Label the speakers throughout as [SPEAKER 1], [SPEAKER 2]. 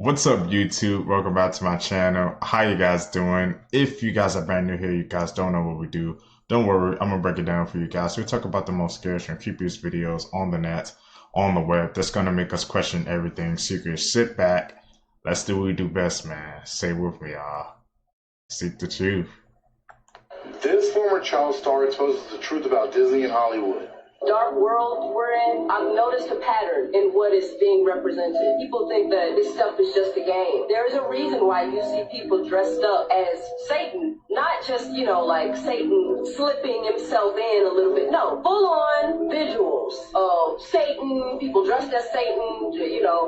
[SPEAKER 1] What's up, YouTube? Welcome back to my channel. How you guys doing? If you guys are brand new here, you guys don't know what we do, don't worry, I'm gonna break it down for you guys. We talk about the most scariest and creepiest videos on the net, on the web, that's gonna make us question everything. So you can sit back, let's do what we do best, man. Say with me, y'all. Seek the truth.
[SPEAKER 2] This former child star exposes the truth about Disney and Hollywood.
[SPEAKER 3] Dark world we're in, I've noticed a pattern in what is being represented. People think that this stuff is just a game. There is a reason why you see people dressed up as Satan. Not just, like Satan slipping himself in a little bit. No, full-on visuals of Satan, people dressed as Satan,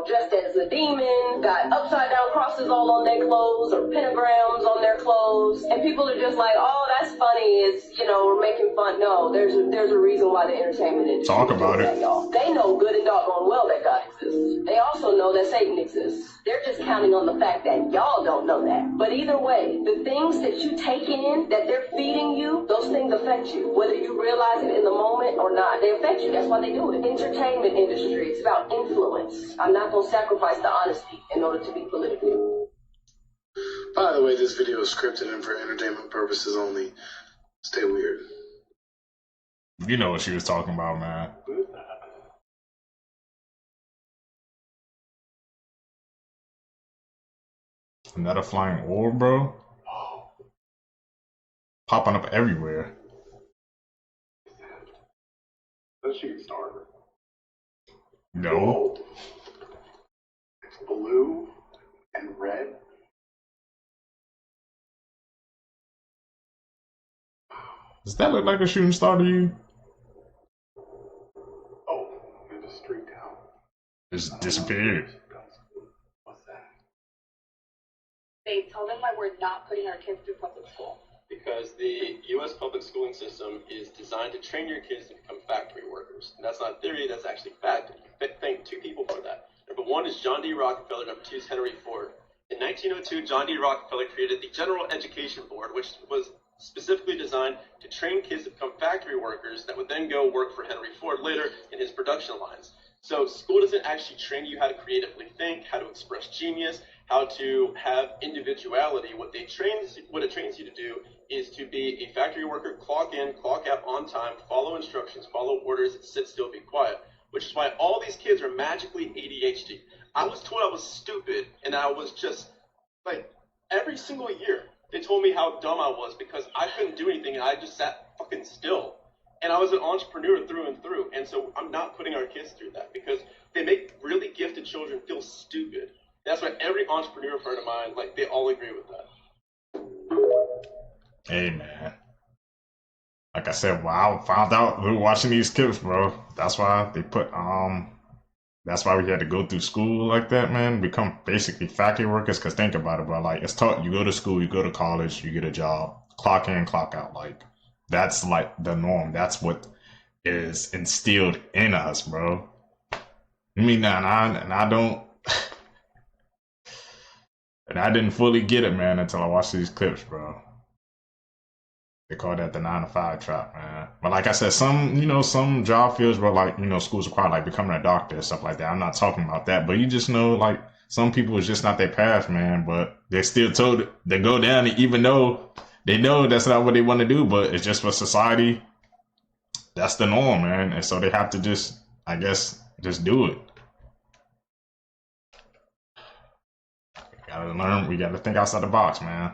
[SPEAKER 3] dressed as a demon, got upside-down crosses all on their clothes or pentagrams on their clothes. And people are just like, oh, that's funny. It's, we're making fun. No, there's a reason why the entertainment industry
[SPEAKER 1] Talk about it.
[SPEAKER 3] y'all. They know good and doggone well that God exists. They also know that Satan exists. They're just counting on the fact that y'all don't know that. But either way, the things that you take in, that they're feeding you, those things affect you. Whether you realize it in the moment or not, they affect you. That's why they do it. Entertainment industry, it's about influence. I'm not going to sacrifice the honesty in order to be political.
[SPEAKER 2] By the way, this video is scripted and for entertainment purposes only. Stay weird.
[SPEAKER 1] You know what she was talking about, man. Another flying orb, bro? Popping up everywhere.
[SPEAKER 4] That shooting star.
[SPEAKER 1] No.
[SPEAKER 4] It's blue and red.
[SPEAKER 1] Does that look like a shooting star to you?
[SPEAKER 4] Oh, it just streaked out.
[SPEAKER 1] Just disappeared.
[SPEAKER 4] What's that?
[SPEAKER 5] They tell them why we're not putting our kids through public school.
[SPEAKER 6] Because the U.S. public schooling system is designed to train your kids to become factory workers. And that's not theory, that's actually fact. You can thank two people for that. Number one is John D. Rockefeller, number two is Henry Ford. In 1902, John D. Rockefeller created the General Education Board, which was specifically designed to train kids to become factory workers that would then go work for Henry Ford later in his production lines. So school doesn't actually train you how to creatively think, how to express genius, how to have individuality. What it trains you to do is to be a factory worker, clock in, clock out on time, follow instructions, follow orders, sit still, be quiet. Which is why all these kids are magically ADHD. I was told I was stupid, and I was just, every single year, they told me how dumb I was because I couldn't do anything, and I just sat fucking still. And I was an entrepreneur through and through, and so I'm not putting our kids through that because they make really gifted children feel stupid. That's why every entrepreneur friend of mine, they all agree with that.
[SPEAKER 1] Hey, man. Like I said, wow, found out we were watching these clips, bro. That's why they put, that's why we had to go through school like that, man. Become basically factory workers. Because think about it, bro. It's taught, you go to school, you go to college, you get a job, clock in, clock out. That's the norm. That's what is instilled in us, bro. I mean, and I don't, and I didn't fully get it, man, until I watched these clips, bro. They call that the 9-to-5 trap, man. But like I said, some job fields where schools require becoming a doctor and stuff like that. I'm not talking about that, but you just know some people it's just not their path, man. But they're still told they go down, even though they know that's not what they want to do. But it's just for society, that's the norm, man. And so they have to just do it. We gotta think outside the box, man.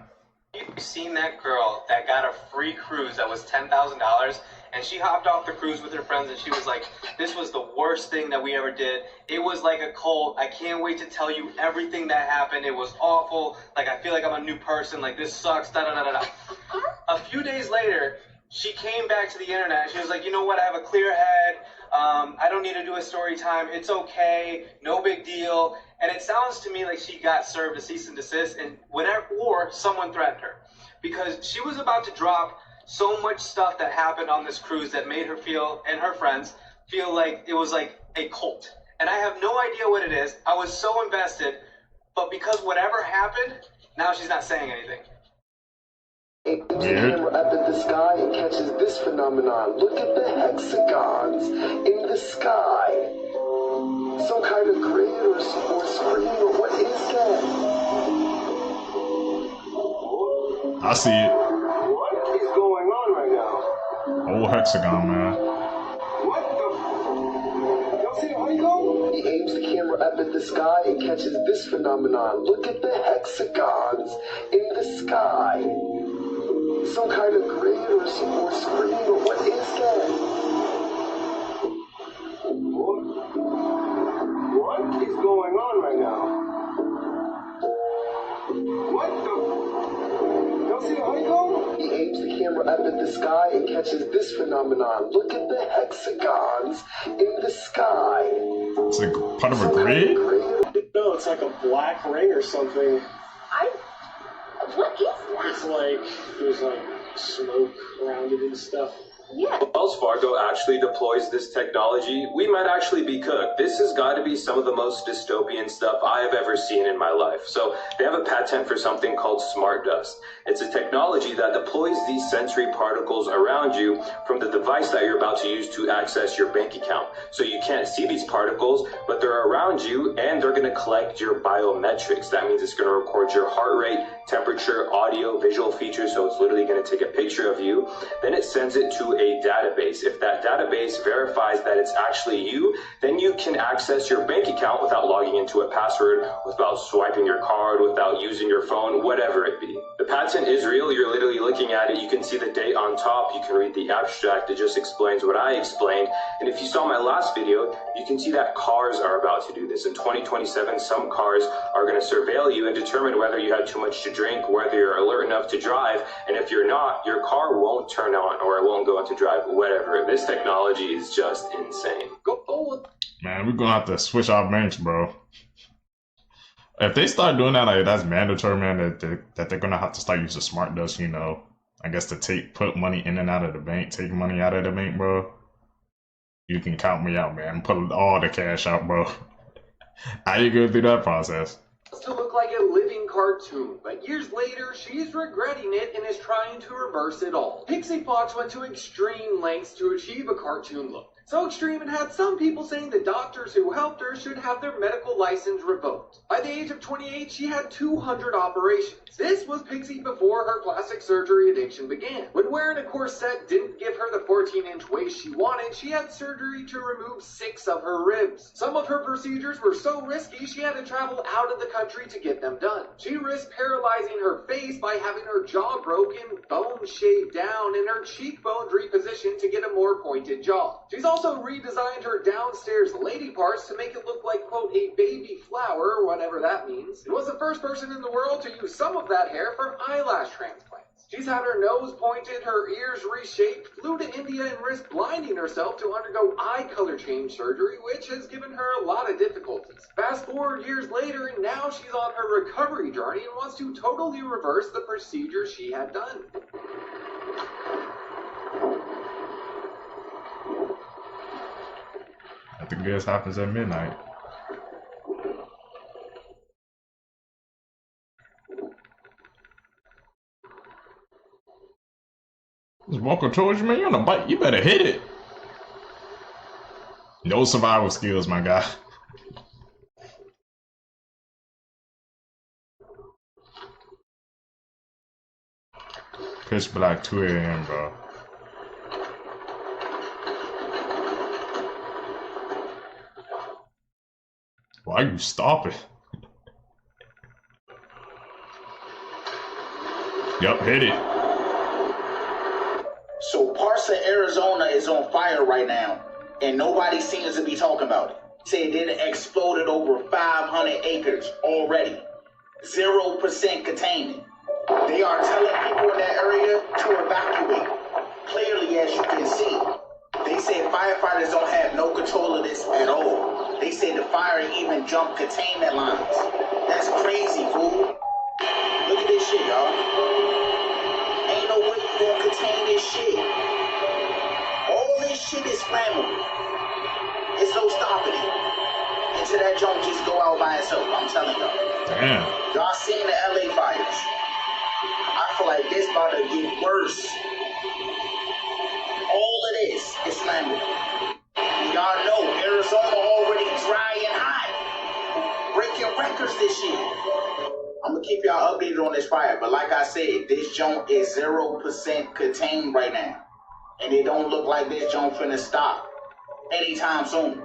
[SPEAKER 7] You've seen that girl that got a free cruise that was $10,000, and she hopped off the cruise with her friends, and she was like, this was the worst thing that we ever did. It was like a cult. I can't wait to tell you everything that happened. It was awful. I feel like I'm a new person. This sucks. Da-da-da-da-da. A few days later, she came back to the internet. She was like, you know what? I have a clear head. I don't need to do a story time. It's okay. No big deal. And it sounds to me like she got served a cease and desist, and whatever, or someone threatened her, because she was about to drop so much stuff that happened on this cruise that made her feel, and her friends feel like it was like a cult. And I have no idea what it is. I was so invested, but because whatever happened, now she's not saying anything.
[SPEAKER 8] It aims the camera up at the sky and catches this phenomenon. Look at the hexagons in the sky. Some kind of grid or screen, or what is that?
[SPEAKER 1] I see it.
[SPEAKER 8] What is going on right now?
[SPEAKER 1] Old hexagon, man.
[SPEAKER 8] What the? Y'all see the honeycomb? He aims the camera up at the sky and catches this phenomenon. Look at the hexagons in the sky. Some kind of grid or screen, or what is that? What is going on right now? What the? Y'all see the honeycomb? He aims the camera up at the sky and catches this phenomenon. Look at the hexagons in the sky.
[SPEAKER 1] It's like part of a grid?
[SPEAKER 9] No, it's like a black ring or something.
[SPEAKER 5] What is that?
[SPEAKER 9] It's like there's like smoke around it and stuff.
[SPEAKER 5] Yeah.
[SPEAKER 10] Wells Fargo actually deploys this technology, we might actually be cooked. This has got to be some of the most dystopian stuff I have ever seen in my life. So they have a patent for something called smart dust. It's a technology that deploys these sensory particles around you from the device that you're about to use to access your bank account. So you can't see these particles, but they're around you and they're going to collect your biometrics. That means it's going to record your heart rate, temperature, audio, visual features. So it's literally going to take a picture of you. Then it sends it to a database. If that database verifies that it's actually you, then you can access your bank account without logging into a password, without swiping your card, without using your phone, whatever it be. The patent is real. You're literally looking at it. You can see the date on top. You can read the abstract. It just explains what I explained. And if you saw my last video, you can see that cars are about to do this. In 2027, some cars are going to surveil you and determine whether you had too much to drink, whether you're alert enough to drive. And if you're not, your car won't turn on or it won't go into drive, whatever. This technology is just insane.
[SPEAKER 1] Man, we're gonna have to switch our banks, bro. If they start doing that, like that's mandatory, man. That they're gonna have to start using smart dust, you know. I guess to put money in and out of the bank, take money out of the bank, bro. You can count me out, man. Put all the cash out, bro. How you go through that process?
[SPEAKER 11] To look like a living cartoon, but years later, she's regretting it and is trying to reverse it all. Pixie Fox went to extreme lengths to achieve a cartoon look. So extreme it had some people saying the doctors who helped her should have their medical license revoked. By the age of 28, she had 200 operations. This was Pixie before her plastic surgery addiction began. When wearing a corset didn't give her the 14-inch waist she wanted, she had surgery to remove 6 of her ribs. Some of her procedures were so risky, she had to travel out of the country to get them done. She risked paralyzing her face by having her jaw broken, bones shaved down, and her cheekbones repositioned to get a more pointed jaw. She's also redesigned her downstairs lady parts to make it look like, quote, a baby flower, or whatever that means. It was the first person in the world to use some of that hair for eyelash transplants. She's had her nose pointed, her ears reshaped, flew to India and risked blinding herself to undergo eye color change surgery, which has given her a lot of difficulties. Fast forward years later, and now she's on her recovery journey and wants to totally reverse the procedure she had done.
[SPEAKER 1] I think this happens at midnight. Just walking towards you, man. You're on a bike. You better hit it. No survival skills, my guy. Pitch black 2 a.m., bro. Why are you stopping? Yup, hit it.
[SPEAKER 12] So parts of Arizona is on fire right now, and nobody seems to be talking about it. Say it didn't exploded over 500 acres already. 0% containment. They are telling people in that area to evacuate. Clearly, as you can see, they said firefighters don't have no control of this at all. They said the fire even jumped containment lines. That's crazy, fool. Look at this shit, y'all. Ain't no way you gonna contain this shit. All this shit is flammable. It's no stopping it. Until that jump just go out by itself, I'm telling y'all.
[SPEAKER 1] Damn.
[SPEAKER 12] Y'all seen the LA fires. I feel like this about to get worse. All of this is flammable. Y'all know Arizona already dry and hot. Breaking records this year. I'm gonna keep y'all updated on this fire, but like I said, this joint is 0% contained right now. And it don't look like this joint finna stop anytime soon.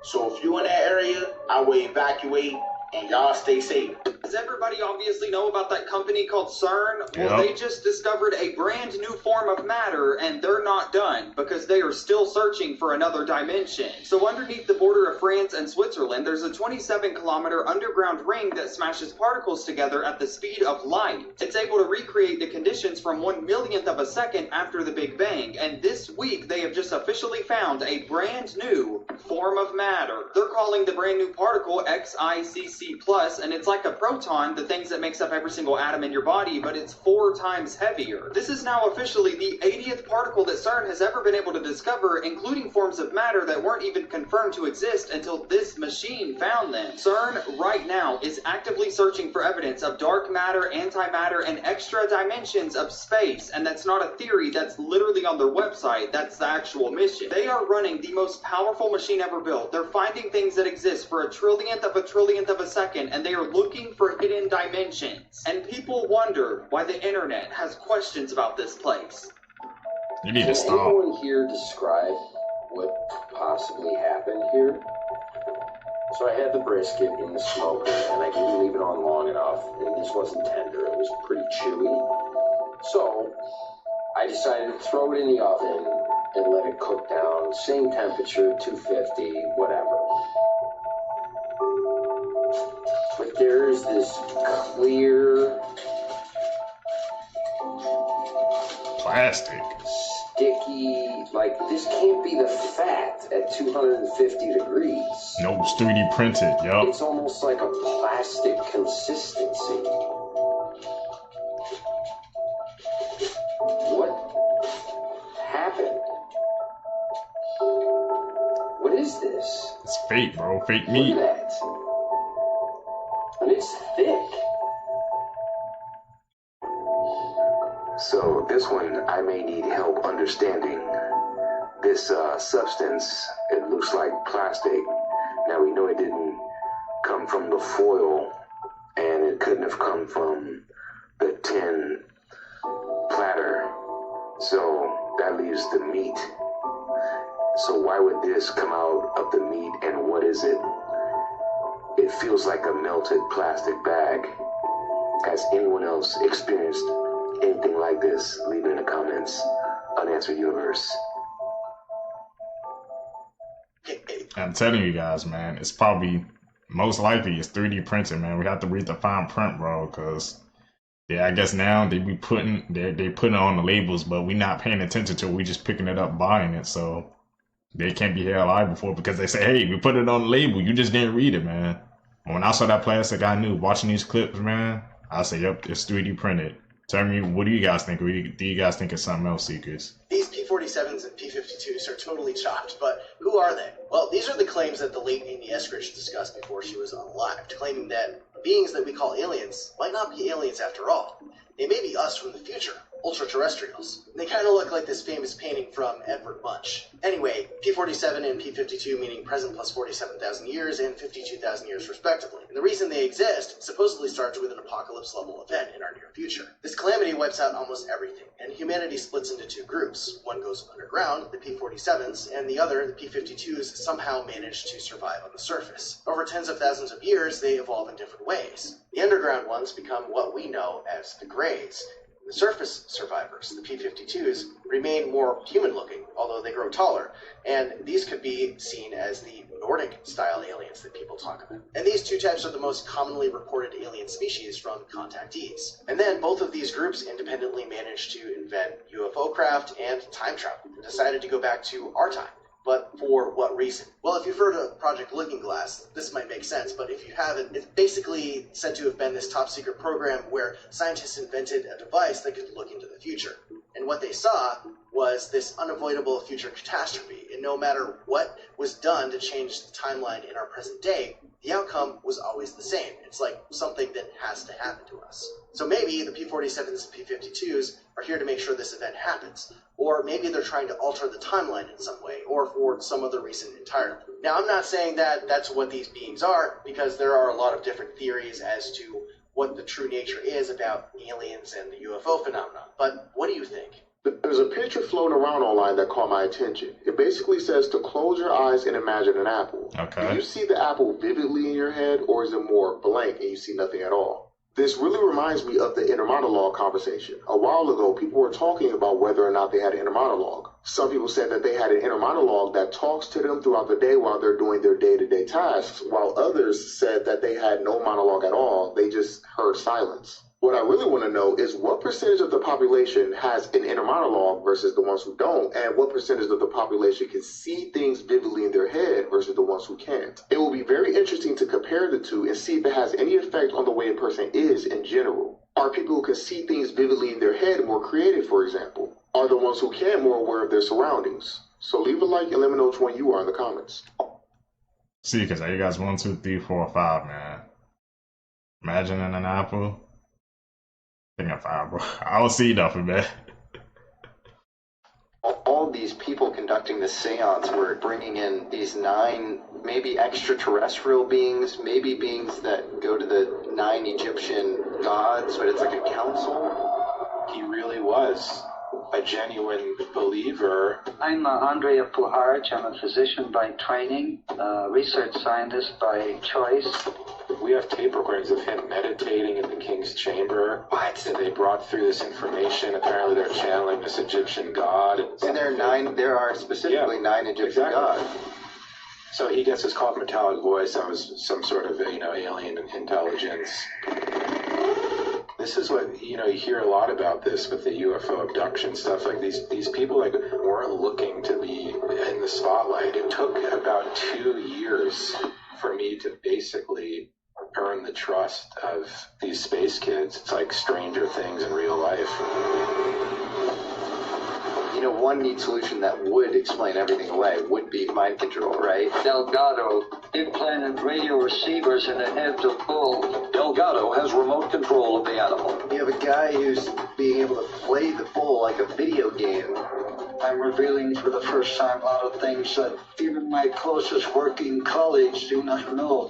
[SPEAKER 12] So if you in that area, I will evacuate and y'all stay safe.
[SPEAKER 11] Does everybody obviously know about that company called CERN? Well,
[SPEAKER 1] Yep.
[SPEAKER 11] they just discovered a brand new form of matter, and they're not done because they are still searching for another dimension. So underneath the border of France and Switzerland, there's a 27-kilometer underground ring that smashes particles together at the speed of light. It's able to recreate the conditions from 1/1,000,000th of a second after the Big Bang, and this week they have just officially found a brand new form of matter. They're calling the brand new particle XICC+, and it's like a proton, the things that makes up every single atom in your body, but it's 4 times heavier. This is now officially the 80th particle that CERN has ever been able to discover, including forms of matter that weren't even confirmed to exist until this machine found them. CERN right now is actively searching for evidence of dark matter, antimatter, and extra dimensions of space, and that's not a theory, that's literally on their website. That's the actual mission. They are running the most powerful machine ever built. They're finding things that exist for a trillionth of a second, and they are looking for hidden dimensions. And people wonder why the internet has questions about this place.
[SPEAKER 1] You need to
[SPEAKER 13] Can
[SPEAKER 1] stop.
[SPEAKER 13] anyone here describe what possibly happened here? So I had the brisket in the smoker, and I didn't leave it on long enough, and this wasn't tender, it was pretty chewy. So I decided to throw it in the oven and let it cook down, same temperature, 250, whatever. But there's this clear,
[SPEAKER 1] Plastic.
[SPEAKER 13] sticky, like this can't be the fat at 250 degrees.
[SPEAKER 1] No, it's 3D printed. Yup.
[SPEAKER 13] It's almost like a plastic consistency. What happened? What is this?
[SPEAKER 1] It's fake, bro. Fake
[SPEAKER 13] Look
[SPEAKER 1] meat.
[SPEAKER 13] at that. And it's thick.
[SPEAKER 8] So this one, I may need help understanding. This substance, it looks like plastic. Now we know it didn't come from the foil, and it couldn't have come from the tin platter. So that leaves the meat. So why would this come out of the meat, and what is it? It feels like a melted plastic bag. Has anyone else experienced anything like this? Leave it in the comments. Unanswered Universe.
[SPEAKER 1] I'm telling you guys, man, it's probably, most likely, it's 3D printed, man. We have to read the fine print, bro, because, yeah, I guess now they be putting, they putting it on the labels, but we not paying attention to it. We just picking it up, buying it, so they can't be held liable for it because they say, hey, we put it on the label. You just didn't read it, man. When I saw that plastic, I knew. Watching these clips, man, I say, yep, it's 3D printed. Tell me, what do you guys think? Do you guys think it's something else, Seekers?
[SPEAKER 14] These P-47s and P-52s are totally chopped, but who are they? Well, these are the claims that the late Amy Eskridge discussed before she was unalived, claiming that beings that we call aliens might not be aliens after all. They may be us from the future, ultra-terrestrials. They kind of look like this famous painting from Edward Munch. Anyway, P-47 and P-52 meaning present plus 47,000 years and 52,000 years respectively. And the reason they exist supposedly starts with an apocalypse-level event in our near future. This calamity wipes out almost everything, and humanity splits into 2 groups. One goes underground, the P-47s, and the other, the P-52s, somehow manage to survive on the surface. Over tens of thousands of years, they evolve in different ways. The underground ones become what we know as the Greys. The surface survivors, the P-52s, remain more human-looking, although they grow taller, and these could be seen as the Nordic-style aliens that people talk about. And these 2 types are the most commonly reported alien species from contactees. And then both of these groups independently managed to invent UFO craft and time travel, and decided to go back to our time. But for what reason? Well, if you've heard of Project Looking Glass, this might make sense, but if you haven't, it's basically said to have been this top-secret program where scientists invented a device that could look into the future. And what they saw was this unavoidable future catastrophe, and no matter what was done to change the timeline in our present day, the outcome was always the same. It's like something that has to happen to us. So maybe the P-47s and P-52s are here to make sure this event happens, or maybe they're trying to alter the timeline in some way, or for some other reason entirely. Now, I'm not saying that that's what these beings are, because there are a lot of different theories as to what the true nature is about aliens and the UFO phenomenon. But what do you think?
[SPEAKER 8] There's a picture floating around online that caught my attention. It basically says to close your eyes and imagine an apple.
[SPEAKER 1] Okay.
[SPEAKER 8] Do you see the apple vividly in your head, or is it more blank and you see nothing at all? This really reminds me of the inner monologue conversation. A while ago, people were talking about whether or not they had an inner monologue. Some people said that they had an inner monologue that talks to them throughout the day while they're doing their day-to-day tasks, while others said that they had no monologue at all. They just heard silence. What I really want to know is what percentage of the population has an inner monologue versus the ones who don't, and what percentage of the population can see things vividly in their head versus the ones who can't. It will be very interesting to compare the two and see if it has any effect on the way a person is in general. Are people who can see things vividly in their head more creative, for example? Are the ones who can more aware of their surroundings? So leave a like and let me know which one you are in the comments.
[SPEAKER 1] See, because you guys 1, 2, 3, 4, 5, man. Imagining an apple. I think I'm 5, bro. I don't see nothing, man.
[SPEAKER 15] All these people conducting the seance were bringing in these 9 maybe extraterrestrial beings, maybe beings that go to the 9 Egyptian gods, but it's like a council.
[SPEAKER 10] He really was a genuine believer.
[SPEAKER 16] I'm Andrea Puharich. I'm a physician by training, research scientist by choice.
[SPEAKER 10] We have tape recordings of him meditating in the king's chamber. What? And they brought through this information. Apparently they're channeling this Egyptian god.
[SPEAKER 15] And there are specifically 9 Egyptian gods.
[SPEAKER 10] So he gets this called metallic voice. That was some sort of, alien intelligence. This is what, you hear a lot about this with the UFO abduction stuff. Like these people weren't looking to be in the spotlight. It took about 2 years for me to basically earn the trust of these space kids. It's like Stranger Things in real life.
[SPEAKER 15] One neat solution that would explain everything away would be mind control, right?
[SPEAKER 16] Delgado implanted radio receivers in the heads of bulls.
[SPEAKER 17] Delgado has remote control of the animal.
[SPEAKER 8] You have a guy who's being able to play the bull like a video game.
[SPEAKER 16] I'm revealing for the first time a lot of things that even my closest working colleagues do not know.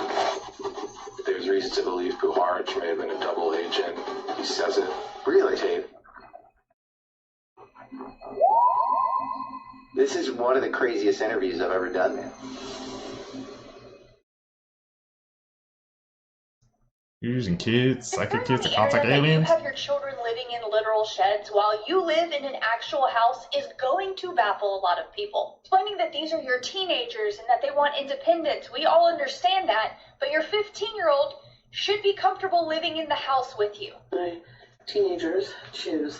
[SPEAKER 10] There's reason to believe Puharich may have been a double agent. He says it.
[SPEAKER 15] Really?
[SPEAKER 10] Tape.
[SPEAKER 15] This is one of the craziest interviews I've ever done, man.
[SPEAKER 1] You're using kids, psychic kids to
[SPEAKER 5] The
[SPEAKER 1] contact
[SPEAKER 5] internet that
[SPEAKER 1] aliens?
[SPEAKER 5] You have your children living in literal sheds while you live in an actual house is going to baffle a lot of people. Explaining that these are your teenagers and that they want independence, we all understand that, but your 15-year-old should be comfortable living in the house with you.
[SPEAKER 3] My teenagers choose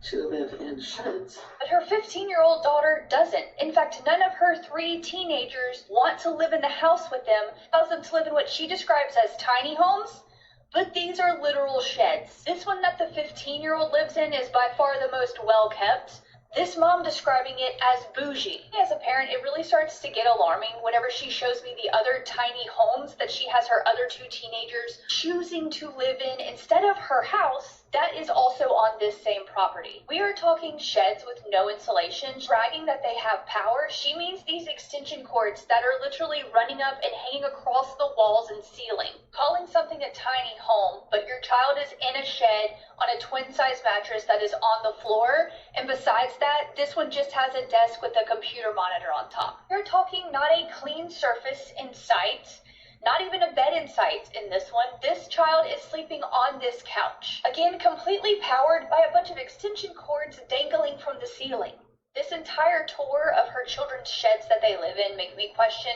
[SPEAKER 3] to live in sheds.
[SPEAKER 5] But her 15-year-old daughter doesn't. In fact, none of her 3 teenagers want to live in the house with them, allows them to live in what she describes as tiny homes. But these are literal sheds. This one that the 15-year-old lives in is by far the most well-kept. This mom describing it as bougie. As a parent, it really starts to get alarming whenever she shows me the other tiny homes that she has her other 2 teenagers choosing to live in instead of her house that is also on this same property. We are talking sheds with no insulation. Bragging that they have power, she means these extension cords that are literally running up and hanging across the walls and ceiling. Calling something a tiny home, but your child is in a shed on a twin-size mattress that is on the floor, and besides that, this one just has a desk with a computer monitor on top. We're talking not a clean surface in sight, not even a bed in sight in this one. This child is sleeping on this couch. Again, completely powered by a bunch of extension cords dangling from the ceiling. This entire tour of her children's sheds that they live in make me question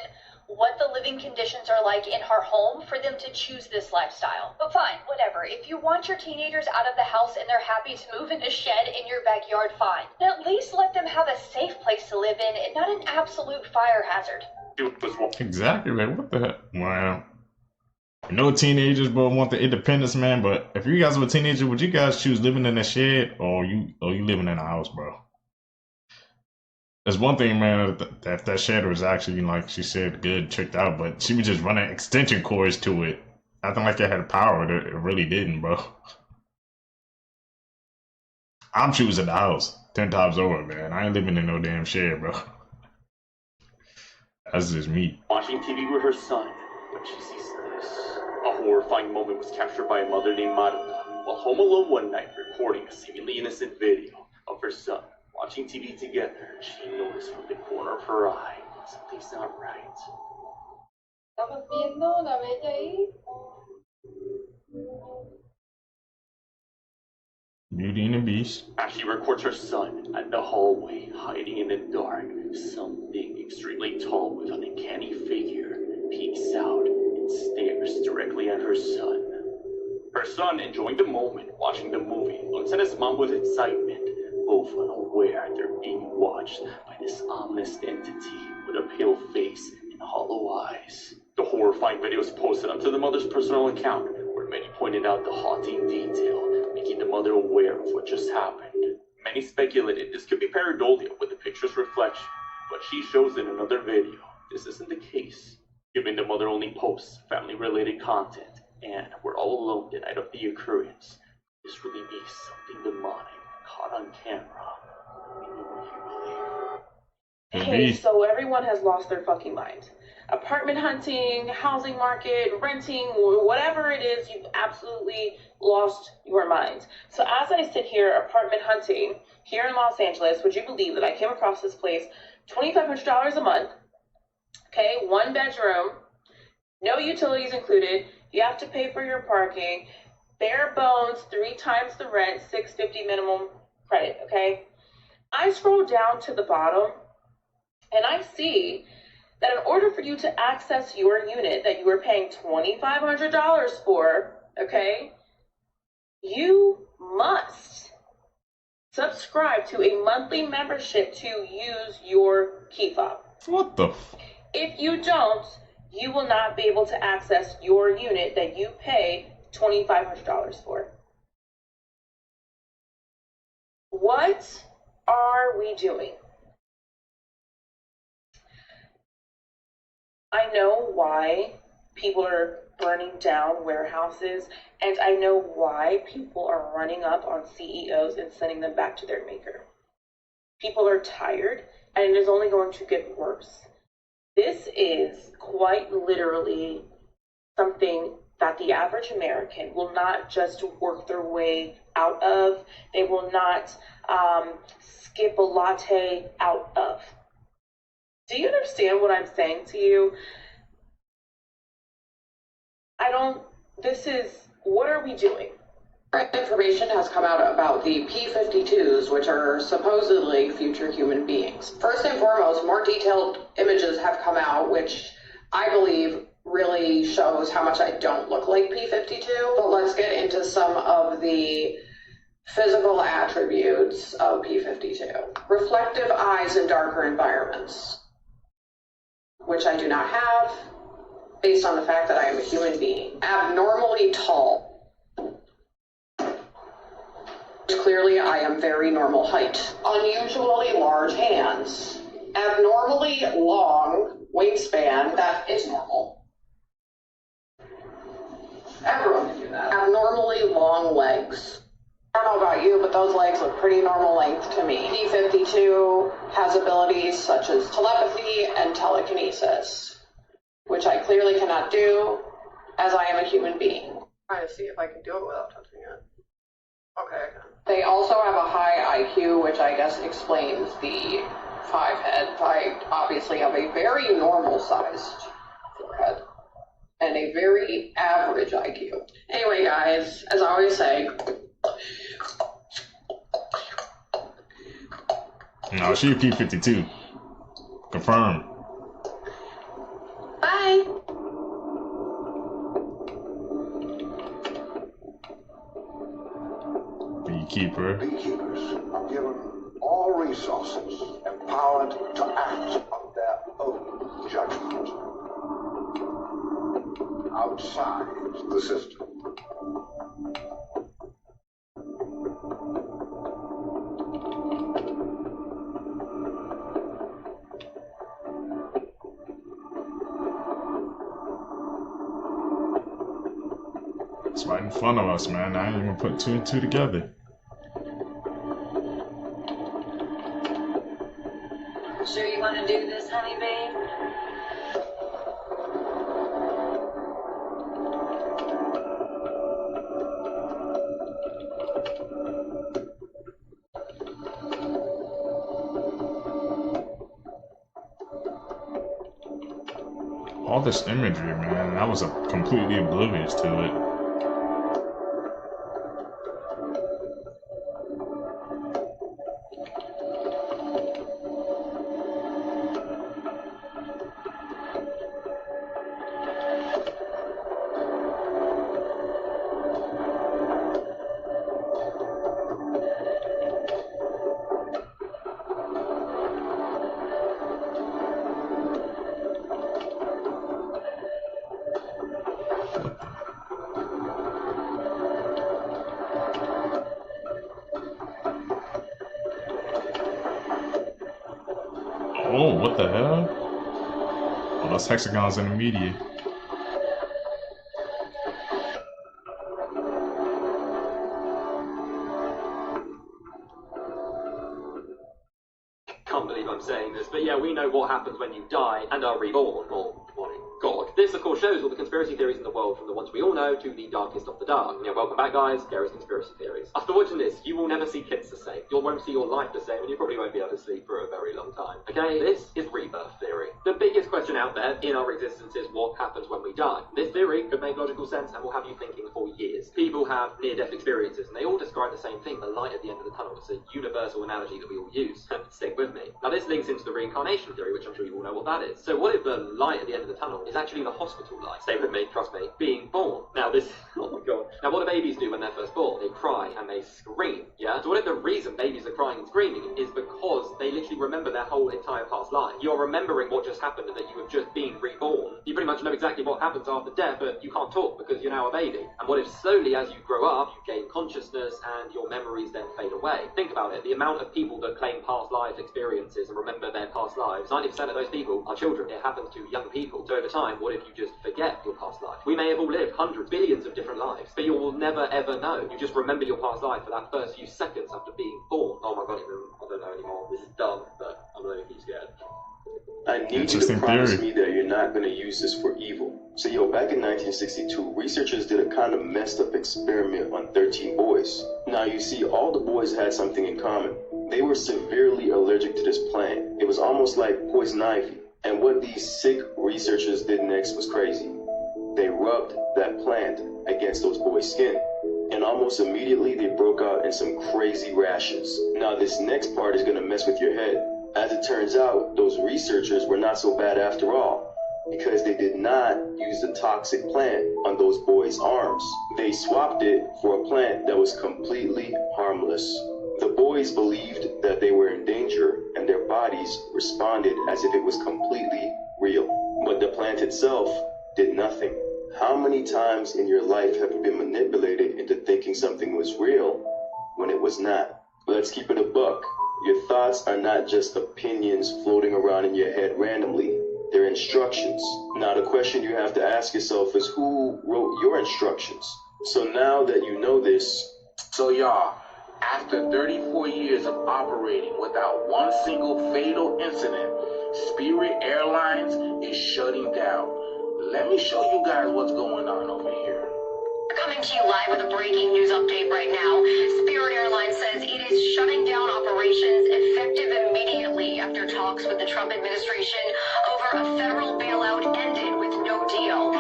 [SPEAKER 5] what the living conditions are like in her home for them to choose this lifestyle. But fine, whatever. If you want your teenagers out of the house and they're happy to move in a shed in your backyard, fine. But at least let them have a safe place to live in and not an absolute fire hazard.
[SPEAKER 1] Exactly, man. What the heck? Wow. No teenagers, bro, want the independence, man. But if you guys were teenagers, would you guys choose living in a shed or you living in a house, bro? There's one thing, man, that shed was actually, like she said, good, tricked out, but she was just running extension cords to it. Acting like it had power. It really didn't, bro. I'm choosing the house 10 times over, man. I ain't living in no damn shed, bro. That's just me.
[SPEAKER 18] Watching TV with her son, but she sees this. A horrifying moment was captured by a mother named Marta while home alone one night recording a seemingly innocent video of her son watching TV together. She noticed from the corner of her eye something's not right.
[SPEAKER 19] ¿Estamos viendo la bella ahí?
[SPEAKER 1] Beauty and the Beast.
[SPEAKER 18] As she records her son at the hallway, hiding in the dark, something extremely tall with an uncanny figure peeks out and stares directly at her son. Her son, enjoying the moment, watching the movie, looks at his mom with excitement, both unaware they're being watched by this ominous entity with a pale face and hollow eyes. The horrifying video is posted onto the mother's personal account, where many pointed out the haunting detail, making the mother aware of what just happened. Many speculated this could be pareidolia with the picture's reflection, but she shows in another video this isn't the case, given the mother only posts family-related content, and we're all alone the night of the occurrence. This really be something demonic caught on camera.
[SPEAKER 20] Hey, so everyone has lost their fucking mind. Apartment hunting, housing market, renting, whatever it is, you've absolutely lost your mind. So as I sit here apartment hunting here in Los Angeles, would you believe that I came across this place, $2,500 a month, okay, 1 bedroom, no utilities included, you have to pay for your parking, bare bones, 3 times the rent, $650 minimum credit, okay? I scroll down to the bottom and I see that in order for you to access your unit that you were paying $2,500 for, okay, you must subscribe to a monthly membership to use your key fob.
[SPEAKER 1] What the?
[SPEAKER 20] If you don't, you will not be able to access your unit that you paid $2,500 for. What are we doing? I know why people are burning down warehouses, and I know why people are running up on CEOs and sending them back to their maker. People are tired, and it is only going to get worse. This is quite literally something that the average American will not just work their way out of. They will not skip a latte out of. Do you understand what I'm saying to you? What are we doing?
[SPEAKER 21] Information has come out about the P-52s, which are supposedly future human beings. First and foremost, more detailed images have come out, which I believe really shows how much I don't look like P-52. But let's get into some of the physical attributes of P-52. Reflective eyes in darker environments, which I do not have, based on the fact that I am a human being. Abnormally tall. Clearly, I am very normal height. Unusually large hands. Abnormally long wingspan. That is normal. Everyone can do that. Abnormally long legs. I don't know about you, but those legs look pretty normal length to me. P-52 has abilities such as telepathy and telekinesis, which I clearly cannot do, as I am a human being. I'm trying to see if I can do it without touching it. Okay, I can. They also have a high IQ, which I guess explains the 5 head. I obviously have a very normal sized forehead and a very average IQ. Anyway, guys, as I always say,
[SPEAKER 1] no, she a P-52. Confirmed.
[SPEAKER 21] bye.
[SPEAKER 1] Beekeeper.
[SPEAKER 22] Beekeepers are given all resources, empowered to act on their own judgment. Outside the system.
[SPEAKER 1] It's right in front of us, man. I ain't even put 2 and 2 together.
[SPEAKER 23] Sure you want to do this, honey babe?
[SPEAKER 1] All this imagery, man, I was completely oblivious to it. Oh, what the hell? Oh, those hexagons in the media.
[SPEAKER 2] Can't believe I'm saying this, but yeah, we know what happens when you die and are reborn, or my god. This, of course, shows all the conspiracy theories in the world, from the ones we all know to the darkest of the dark. Yeah, welcome back, guys. Gary's conspiracy theories. After watching this, you will never see kids the same. You won't see your life the same, and you probably won't be able to sleep for a very long time. Okay, this is Rebirth theory. The biggest question out there in our existence is what happens when we die. This theory could make logical sense and will have you thinking for years. People have near-death experiences, and they all describe the same thing, the light at the end of the tunnel. It's a universal analogy that we all use. Stick with me. Now, this links into the reincarnation theory, which I'm sure you all know what that is. So what if the light at the end of the tunnel is actually the hospital light? Stay with me, trust me. Being born. Now this, oh my god. Now what do babies do when they're first born? They cry and they scream, yeah? So what if the reason babies are crying and screaming is because they literally remember their whole entire past life? You're remembering what just happened and that you have just been reborn. You pretty much know exactly what happens after death, but you can't talk because you're now a baby. And what if slowly as you grow up, you gain consciousness and your memories then fade away? Think about it. The amount of people that claim past life experiences and remember their past lives, 90% of those people are children. It happens to young people. So over time, what if you just forget your past life? We may have all lived hundreds, billions of different lives, but you will never ever know. You just remember your past life for that first few seconds after being born. Oh my god, I don't know anymore. This is dumb, but I'm really scared.
[SPEAKER 4] I need you to promise me that you're not going to use this for evil. So yo, back in 1962, researchers did a kind of messed up experiment on 13 boys. Now you see, all the boys had something in common. They were severely allergic to this plant. It was almost like poison ivy. And what these sick researchers did next was crazy. They rubbed that plant against those boys' skin. And almost immediately they broke out in some crazy rashes. Now this next part is going to mess with your head. As it turns out, those researchers were not so bad after all, because they did not use the toxic plant on those boys' arms. They swapped it for a plant that was completely harmless. The boys believed that they were in danger, and their bodies responded as if it was completely real. But the plant itself did nothing. How many times in your life have you been manipulated into thinking something was real when it was not? Let's keep it a buck. Your thoughts are not just opinions floating around in your head randomly. They're instructions. Now the question you have to ask yourself is, who wrote your instructions? So now that you know this...
[SPEAKER 6] So y'all, after 34 years of operating without one single fatal incident, Spirit Airlines is shutting down. Let me show you guys what's going on over here.
[SPEAKER 24] Coming to you live with a breaking news update right now. Spirit Airlines says it is shutting down operations effective immediately after talks with the Trump administration over a federal bailout ended with no deal.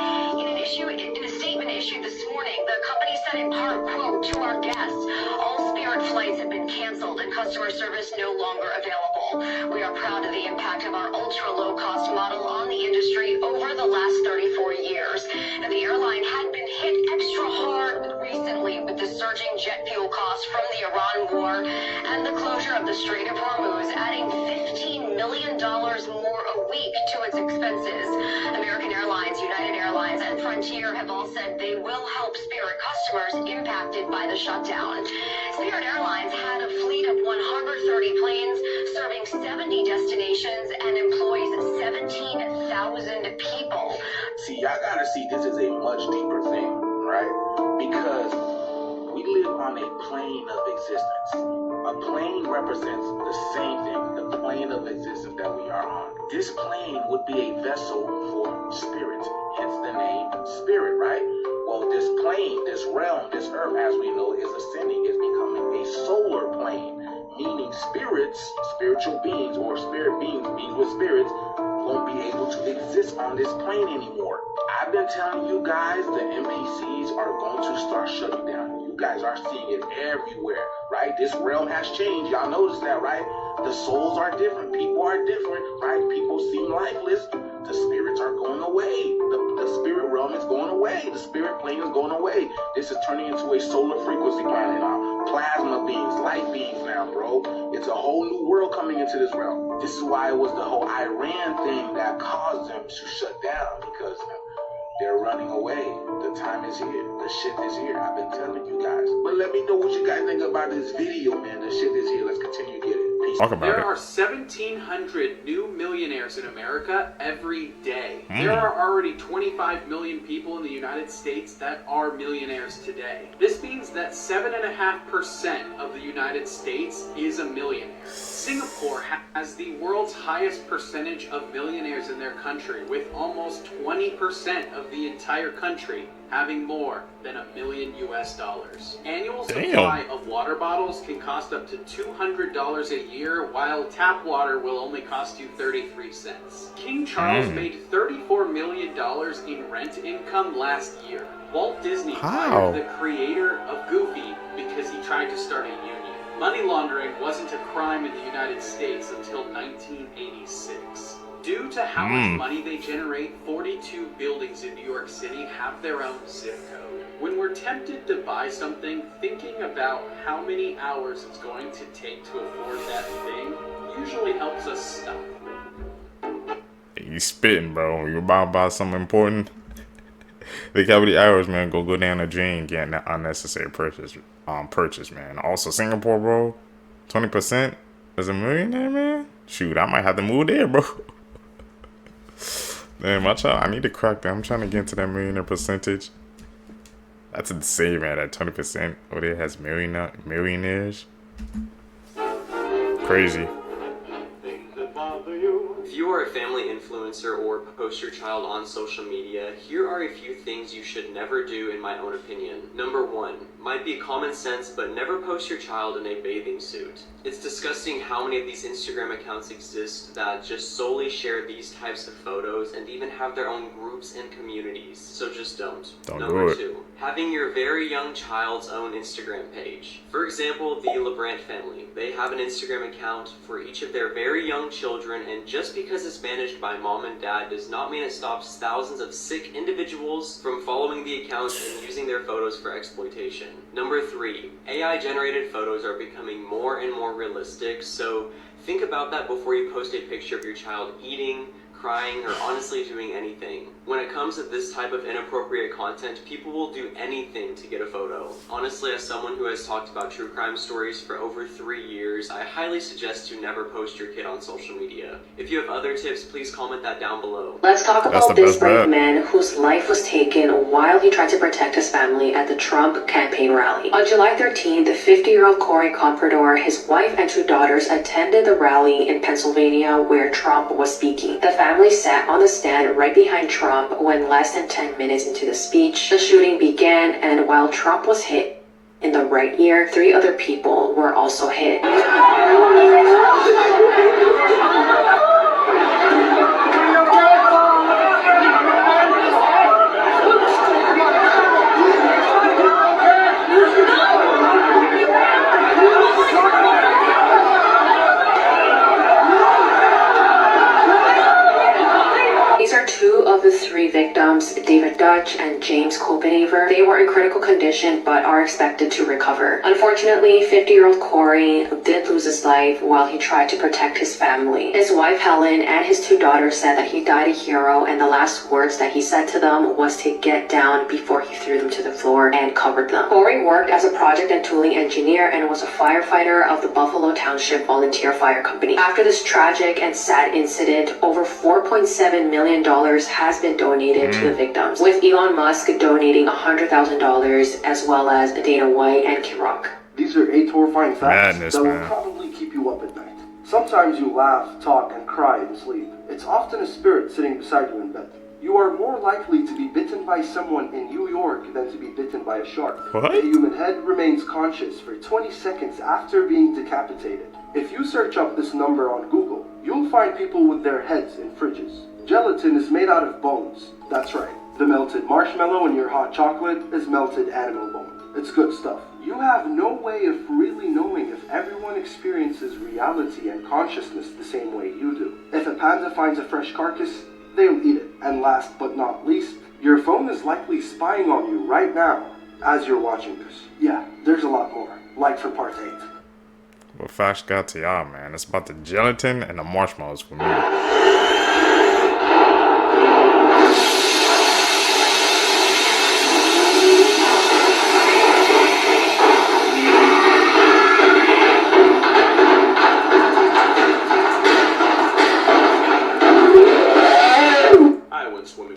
[SPEAKER 24] In a statement issued this morning, the company said in part, quote, "To our guests, all Spirit flights have been canceled and customer service no longer available. We are proud of the impact of our ultra-low-cost model on the industry over the last 34 years. Now, the airline had been hit extra hard recently with the surging jet fuel costs from the Iran war and the closure of the Strait of Hormuz, adding $15 million more a week to its expenses. American Airlines, United Airlines, and Frontier have all said they will help Spirit customers impacted by the shutdown. Spirit Airlines had a fleet of 130 planes serving 70 destinations and employs 17,000 people.
[SPEAKER 6] See, y'all gotta see this as a much deeper thing, right? Because we live on a plane of existence. A plane represents the same thing, the plane of existence that we are on. This plane would be a vessel for spirit, hence the name Spirit, right? Well, this plane, this realm, this earth, as we know, is ascending, is becoming a solar plane, meaning spirits, spiritual beings, or spirit beings with spirits, won't be able to exist on this plane anymore. I've been telling you guys the NPCs are going to start shutting down. You guys are seeing it everywhere, right? This realm has changed. Y'all notice that, right? The souls are different. People are different, right? People seem lifeless. The spirits are going away. The spirit realm is going away. The spirit plane is going away. This is turning into a solar frequency planet now. Plasma beings, light beings now, bro. It's a whole new world coming into this realm. This is why it was the whole Iran thing that caused them to shut down, because they're running away. The time is here. The shit is here. I've been telling you guys. But let me know what you guys think about this video, man. The shit is here. Let's continue to get it. Peace.
[SPEAKER 7] There are 1,700 new millionaires in America every day. There are already 25 million people in the United States that are millionaires today. This means that 7.5% of the United States is a millionaire. Singapore has the world's highest percentage of millionaires in their country, with almost 20% of the entire country having more than $1 million US. Annual supply of water bottles can cost up to $200 a year, while tap water will only cost you 33 cents. King Charles made $34 million in rent income last year. Walt Disney fired the creator of Goofy because he tried to start a union. Money laundering wasn't a crime in the United States until 1986. Due to how much money they generate, 42 buildings in New York City have their own zip code. When we're tempted to buy something, thinking about how many hours it's going to take to afford that thing usually helps us stop.
[SPEAKER 1] You spitting, bro. You about to buy something important? Think how many hours, man, go down the drain getting that unnecessary purchase, man. Also, Singapore, bro, 20% as a millionaire, man. Shoot, I might have to move there, bro. Man, watch out. I need to crack that. I'm trying to get into that millionaire percentage. That's insane, man. That 20% over there has millionaires. Crazy.
[SPEAKER 2] If you are a family influencer or post your child on social media, here are a few things you should never do in my own opinion. Number 1, might be common sense, but never post your child in a bathing suit. It's disgusting how many of these Instagram accounts exist that just solely share these types of photos and even have their own groups and communities, so just don't. Number 2, having your very young child's own Instagram page. For example, the LeBrant family. They have an Instagram account for each of their very young children, and just because it's managed by mom and dad does not mean it stops thousands of sick individuals from following the account and using their photos for exploitation. Number 3, AI-generated photos are becoming more and more realistic, so think about that before you post a picture of your child eating, crying, or honestly doing anything. When it comes to this type of inappropriate content, people will do anything to get a photo. Honestly, as someone who has talked about true crime stories for over 3 years, I highly suggest to never post your kid on social media. If you have other tips, please comment that down below.
[SPEAKER 9] Let's talk about this brave man whose life was taken while he tried to protect his family at the Trump campaign rally. On July 13th, the 50-year-old Corey Comprador, his wife and 2 daughters attended the rally in Pennsylvania where Trump was speaking. The family sat on the stand right behind Trump when less than 10 minutes into the speech, the shooting began, and while Trump was hit in the right ear, 3 other people were also hit. These are 2 of the 3 victims, David Dutch and James Copenhaver. They were in critical condition but are expected to recover. Unfortunately, 50-year-old Corey did lose his life while he tried to protect his family. His wife Helen and his 2 daughters said that he died a hero, and the last words that he said to them was to get down before he threw them to the floor and covered them. Corey worked as a project and tooling engineer and was a firefighter of the Buffalo Township Volunteer Fire Company. After this tragic and sad incident, over $4.7 million has been donated to the victims, with Elon Musk donating $100,000 as well as Dana White and Kim Rock.
[SPEAKER 11] These are 8 horrifying facts
[SPEAKER 1] Madness,
[SPEAKER 11] that will
[SPEAKER 1] man.
[SPEAKER 11] probably keep you up at night. Sometimes you laugh, talk, and cry in sleep. It's often a spirit sitting beside you in bed. You are more likely to be bitten by someone in New York than to be bitten by a shark.
[SPEAKER 1] What?
[SPEAKER 11] The human head remains conscious for 20 seconds after being decapitated. If you search up this number on Google, you'll find people with their heads in fridges. Gelatin is made out of bones. That's right. The melted marshmallow in your hot chocolate is melted animal bone. It's good stuff. You have no way of really knowing if everyone experiences reality and consciousness the same way you do. If a panda finds a fresh carcass, they'll eat it. And last but not least, your phone is likely spying on you right now as you're watching this. Yeah, there's a lot more. Like for part 8.
[SPEAKER 1] What facts got to y'all, man? It's about the gelatin and the marshmallows for me.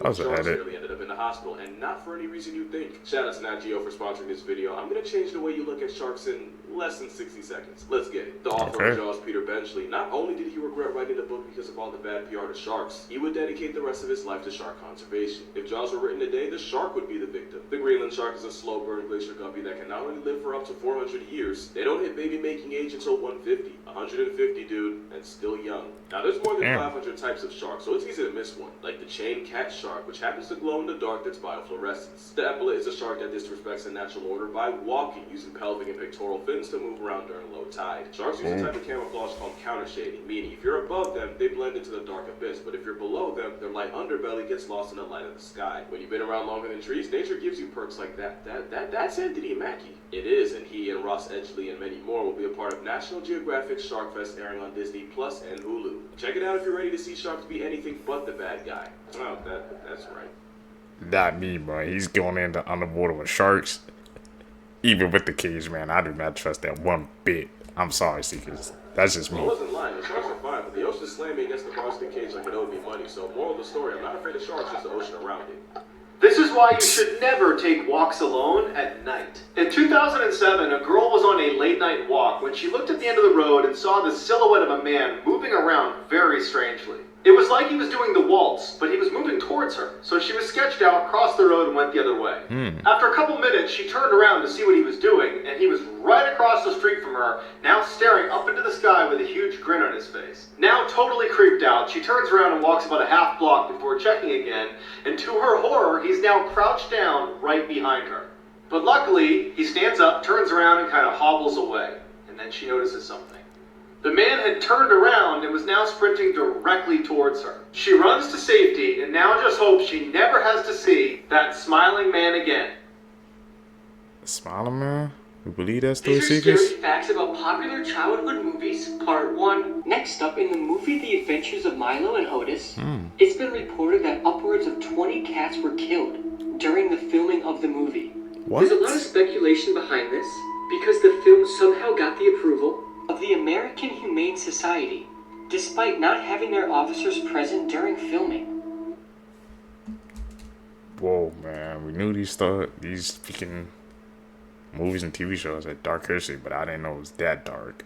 [SPEAKER 12] That was an edit. Ended up in the hospital, and not for any reason you think. Shout out to Nat Geo for sponsoring this video. I'm gonna change the way you look at sharks in less than 60 seconds. Let's get it. The author of Jaws, Peter Benchley, not only did he regret writing the book because of all the bad PR to sharks, he would dedicate the rest of his life to shark conservation. If Jaws were written today, the shark would be the victim. The Greenland shark is a slow-burn glacier guppy that can not only live for up to 400 years, they don't hit baby-making age until 150. 150, dude, and still young. Now, there's more than 500 types of sharks, so it's easy to miss one, like the chain cat shark, which happens to glow in the dark that's biofluorescence. The epaulet is a shark that disrespects the natural order by walking, using pelvic and pectoral fins to move around during low tide. Sharks use a type of camouflage called countershading, meaning if you're above them, they blend into the dark abyss, but if you're below them, their light underbelly gets lost in the light of the sky. When you've been around longer than trees, nature gives you perks like that. That's Anthony Mackie. It is, and he and Ross Edgley and many more will be a part of National Geographic Shark Fest airing on Disney Plus and Hulu. Check it out if you're ready to see sharks be anything but the bad guy. Oh, that's right.
[SPEAKER 1] Not me, bro. He's going into underwater with sharks. Even with the cage, man, I do not trust that one bit. I'm sorry, Seekers. That's just me.
[SPEAKER 12] I wasn't lying. The sharks are fine, but the ocean slammed me against the bars of the cage like it owed me money. So, moral of the story, I'm not afraid of sharks, just the ocean around it.
[SPEAKER 13] This is why you should never take walks alone at night. In 2007, a girl was on a late-night walk when she looked at the end of the road and saw the silhouette of a man moving around very strangely. It was like he was doing the waltz, but he was moving towards her, so she was sketched out, crossed the road, and went the other way. After a couple minutes, she turned around to see what he was doing, and he was right across the street from her, now staring up into the sky with a huge grin on his face. Now totally creeped out, she turns around and walks about a half block before checking again, and to her horror, he's now crouched down right behind her. But luckily, he stands up, turns around, and kind of hobbles away, and then she notices something. The man had turned around and was now sprinting directly towards her. She runs to safety and now just hopes she never has to see that smiling man again.
[SPEAKER 1] Smiling man? You believe that story,
[SPEAKER 14] These are
[SPEAKER 1] Seekers?
[SPEAKER 14] scary facts about popular childhood movies, part 1. Next up, in the movie The Adventures of Milo and Otis, it's been reported that upwards of 20 cats were killed during the filming of the movie.
[SPEAKER 1] What?
[SPEAKER 14] There's a lot of speculation behind this, because the film somehow got the approval of the American Humane Society, despite not having their officers present during filming.
[SPEAKER 1] Whoa, man. We knew these freaking movies and TV shows had dark history, but I didn't know it was that dark.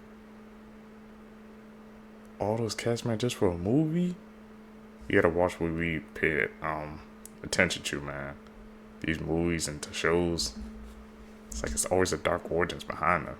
[SPEAKER 1] All those cats, man, just for a movie? You gotta watch what we pay attention to, man. These movies and shows. It's like it's always a dark origins behind them.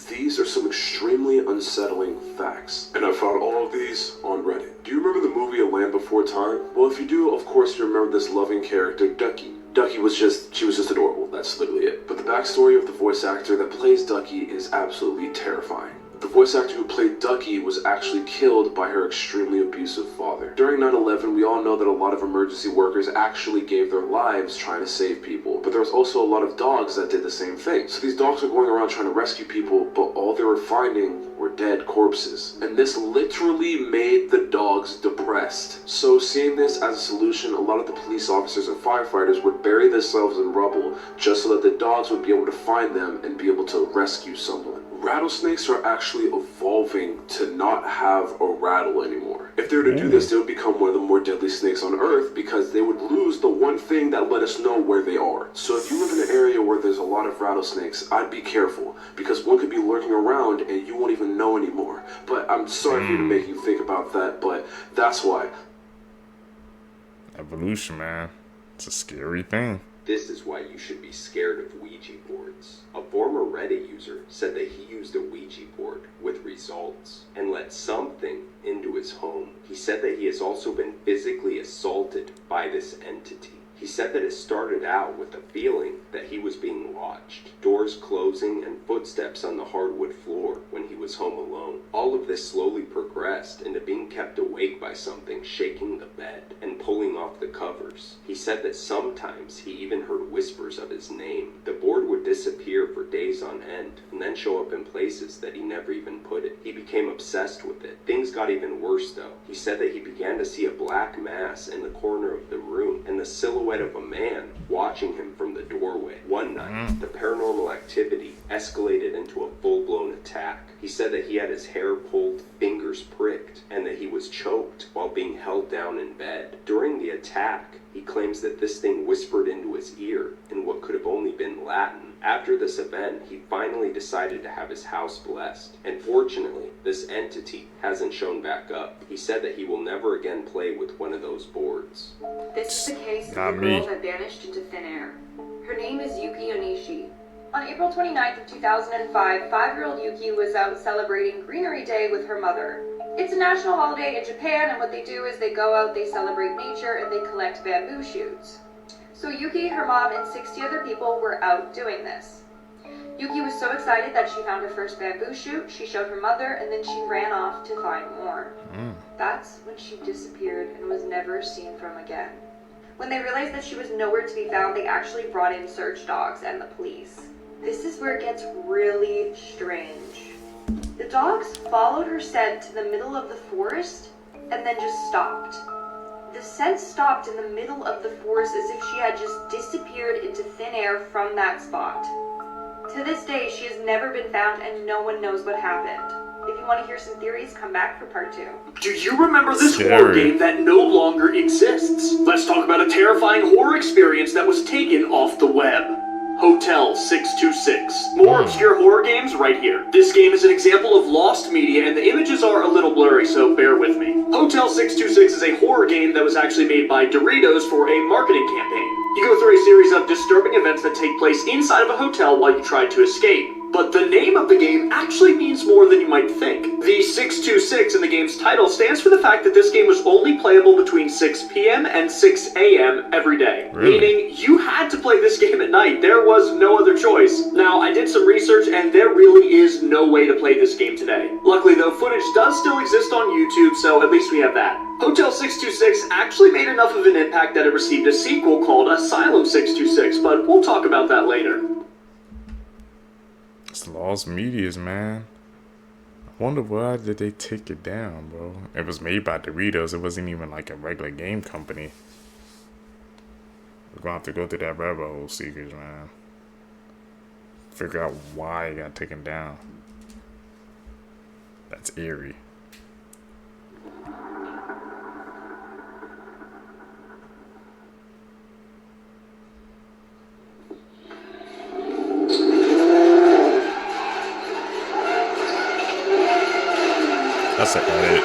[SPEAKER 17] These are some extremely unsettling facts, and I found all of these on Reddit. Do you remember the movie A Land Before Time? Well, if you do, of course you remember this loving character, Ducky. Ducky was just adorable, that's literally it. But the backstory of the voice actor that plays Ducky is absolutely terrifying. The voice actor who played Ducky was actually killed by her extremely abusive father. During 9/11, we all know that a lot of emergency workers actually gave their lives trying to save people. But there was also a lot of dogs that did the same thing. So these dogs were going around trying to rescue people, but all they were finding were dead corpses. And this literally made the dogs depressed. So seeing this as a solution, a lot of the police officers and firefighters would bury themselves in rubble just so that the dogs would be able to find them and be able to rescue someone. Rattlesnakes are actually evolving to not have a rattle anymore. If they were to do this, they would become one of the more deadly snakes on Earth because they would lose the one thing that let us know where they are. So if you live in an area where there's a lot of rattlesnakes, I'd be careful because one could be lurking around and you won't even know anymore. But I'm sorry for you to make you think about that, but that's why.
[SPEAKER 1] Evolution, man. It's a scary thing.
[SPEAKER 8] This is why you should be scared of Ouija boards. A former Reddit user said that he used a Ouija board with results and let something into his home. He said that he has also been physically assaulted by this entity. He said that it started out with a feeling that he was being watched, doors closing and footsteps on the hardwood floor when he was home alone. All of this slowly progressed into being kept awake by something shaking the bed and pulling off the covers. He said that sometimes he even heard whispers of his name. The board would disappear for days on end and then show up in places that he never even put it. He became obsessed with it. Things got even worse though. He said that he began to see a black mass in the corner of the room and the silhouette of a man watching him from the doorway. One night, the paranormal activity escalated into a full-blown attack. He said that he had his hair pulled, fingers pricked, and that he was choked while being held down in bed. During the attack, he claims that this thing whispered into his ear in what could have only been Latin. After this event, he finally decided to have his house blessed. And fortunately, this entity hasn't shown back up. He said that he will never again play with one of those boards.
[SPEAKER 10] This is the case of a girl that vanished into thin air. Her name is Yuki Onishi. On April 29th of 2005, 5-year-old Yuki was out celebrating Greenery Day with her mother. It's a national holiday in Japan, and what they do is they go out, they celebrate nature, and they collect bamboo shoots. So Yuki, her mom, and 60 other people were out doing this. Yuki was so excited that she found her first bamboo shoot, she showed her mother, and then she ran off to find more. That's when she disappeared and was never seen from again. When they realized that she was nowhere to be found, they actually brought in search dogs and the police. This is where it gets really strange. The dogs followed her scent to the middle of the forest and then just stopped. The scent stopped in the middle of the forest as if she had just disappeared into thin air from that spot. To this day, she has never been found and no one knows what happened. If you want to hear some theories, come back for part 2.
[SPEAKER 15] Do you remember this horror game that no longer exists? Let's talk about a terrifying horror experience that was taken off the web. Hotel 626. More obscure horror games right here. This game is an example of lost media and the images are a little blurry, so bear with me. Hotel 626 is a horror game that was actually made by Doritos for a marketing campaign. You go through a series of disturbing events that take place inside of a hotel while you try to escape. But the name of the game actually means more than you might think. The 626 in the game's title stands for the fact that this game was only playable between 6 p.m. and 6 a.m. every day.
[SPEAKER 1] Really?
[SPEAKER 15] Meaning you had to play this game at night. There was no other choice. Now, I did some research and there really is no way to play this game today. Luckily though, footage does still exist on YouTube, so at least we have that. Hotel 626 actually made enough of an impact that it received a sequel called Asylum 626, but we'll talk about that later.
[SPEAKER 1] It's lost medias, man. I wonder why did they take it down, bro? It was made by Doritos. It wasn't even like a regular game company. We're gonna have to go through that rabbit hole, Seekers, man. Figure out why it got taken down. That's eerie. That's an edit.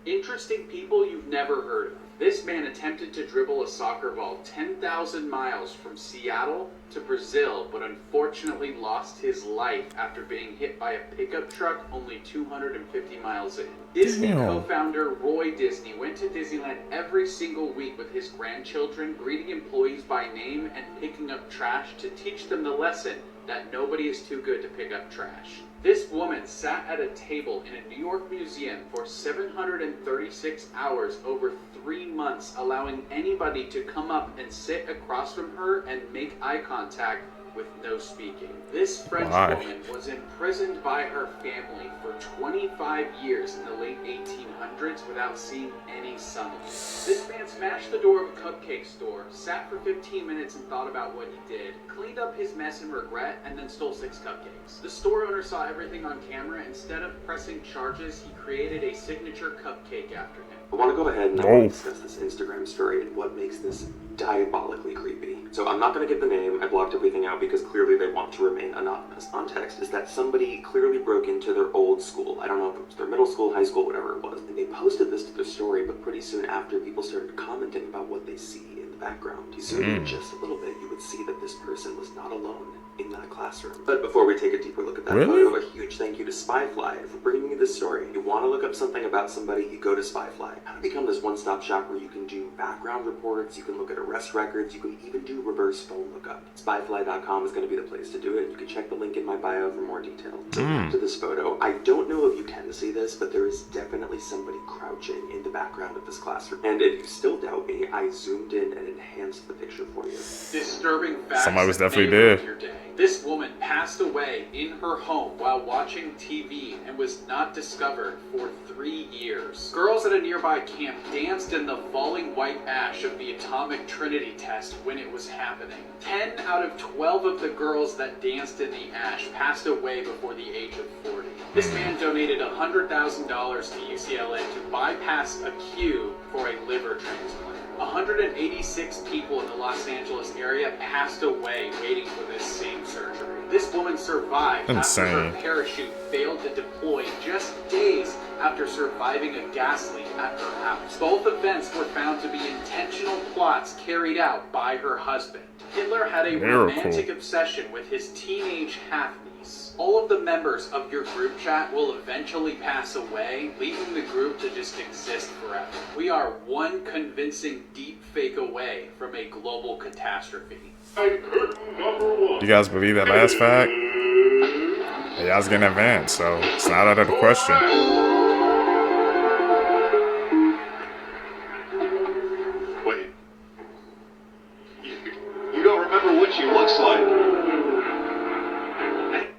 [SPEAKER 7] Interesting people you've never heard of. This man attempted to dribble a soccer ball 10,000 miles from Seattle to Brazil, but unfortunately lost his life after being hit by a pickup truck only 250 miles in. Disney co-founder Roy Disney went to Disneyland every single week with his grandchildren, greeting employees by name and picking up trash to teach them the lesson that nobody is too good to pick up trash. This woman sat at a table in a New York museum for 736 hours over 3 months, allowing anybody to come up and sit across from her and make eye contact with no speaking. This French woman was imprisoned by her family for 25 years in the late 1800s without seeing any sunlight. This man smashed the door of a cupcake store, sat for 15 minutes and thought about what he did, cleaned up his mess in regret, and then stole 6 cupcakes. The store owner saw everything on camera. Instead of pressing charges, he created a signature cupcake after him.
[SPEAKER 8] I want to go ahead and discuss this Instagram story and what makes this diabolically creepy. So I'm not going to give the name. I blocked everything out because clearly they want to remain anonymous. Context is that somebody clearly broke into their old school. I don't know if it was their middle school, high school, whatever it was. And they posted this to their story, but pretty soon after, people started commenting about what they see in the background. You zoom in just a little bit, you would see that this person was not alone in that classroom. But before we take a deeper look at that photo, a huge thank you to Spyfly for bringing me this story. You want to look up something about somebody, you go to Spyfly. Kind of become this one-stop shop where you can do background reports, you can look at arrest records, you can even do reverse phone lookup. Spyfly.com is going to be the place to do it. You can check the link in my bio for more details. So back to this photo. I don't know if you can see this, but there is definitely somebody crouching in the background of this classroom. And if you still doubt me, I zoomed in and enhanced the picture for you.
[SPEAKER 7] Disturbing facts.
[SPEAKER 1] Somebody was definitely dead.
[SPEAKER 7] This woman passed away in her home while watching TV and was not discovered for 3 years. Girls at a nearby camp danced in the falling white ash of the atomic trinity test when it was happening. 10 out of 12 of the girls that danced in the ash passed away before the age of 40. This man donated $100,000 to UCLA to bypass a queue for a liver transplant. 186 people in the Los Angeles area passed away waiting for this same surgery. This woman survived after her parachute failed to deploy just days after surviving a gas leak at her house. Both events were found to be intentional plots carried out by her husband. Hitler had a romantic obsession with his teenage half-niece. All of the members of your group chat will eventually pass away, leaving the group to just exist forever. We are one convincing deep fake away from a global catastrophe.
[SPEAKER 1] You guys believe that last fact? Y'all's getting advanced, so it's not out of the question.
[SPEAKER 13] Wait. You don't remember what she looks like?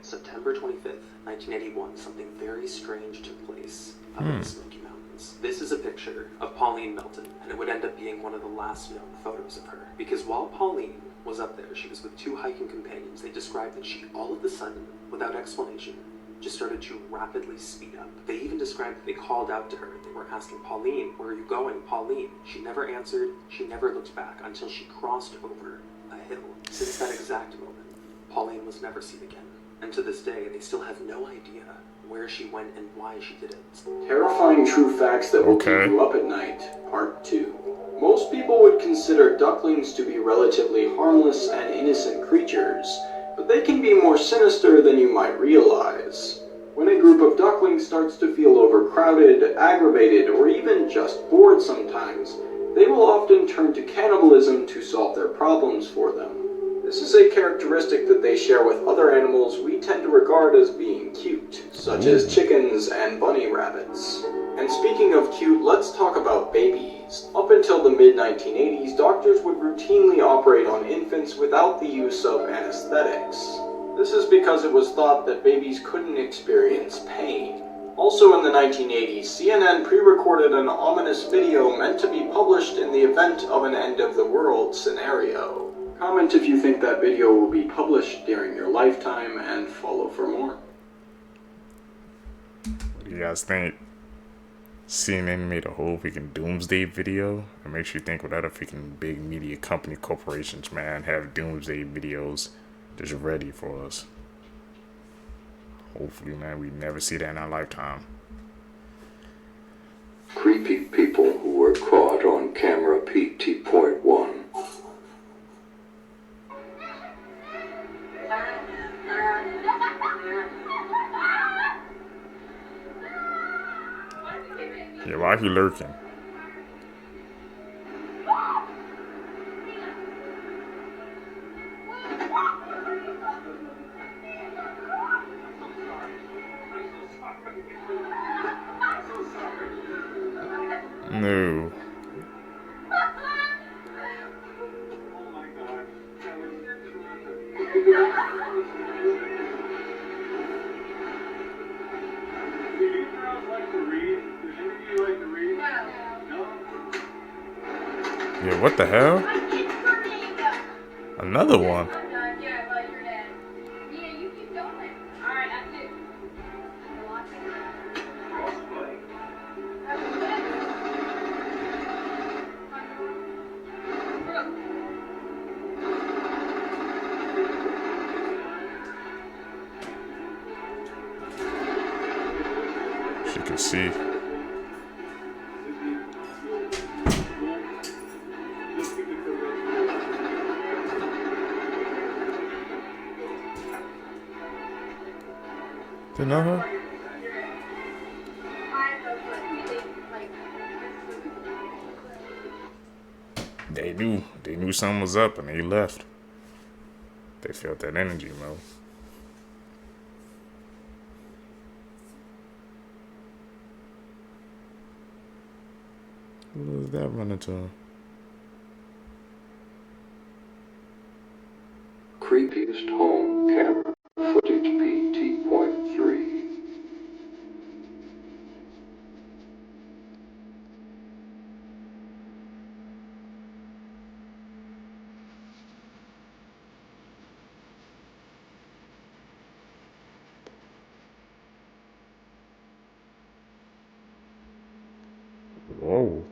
[SPEAKER 8] September 25th, 1981, something very strange took place up in the Smoky Mountains. This is a picture of Pauline Melton, and it would end up being one of the last known photos of her. Because while Pauline was up there, she was with 2 hiking companions. They described that she, all of a sudden, without explanation, just started to rapidly speed up. They even described that they called out to her. They were asking, Pauline, where are you going? Pauline. She never answered. She never looked back until she crossed over a hill. Since that exact moment, Pauline was never seen again. And to this day, they still have no idea where she went and why she did it.
[SPEAKER 3] Terrifying true facts that will keep you up at night, part 2. Most people would consider ducklings to be relatively harmless and innocent creatures, but they can be more sinister than you might realize. When a group of ducklings starts to feel overcrowded, aggravated, or even just bored sometimes, they will often turn to cannibalism to solve their problems for them. This is a characteristic that they share with other animals we tend to regard as being cute, such as chickens and bunny rabbits. And speaking of cute, let's talk about babies. Up until the mid-1980s, doctors would routinely operate on infants without the use of anesthetics. This is because it was thought that babies couldn't experience pain. Also in the 1980s, CNN pre-recorded an ominous video meant to be published in the event of an end-of-the-world scenario. Comment if you think that video will be published during your lifetime, and follow for more.
[SPEAKER 1] What do you guys think? CNN made a whole freaking doomsday video. It makes you think what other freaking big media company corporations, man, have doomsday videos just ready for us. Hopefully, man, we never see that in our lifetime.
[SPEAKER 5] Creepy people who were caught on camera PT.1.
[SPEAKER 1] Yeah, why are you lurking? No. Yeah, what the hell? Another one. can see. They know her? They knew something was up and they left. They felt that energy, Mo. Who was that running to?
[SPEAKER 5] Creepiest home camera footage PT.3.
[SPEAKER 1] Whoa.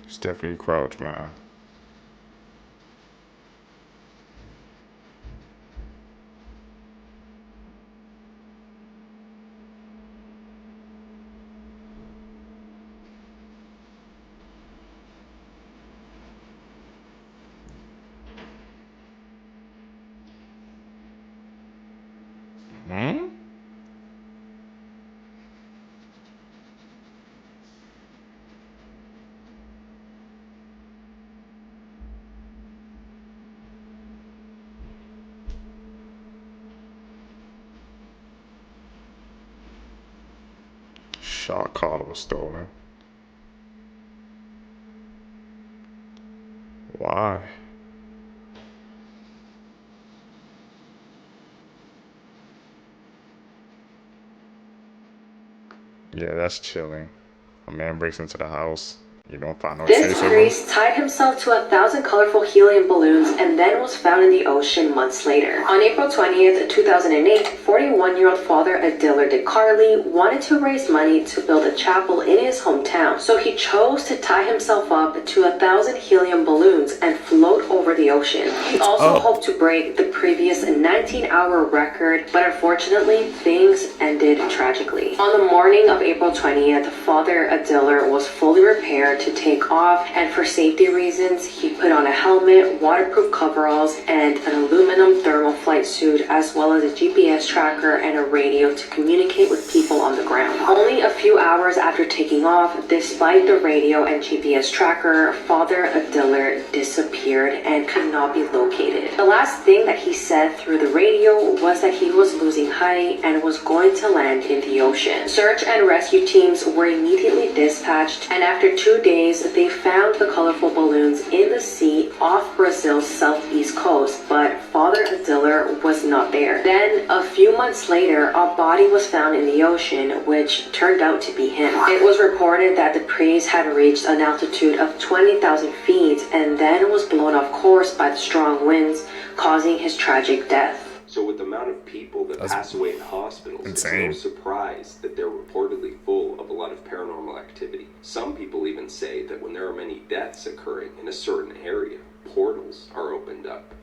[SPEAKER 1] It's definitely Crouch, man. Hmm? Shot collar was stolen. Why? Yeah, that's chilling. A man breaks into the house. You don't find no trace
[SPEAKER 9] This
[SPEAKER 1] of him.
[SPEAKER 9] priest tied himself to 1,000 colorful helium balloons and then was found in the ocean months later. On April 20th, 2008, 41-year-old Father Adiller DeCarli wanted to raise money to build a chapel in his hometown, so he chose to tie himself up to 1,000 helium balloons and float over the ocean. He also hoped to break the previous 19-hour record, but unfortunately, things ended tragically. On the morning of April 20th, Father Adiller was fully repaired to take off, and for safety reasons he put on a helmet, waterproof coveralls, and an aluminum thermal flight suit, as well as a GPS tracker and a radio to communicate with people on the ground. Only a few hours after taking off, despite the radio and GPS tracker, Father Adiller disappeared and could not be located. The last thing that he said through the radio was that he was losing height and was going to land in the ocean. Search and rescue teams were immediately dispatched, and after 2 days they found the colorful balloons in the sea off Brazil's southeast coast, but Father Adiller was not there. Then, a few months later, a body was found in the ocean, which turned out to be him. It was reported that the priest had reached an altitude of 20,000 feet and then was blown off course by the strong winds, causing his tragic death.
[SPEAKER 8] So with the amount of people that pass away in hospitals,
[SPEAKER 1] insane.
[SPEAKER 8] It's no surprise that they're reportedly full of a lot of paranormal activity. Some people even say that when there are many deaths occurring in a certain area, portals are opened up.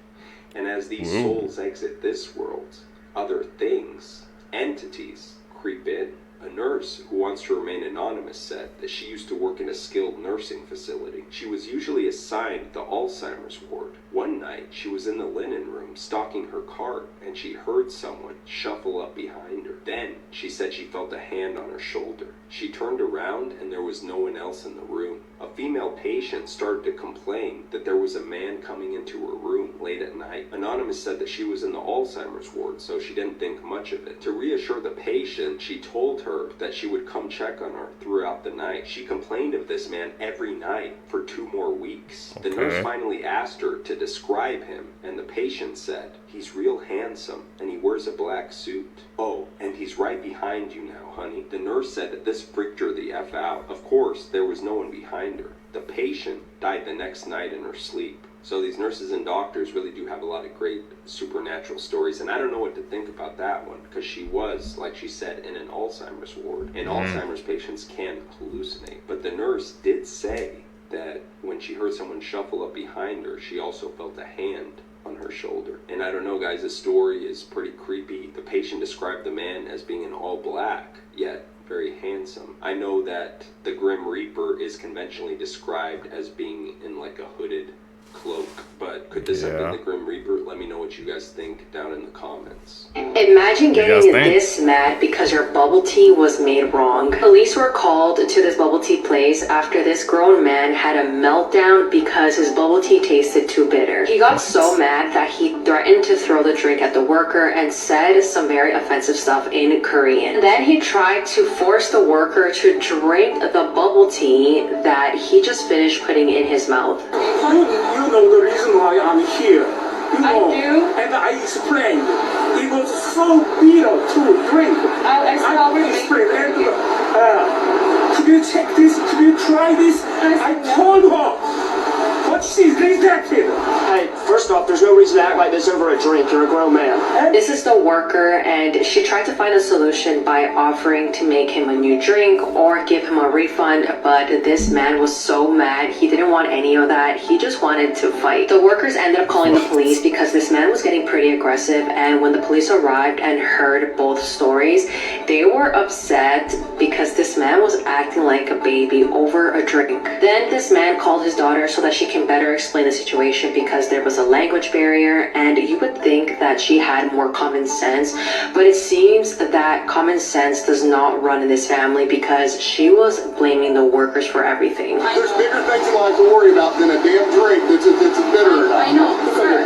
[SPEAKER 8] And as these souls exit this world, other things, entities, creep in. A nurse who wants to remain anonymous said that she used to work in a skilled nursing facility. She was usually assigned the Alzheimer's ward. One night, she was in the linen room stocking her cart, and she heard someone shuffle up behind her. Then, she said she felt a hand on her shoulder. She turned around, and there was no one else in the room. A female patient started to complain that there was a man coming into her room late at night. Anonymous said that she was in the Alzheimer's ward, so she didn't think much of it. To reassure the patient, she told her that she would come check on her throughout the night. She complained of this man every night for 2 more weeks. The nurse finally asked her to describe him, and the patient said, "He's real handsome, and he wears a black suit. Oh, and he's right behind you now, honey." The nurse said that this freaked her the F out. Of course, there was no one behind her. The patient died the next night in her sleep. So these nurses and doctors really do have a lot of great supernatural stories, and I don't know what to think about that one, because she was, like she said, in an Alzheimer's ward, and Alzheimer's patients can hallucinate. But the nurse did say that when she heard someone shuffle up behind her, she also felt a hand on her shoulder. And I don't know, guys, the story is pretty creepy. The patient described the man as being in all black, yet very handsome. I know that the Grim Reaper is conventionally described as being in like a hooded cloak, but could this have been the Grim Reaper? Let me know what you guys think down in the comments.
[SPEAKER 9] Imagine getting this mad because your bubble tea was made wrong. Police were called to this bubble tea place after this grown man had a meltdown because his bubble tea tasted too bitter. He got so mad that he threatened to throw the drink at the worker and said some very offensive stuff in Korean. Then he tried to force the worker to drink the bubble tea that he just finished putting in his mouth.
[SPEAKER 16] You know the reason why I'm here. You know,
[SPEAKER 10] I do.
[SPEAKER 16] And I explained. It was so bitter to drink. I will explain. And could you check this? Could you try this? I told her. But she's rejected.
[SPEAKER 18] Hey, first off, there's no reason to act like this over a drink. You're a grown man.
[SPEAKER 9] This is the worker, and she tried to find a solution by offering to make him a new drink or give him a refund, but this man was so mad. He didn't want any of that. He just wanted to fight. The workers ended up calling the police because this man was getting pretty aggressive, and when the police arrived and heard both stories, they were upset because this man was acting like a baby over a drink. Then this man called his daughter so that she can better explain the situation because there was a language barrier, and you would think that she had more common sense, but it seems that common sense does not run in this family because she was blaming the workers for everything.
[SPEAKER 22] There's bigger things in life to worry about than a damn drink that's bitter enough.
[SPEAKER 10] I know, sir,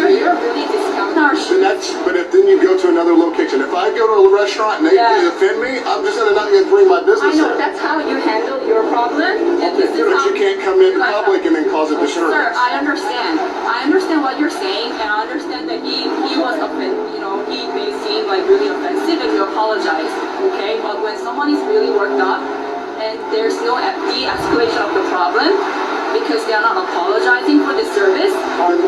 [SPEAKER 10] you're really discounting.
[SPEAKER 22] But if then you go to another location. If I go to a restaurant and they offend me, I'm just not going to bring my business
[SPEAKER 10] I know,
[SPEAKER 22] in.
[SPEAKER 10] that's how you handle your problem. And this is
[SPEAKER 22] But
[SPEAKER 10] how
[SPEAKER 22] you can't come in public and then cause a disturbance.
[SPEAKER 10] Sir, I understand what you're saying, and I understand that he was offended, you know, he may seem like really offensive and you apologize, okay? But when someone is really worked up and there's no de-escalation of the problem because they are not apologizing for the service,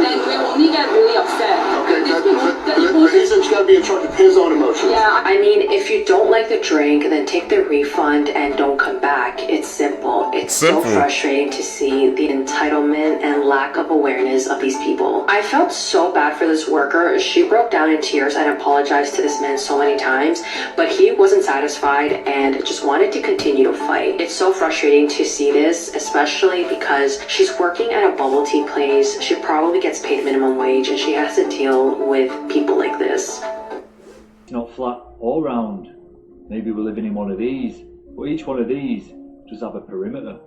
[SPEAKER 10] then we only get really upset.
[SPEAKER 22] Okay, but he's got to be in charge of his own emotions.
[SPEAKER 9] Yeah, I mean, if you don't like the drink, then take the refund and don't come back. It's simple. It's so frustrating to see the entitlement and lack of awareness of these people. I felt so bad for this worker. She broke down in tears and apologized to this man so many times, but he wasn't satisfied and just wanted to continue to fight. It's so frustrating to see this, especially because she's working at a bubble tea place. She probably gets paid minimum wage and she has to deal with people like this.
[SPEAKER 19] It's not flat all round. Maybe we're living in one of these, but each one of these does have a perimeter.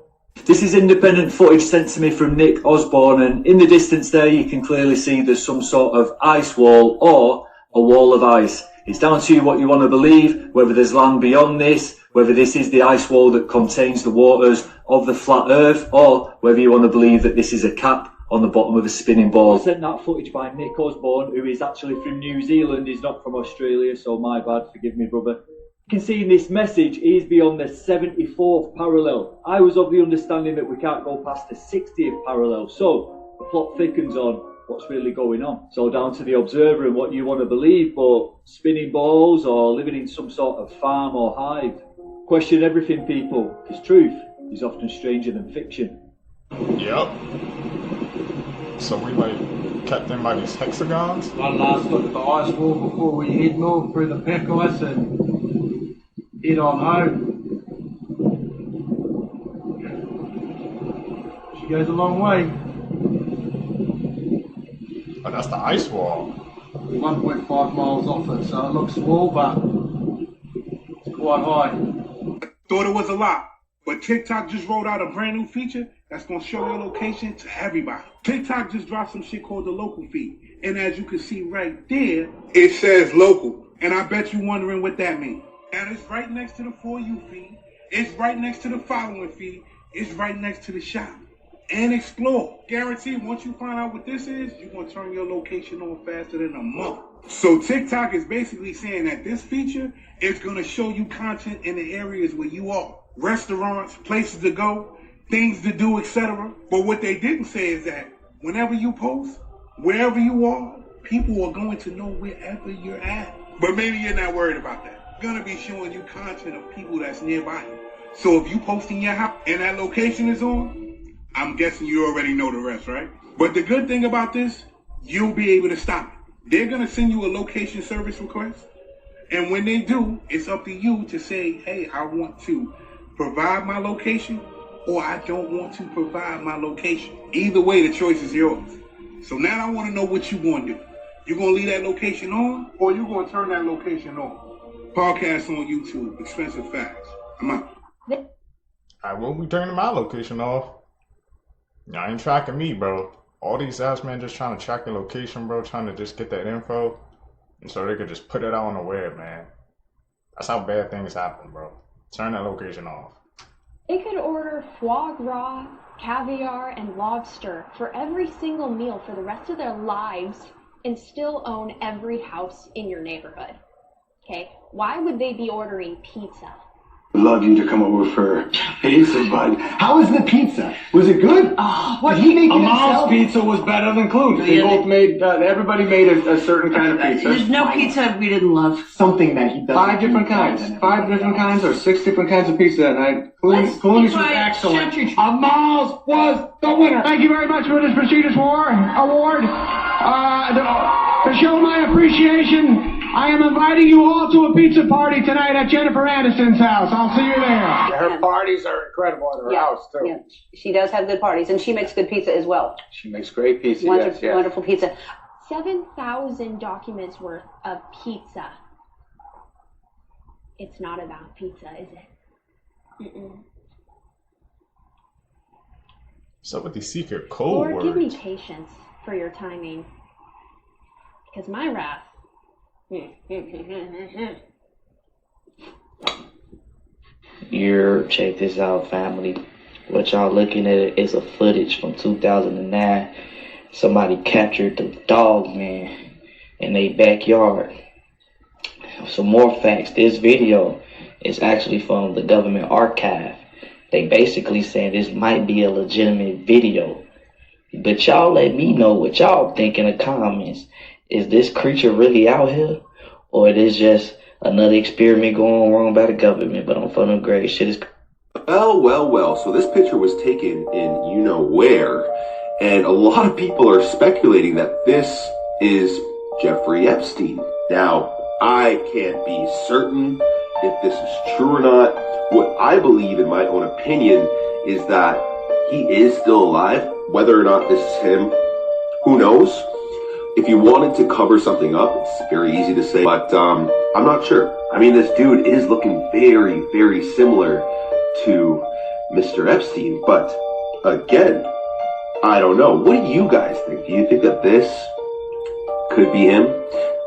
[SPEAKER 19] This is independent footage sent to me from Nick Osborne, and in the distance there you can clearly see there's some sort of ice wall or a wall of ice. It's down to you what you want to believe, whether there's land beyond this, whether this is the ice wall that contains the waters of the flat earth, or whether you want to believe that this is a cap on the bottom of a spinning ball. I sent that footage by Nick Osborne, who is actually from New Zealand. He's not from Australia, so my bad, forgive me, brother. You can see in this message, he's beyond the 74th parallel. I was of the understanding that we can't go past the 60th parallel, so the plot thickens on what's really going on. So down to the observer and what you want to believe, but spinning balls or living in some sort of farm or hive. Question everything, people, because truth is often stranger than fiction.
[SPEAKER 1] Yep. So we like kept in by these hexagons?
[SPEAKER 20] One last look at the ice wall before we head north through the pack ice and head on home. She goes a long way.
[SPEAKER 1] Oh, that's the ice wall.
[SPEAKER 20] We're 1.5 miles off it, so it looks small, but it's quite high.
[SPEAKER 25] Thought it was a lot, but TikTok just rolled out a brand new feature that's going to show your location to everybody. TikTok just dropped some shit called the local feed. And as you can see right there, it says local. And I bet you're wondering what that means. And it's right next to the For You feed. It's right next to the following feed. It's right next to the shop. And explore. Guaranteed, once you find out what this is, you're going to turn your location on faster than a month. So TikTok is basically saying that this feature is going to show you content in the areas where you are. Restaurants, places to go, things to do, etc. But what they didn't say is that whenever you post, wherever you are, people are going to know wherever you're at. But maybe you're not worried about that. It's going to be showing you content of people that's nearby you. So if you posting your house and that location is on, I'm guessing you already know the rest, right? But the good thing about this, you'll be able to stop it. They're going to send you a location service request. And when they do, it's up to you to say, hey, I want to provide my location, or I don't want to provide my location. Either way, the choice is yours. So now I want to know what you going to do. You going to leave that location on, or you going to turn that location on? Podcast on YouTube, Expensive Facts. I'm out.
[SPEAKER 1] I won't be turning my location off. Y'all ain't tracking me, bro. All these apps, man, just trying to track your location, bro, trying to just get that info, and so they could just put it out on the web, man. That's how bad things happen, bro. Turn that location off.
[SPEAKER 4] They could order foie gras, caviar, and lobster for every single meal for the rest of their lives and still own every house in your neighborhood. Okay? Why would they be ordering pizza?
[SPEAKER 6] I'd love you to come over for pizza, bud. How was the pizza? Was it good?
[SPEAKER 18] Oh, what?
[SPEAKER 6] Did he make it
[SPEAKER 20] Amal's
[SPEAKER 6] himself?
[SPEAKER 20] pizza was better than Clune's. They both made, everybody made a certain kind of pizza.
[SPEAKER 18] There's no pizza we didn't love.
[SPEAKER 6] Something that he does.
[SPEAKER 20] 5 different kinds. 5 different kinds or 6 different kinds of pizza that night. Clune's was excellent. Amal's was the winner. Thank you very much for this prestigious award. To show my appreciation, I am inviting you all to a pizza party tonight at Jennifer Aniston's house. I'll see you there. Her parties are incredible at her house, too.
[SPEAKER 21] Yeah, she does have good parties, and she makes good pizza as well.
[SPEAKER 20] She makes great pizza,
[SPEAKER 21] Wonderful,
[SPEAKER 20] yes.
[SPEAKER 21] wonderful pizza.
[SPEAKER 4] 7,000 documents worth of pizza. It's not about pizza, is it? Mm-mm.
[SPEAKER 1] What's up with these secret code
[SPEAKER 4] Lord,
[SPEAKER 1] words?
[SPEAKER 4] give me patience for your timing. Because my wrath.
[SPEAKER 23] Here, check this out, family. What y'all looking at is a footage from 2009. Somebody captured the dog man in their backyard. Some more facts. This video is actually from the government archive. They basically saying this might be a legitimate video. But y'all let me know what y'all think in the comments. Is this creature really out here? Or it is just another experiment going wrong by the government? But on fun and great shit is...
[SPEAKER 8] Well. So this picture was taken in you-know-where. And a lot of people are speculating that this is Jeffrey Epstein. Now, I can't be certain if this is true or not. What I believe, in my own opinion, is that he is still alive. Whether or not this is him, who knows? If you wanted to cover something up, it's very easy to say, but I'm not sure. I mean, this dude is looking very, very similar to Mr. Epstein, but again, I don't know. What do you guys think? Do you think that this could be him?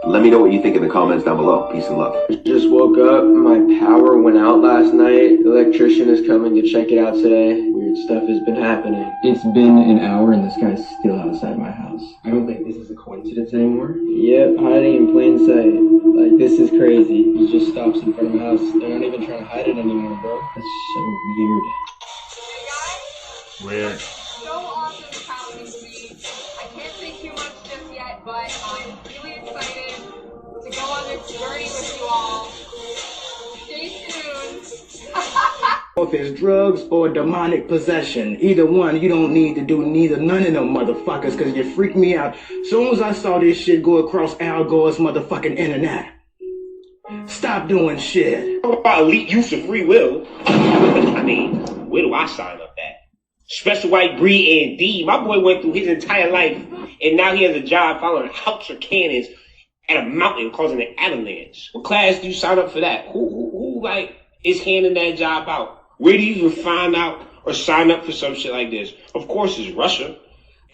[SPEAKER 8] Let me know what you think in the comments down below. Peace and love.
[SPEAKER 18] Just woke up, my power went out last night. The electrician is coming to check it out today. Weird stuff has been happening.
[SPEAKER 24] It's been an hour and this guy's still outside my house. I don't think this is a coincidence anymore.
[SPEAKER 18] Yep, hiding in plain sight. Like, this is crazy.
[SPEAKER 24] He just stops in front of my house. They're not even trying to hide it anymore, bro.
[SPEAKER 18] That's so weird.
[SPEAKER 1] Weird.
[SPEAKER 10] So awesome this Halloween movie. I can't say too much just yet, but I'm really excited to go on this journey with you all. Stay tuned.
[SPEAKER 20] If it's drugs or demonic possession, either one, you don't need to do none of them motherfuckers, because you freak me out. Soon as I saw this shit go across Al Gore's motherfucking internet. Stop doing shit.
[SPEAKER 26] About elite use of free will. I mean, where do I sign up at? Special white breed and D. My boy went through his entire life, and now he has a job following hawks or cannons at a mountain causing an avalanche. What class do you sign up for that? Who like is handing that job out? Where do you even find out or sign up for some shit like this? Of course, it's Russia,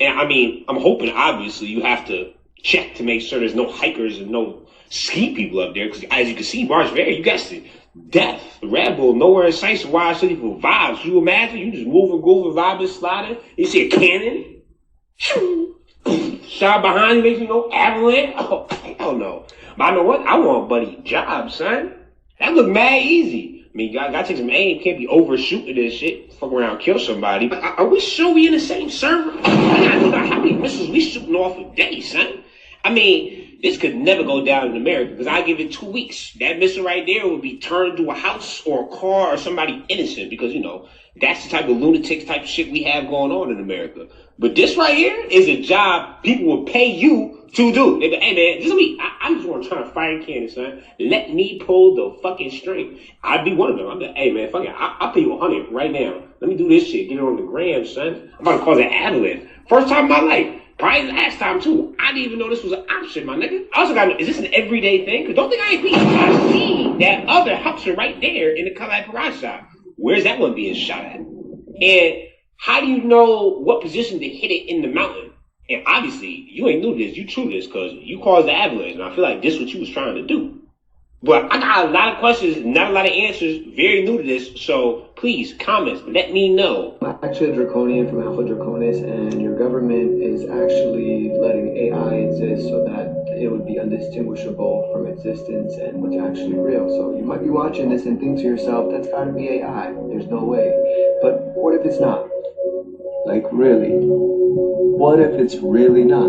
[SPEAKER 26] and I mean, I'm hoping obviously you have to check to make sure there's no hikers and no ski people up there, because as you can see, Mars Very, you got to death, Red Bull, nowhere in sight, so why city for vibes? You imagine you just move and groove and vibing, sliding, you see a cannon, shot behind you, makes you know avalanche. Oh, hell no. But I know what? I want a buddy job, son. That look mad easy. I mean, you gotta take some aim, can't be overshooting this shit, fuck around, kill somebody. But are we sure we in the same server? I gotta know how many missiles we shooting off a day, son. I mean, this could never go down in America because I give it 2 weeks. That missile right there would be turned to a house or a car or somebody innocent because, you know, that's the type of lunatics type of shit we have going on in America. But this right here is a job people will pay you to do. They be, hey man, this is me. I just want to try to fire cannon, son. Let me pull the fucking string. I'd be one of them. I'm like, hey man, fuck it. I'll pay you 100 right now. Let me do this shit. Get it on the gram, son. I'm about to cause an avalanche. First time in my life. Probably last time too. I didn't even know this was an option, my nigga. I also got to know, is this an everyday thing? Because don't think I ain't beat. I see that other house right there in the Cadillac garage shop. Where's that one being shot at? And how do you know what position to hit it in the mountain? And obviously, you ain't new to this. You true to this because you caused the avalanche. And I feel like this is what you was trying to do. But I got a lot of questions, not a lot of answers. Very new to this. So please, comments, let me know.
[SPEAKER 18] I'm actually a draconian from Alpha Draconis, and your government is actually letting AI exist so that it would be undistinguishable from existence and what's actually real. So you might be watching this and think to yourself, that's gotta be AI. There's no way. But what if it's not? Like, really? What if it's really not?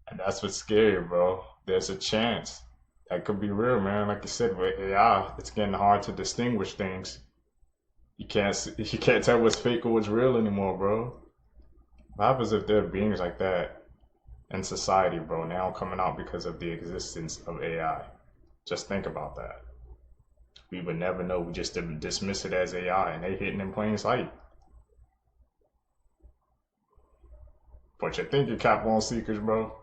[SPEAKER 1] And that's what's scary, bro. There's a chance that could be real, man. Like you said, with AI, it's getting hard to distinguish things. You can't tell what's fake or what's real anymore, bro. What happens if there are beings like that in society, bro, now coming out because of the existence of AI? Just think about that. We would never know. We just dismiss it as AI, and they hitting in plain sight. But you think you cap on seekers, bro?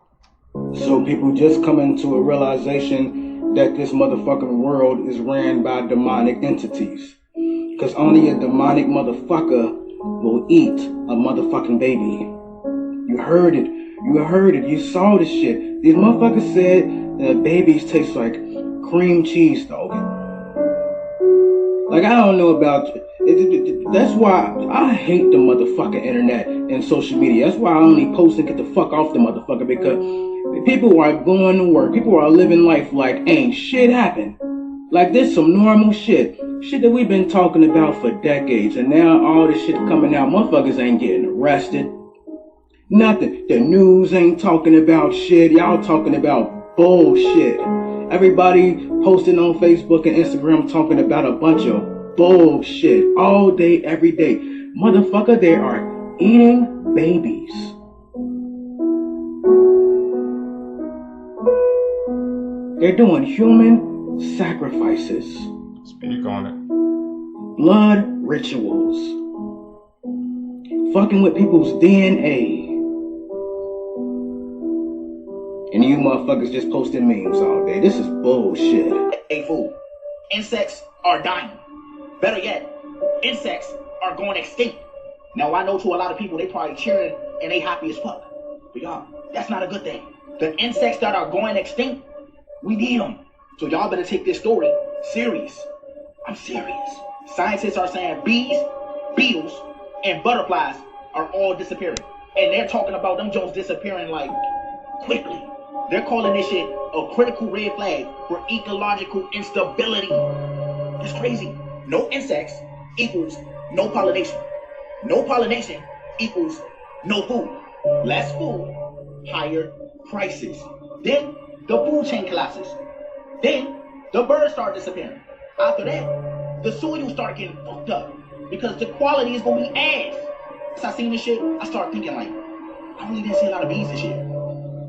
[SPEAKER 20] So people just coming to a realization that this motherfucking world is ran by demonic entities. Because only a demonic motherfucker will eat a motherfucking baby. You heard it. You heard it. You saw the shit. These motherfuckers said that babies taste like cream cheese, dog. Like, I don't know about it. That's why I hate the motherfucking internet and social media. That's why I only post and get the fuck off the motherfucker, because people are going to work. People are living life like ain't shit happened. Like, this some normal shit. Shit that we've been talking about for decades. And now all this shit coming out. Motherfuckers ain't getting arrested. Nothing. The news ain't talking about shit. Y'all talking about bullshit. Everybody posting on Facebook and Instagram talking about a bunch of bullshit all day, every day. Motherfucker, they are eating babies. They're doing human sacrifices.
[SPEAKER 1] Speak on it.
[SPEAKER 20] Blood rituals. Fucking with people's DNA. And you motherfuckers just posting memes all day. This is bullshit.
[SPEAKER 2] Hey fool, insects are dying. Better yet, insects are going extinct. Now I know to a lot of people they probably cheering and they happy as fuck. But y'all, that's not a good thing. The insects that are going extinct, we need them. So y'all better take this story serious. I'm serious. Scientists are saying bees, beetles, and butterflies are all disappearing. And they're talking about them Jones disappearing like quickly. They're calling this shit a critical red flag for ecological instability. It's crazy. No insects equals no pollination. No pollination equals no food. Less food, higher prices. Then the food chain collapses. Then the birds start disappearing. After that, the soil start getting fucked up because the quality is gonna be ass. As I seen this shit, I start thinking like, I really didn't see a lot of bees this year.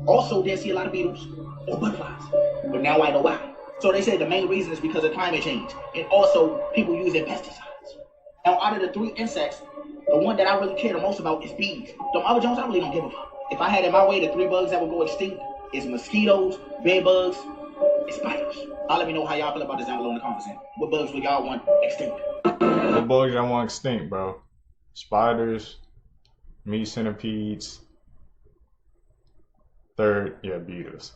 [SPEAKER 2] Also didn't see a lot of beetles or butterflies. But now I know why. So they said the main reason is because of climate change and also people using pesticides. Now out of the 3 insects, the one that I really care the most about is bees. The other Jones, I really don't give a fuck. If I had it my way, the 3 bugs that would go extinct is mosquitoes, bed bugs, and spiders. I'll let me know how y'all feel about this down below in the comments. What bugs would y'all want extinct?
[SPEAKER 1] What bugs y'all want extinct, bro? Spiders, meat centipedes. Third, yeah, beetles.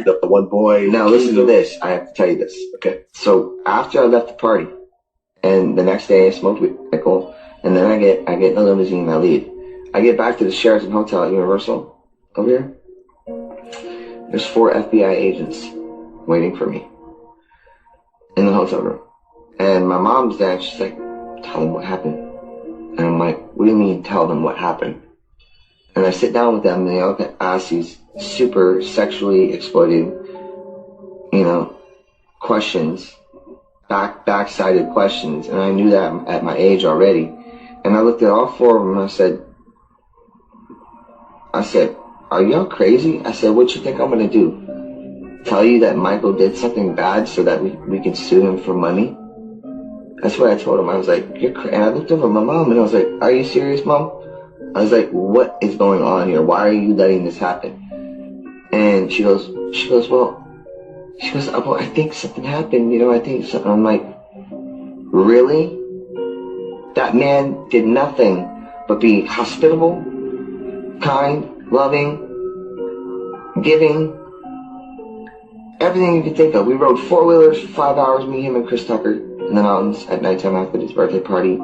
[SPEAKER 18] The one boy, now listen to this, I have to tell you this, okay? So after I left the party, and the next day I smoked weed, cool, and then I get in a limousine and I leave. I get back to the Sheraton Hotel at Universal, over here. There's 4 FBI agents waiting for me.
[SPEAKER 23] in the hotel room. And my mom's there, and she's like, tell them what happened. And I'm like, what do you mean tell them what happened? And I sit down with them, and they all ask these super sexually exploited, questions, back-sided questions. And I knew that at my age already. And I looked at all four of them, and I said, are y'all crazy? I said, what you think I'm gonna do? Tell you that Michael did something bad so that we can sue him for money? That's what I told him. I was like, you're crazy. And I looked over at my mom, and I was like, are you serious, Mom? I was like, what is going on here? Why are you letting this happen? And she goes, well, I think something happened, I think something. I'm like, really? That man did nothing but be hospitable, kind, loving, giving, everything you could think of. We rode 4-wheelers for 5 hours, me, him, and Chris Tucker, in the mountains at nighttime after his birthday party.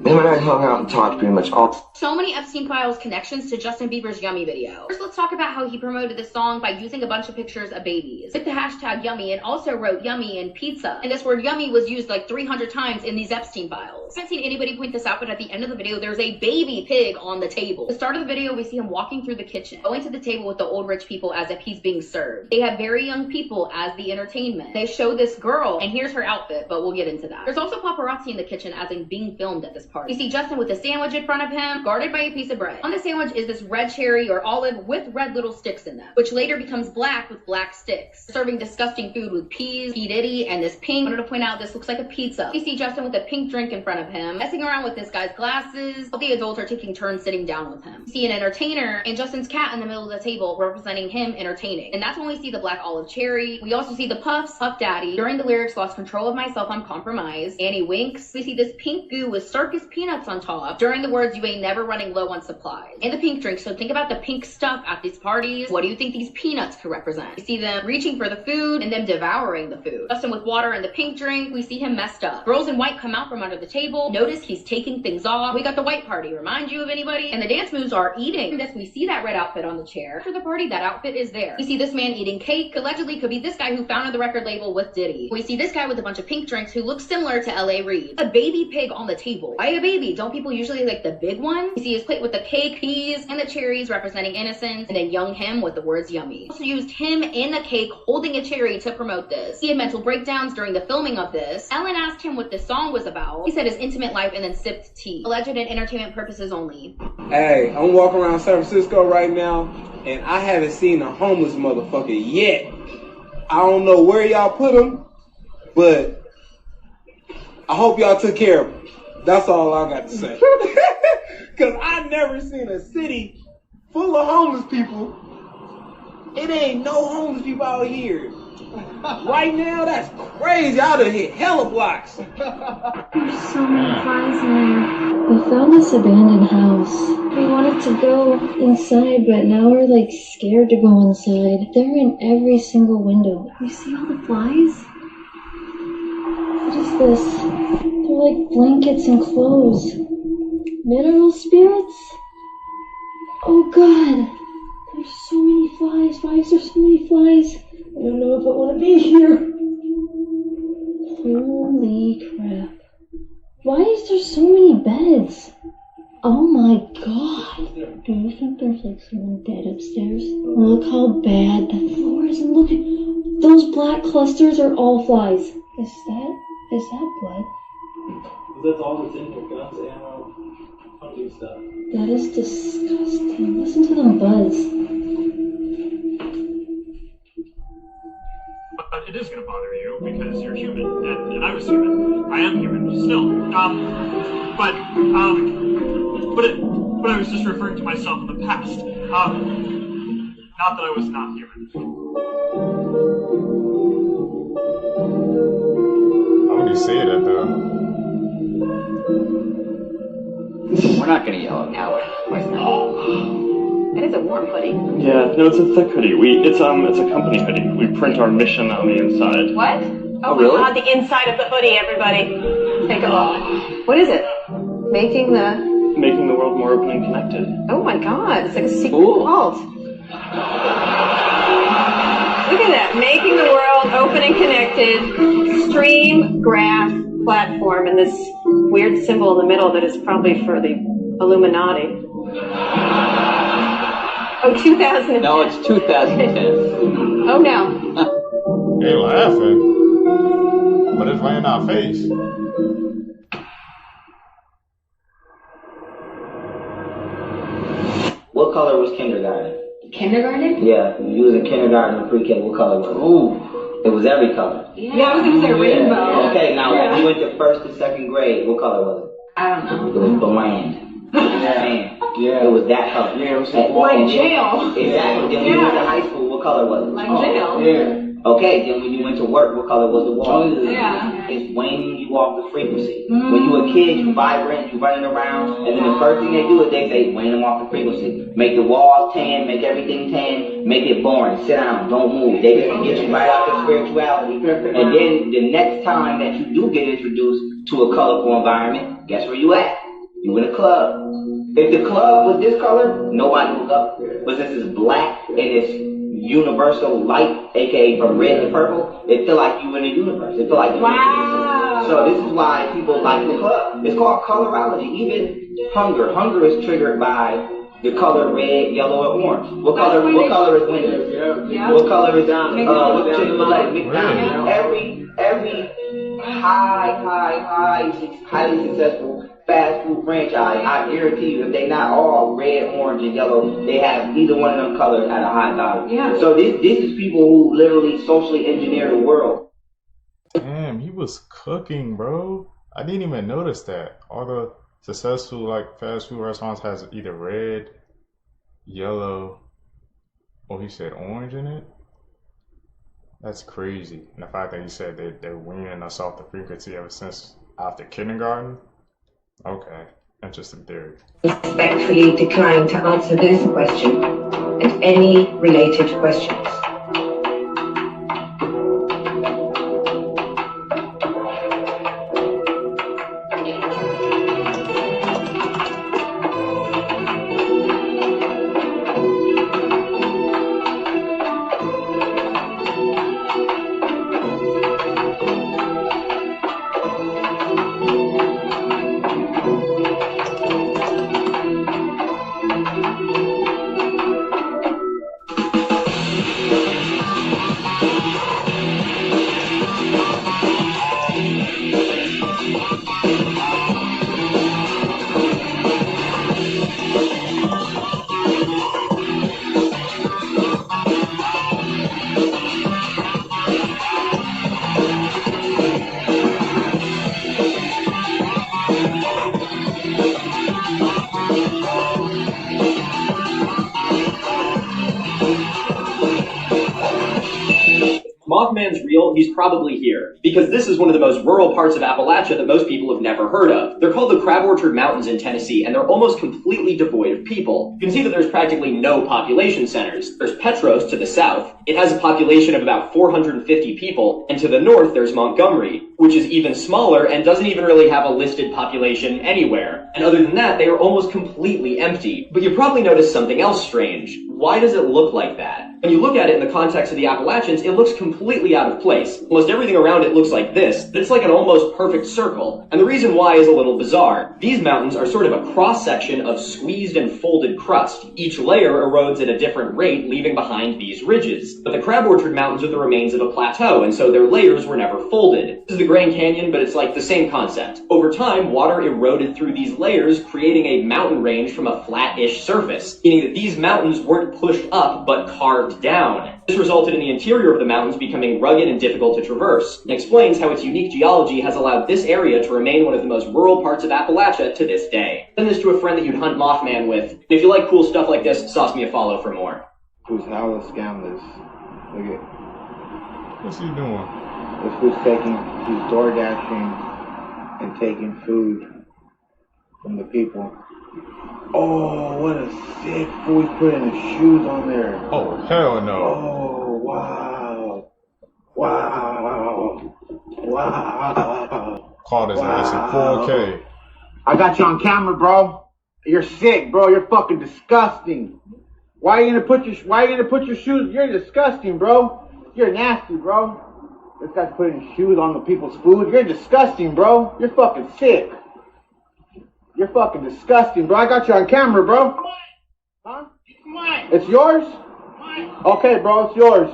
[SPEAKER 23] Him and I hung out and talked pretty much all.
[SPEAKER 7] So many Epstein Files connections to Justin Bieber's Yummy video. First, let's talk about how he promoted this song by using a bunch of pictures of babies with the hashtag Yummy, and also wrote Yummy in pizza. And this word Yummy was used like 300 times in these Epstein Files. I haven't seen anybody point this out, but at the end of the video, there's a baby pig on the table. At the start of the video, we see him walking through the kitchen, going to the table with the old rich people as if he's being served. They have very young people as the entertainment. They show this girl, and here's her outfit, but we'll get into that. There's also paparazzi in the kitchen as in being filmed at this party. We see Justin with a sandwich in front of him, guarded by a piece of bread. On the sandwich is this red cherry or olive with red little sticks in them, which later becomes black with black sticks. Serving disgusting food with peas, P. Diddy, and this pink. I wanted to point out this looks like a pizza. We see Justin with a pink drink in front of him, messing around with this guy's glasses. All the adults are taking turns sitting down with him. We see an entertainer and Justin's cat in the middle of the table representing him entertaining. And that's when we see the black olive cherry. We also see the Puffs, Puff Daddy. During the lyrics, lost control of myself, I'm compromised. Annie winks. We see this pink goo with circus peanuts on top. During the words, you ain't never running low on supplies. And the pink drink, so think about the pink stuff at these parties. What do you think these peanuts could represent? We see them reaching for the food and them devouring the food. Justin with water and the pink drink, we see him messed up. Girls in white come out from under the table. Notice he's taking things off. We got the white party. Remind you of anybody? And the dance moves are eating. This, we see that red outfit on the chair. After the party, that outfit is there. We see this man eating cake. Allegedly could be this guy who founded the record label with Diddy. We see this guy with a bunch of pink drinks who looks similar to L.A. Reid. A baby pig on the table. Why a baby? Don't people usually like the big one? We see his plate with the cake, peas, and the cherries representing innocence, and then young him with the words yummy. Also used him in the cake holding a cherry to promote this. He had mental breakdowns during the filming of this. Ellen asked him what this song was about. He said his intimate life and then sipped tea. Alleged and entertainment purposes only.
[SPEAKER 16] Hey, I'm walking around San Francisco right now, and I haven't seen a homeless motherfucker yet. I don't know where y'all put him, but I hope y'all took care of him. That's all I got to say. Because I've never seen a city full of homeless people. It ain't no homeless people out here. Right now, that's crazy. I done hit hella blocks.
[SPEAKER 11] There's so many flies in there. We found this abandoned house. We wanted to go inside, but now we're like scared to go inside. They're in every single window. You see all the flies? What is this? They're like blankets and clothes. Mineral spirits? Oh god. There's so many flies. Why is there so many flies? I don't know if I want to be here. Holy crap. Why is there so many beds? Oh my god. Do you think there's like someone dead upstairs? Look how bad the floor is, and look at those black clusters are all flies. Is that blood?
[SPEAKER 19] That's all that's in here. Guns, ammo, hunting stuff.
[SPEAKER 11] That is disgusting. Listen to them buzz.
[SPEAKER 12] But it is going to bother you because you're human, and I was human. I am human still. But I was just referring to myself in the past. Not that I was not human.
[SPEAKER 1] I wouldn't say that though.
[SPEAKER 14] We're not gonna yell now.
[SPEAKER 21] It is a warm hoodie.
[SPEAKER 15] Yeah, no, it's a thick hoodie. It's a company hoodie. We print our mission on the inside.
[SPEAKER 21] What? Oh
[SPEAKER 15] really?
[SPEAKER 21] My god, the inside of the hoodie, everybody. Take a look. What is it? Making the
[SPEAKER 15] world more open and connected.
[SPEAKER 21] Oh my god, it's like a secret
[SPEAKER 15] Cool.
[SPEAKER 21] vault. Look at that. Making the world open and connected. Stream graph platform and this weird symbol in the middle that is probably for the Illuminati. Oh, 2010.
[SPEAKER 14] No, it's 2010.
[SPEAKER 21] Oh, no.
[SPEAKER 1] They laughing, but it's right in our face.
[SPEAKER 23] What color was kindergarten?
[SPEAKER 7] Kindergarten?
[SPEAKER 23] Yeah, when you was in kindergarten and pre-K, what color was it? Ooh, it was every color.
[SPEAKER 21] Yeah, I was going to say rainbow.
[SPEAKER 23] Okay, now when you went to 1st to 2nd grade, what color was it?
[SPEAKER 7] I don't know.
[SPEAKER 23] It was bland. Yeah, it was that color.
[SPEAKER 21] Yeah, it was like jail.
[SPEAKER 23] Exactly. Then when you went to high school, what color was it?
[SPEAKER 21] Like jail.
[SPEAKER 23] Yeah. Okay, then when you went to work, what color was the wall?
[SPEAKER 21] Yeah.
[SPEAKER 23] It's waning you off the frequency. When you a kid, you vibrant, you running around, and then the first thing they do is they say, wane them off the frequency. Make the walls tan, make everything tan, make it boring. Sit down, don't move. They just get you right out of spirituality. And then the next time that you do get introduced to a colorful environment, guess where you at? You in a club. If the club was this color, nobody would go. But since it's black and it's universal light, aka from red to purple, it feel like you in the universe. It feel like
[SPEAKER 21] wow.
[SPEAKER 23] So this is why people like the club. It's called colorology. Even hunger. Hunger is triggered by the color red, yellow, or orange. What color is Wendy's?
[SPEAKER 21] Yeah.
[SPEAKER 23] What color is Chick-fil-A? McDonald's. Every highly successful fast food franchise, I guarantee you, if they not all red, orange, and yellow, they have either one of them colors at a high dollar.
[SPEAKER 21] Yeah.
[SPEAKER 23] So this is people who literally socially engineer the world.
[SPEAKER 1] Damn, he was cooking, bro. I didn't even notice that. All the successful like fast food restaurants has either red, yellow, or he said orange in it. That's crazy. And the fact that he said they're weaning us off the frequency ever since after kindergarten. Okay, interesting theory.
[SPEAKER 3] Respectfully decline to answer this question and any related questions.
[SPEAKER 5] Mothman's real, he's probably here, because this is one of the most rural parts of Appalachia that most people have never heard of. They're called the Crab Orchard Mountains in Tennessee, and they're almost completely devoid of people. You can see that there's practically no population centers. There's Petros to the south. It has a population of about 450 people, and to the north there's Montgomery, which is even smaller and doesn't even really have a listed population anywhere. And other than that, they are almost completely empty. But you probably noticed something else strange. Why does it look like that? When you look at it in the context of the Appalachians, it looks completely out of place. Almost everything around it looks like this, but it's like an almost perfect circle. And the reason why is a little bizarre. These mountains are sort of a cross-section of squeezed and folded crust. Each layer erodes at a different rate, leaving behind these ridges. But the Crab Orchard Mountains are the remains of a plateau, and so their layers were never folded. This is the Grand Canyon, but it's like the same concept. Over time, water eroded through these layers, creating a mountain range from a flat-ish surface, meaning that these mountains weren't pushed up, but carved down. This resulted in the interior of the mountains becoming rugged and difficult to traverse, and explains how its unique geology has allowed this area to remain one of the most rural parts of Appalachia to this day. Send this to a friend that you'd hunt Mothman with. And if you like cool stuff like this, sauce me a follow for more.
[SPEAKER 9] Who's hella scandalous. Look at.
[SPEAKER 1] What's he doing?
[SPEAKER 9] This he's door dashing and taking food from the people. Oh, what a sick fool. He's putting his shoes on there.
[SPEAKER 1] Oh, hell no.
[SPEAKER 9] Oh, wow. Wow. Wow.
[SPEAKER 1] Call this ass in 4K.
[SPEAKER 20] I got you on camera, bro. You're sick, bro. You're fucking disgusting. Why are you gonna put your shoes? You're disgusting, bro.
[SPEAKER 9] You're nasty, bro. This guy's putting shoes on the people's food. You're disgusting, bro. You're fucking sick. You're fucking disgusting, bro. I got you on camera, bro. Huh? It's yours? Okay, bro, it's yours.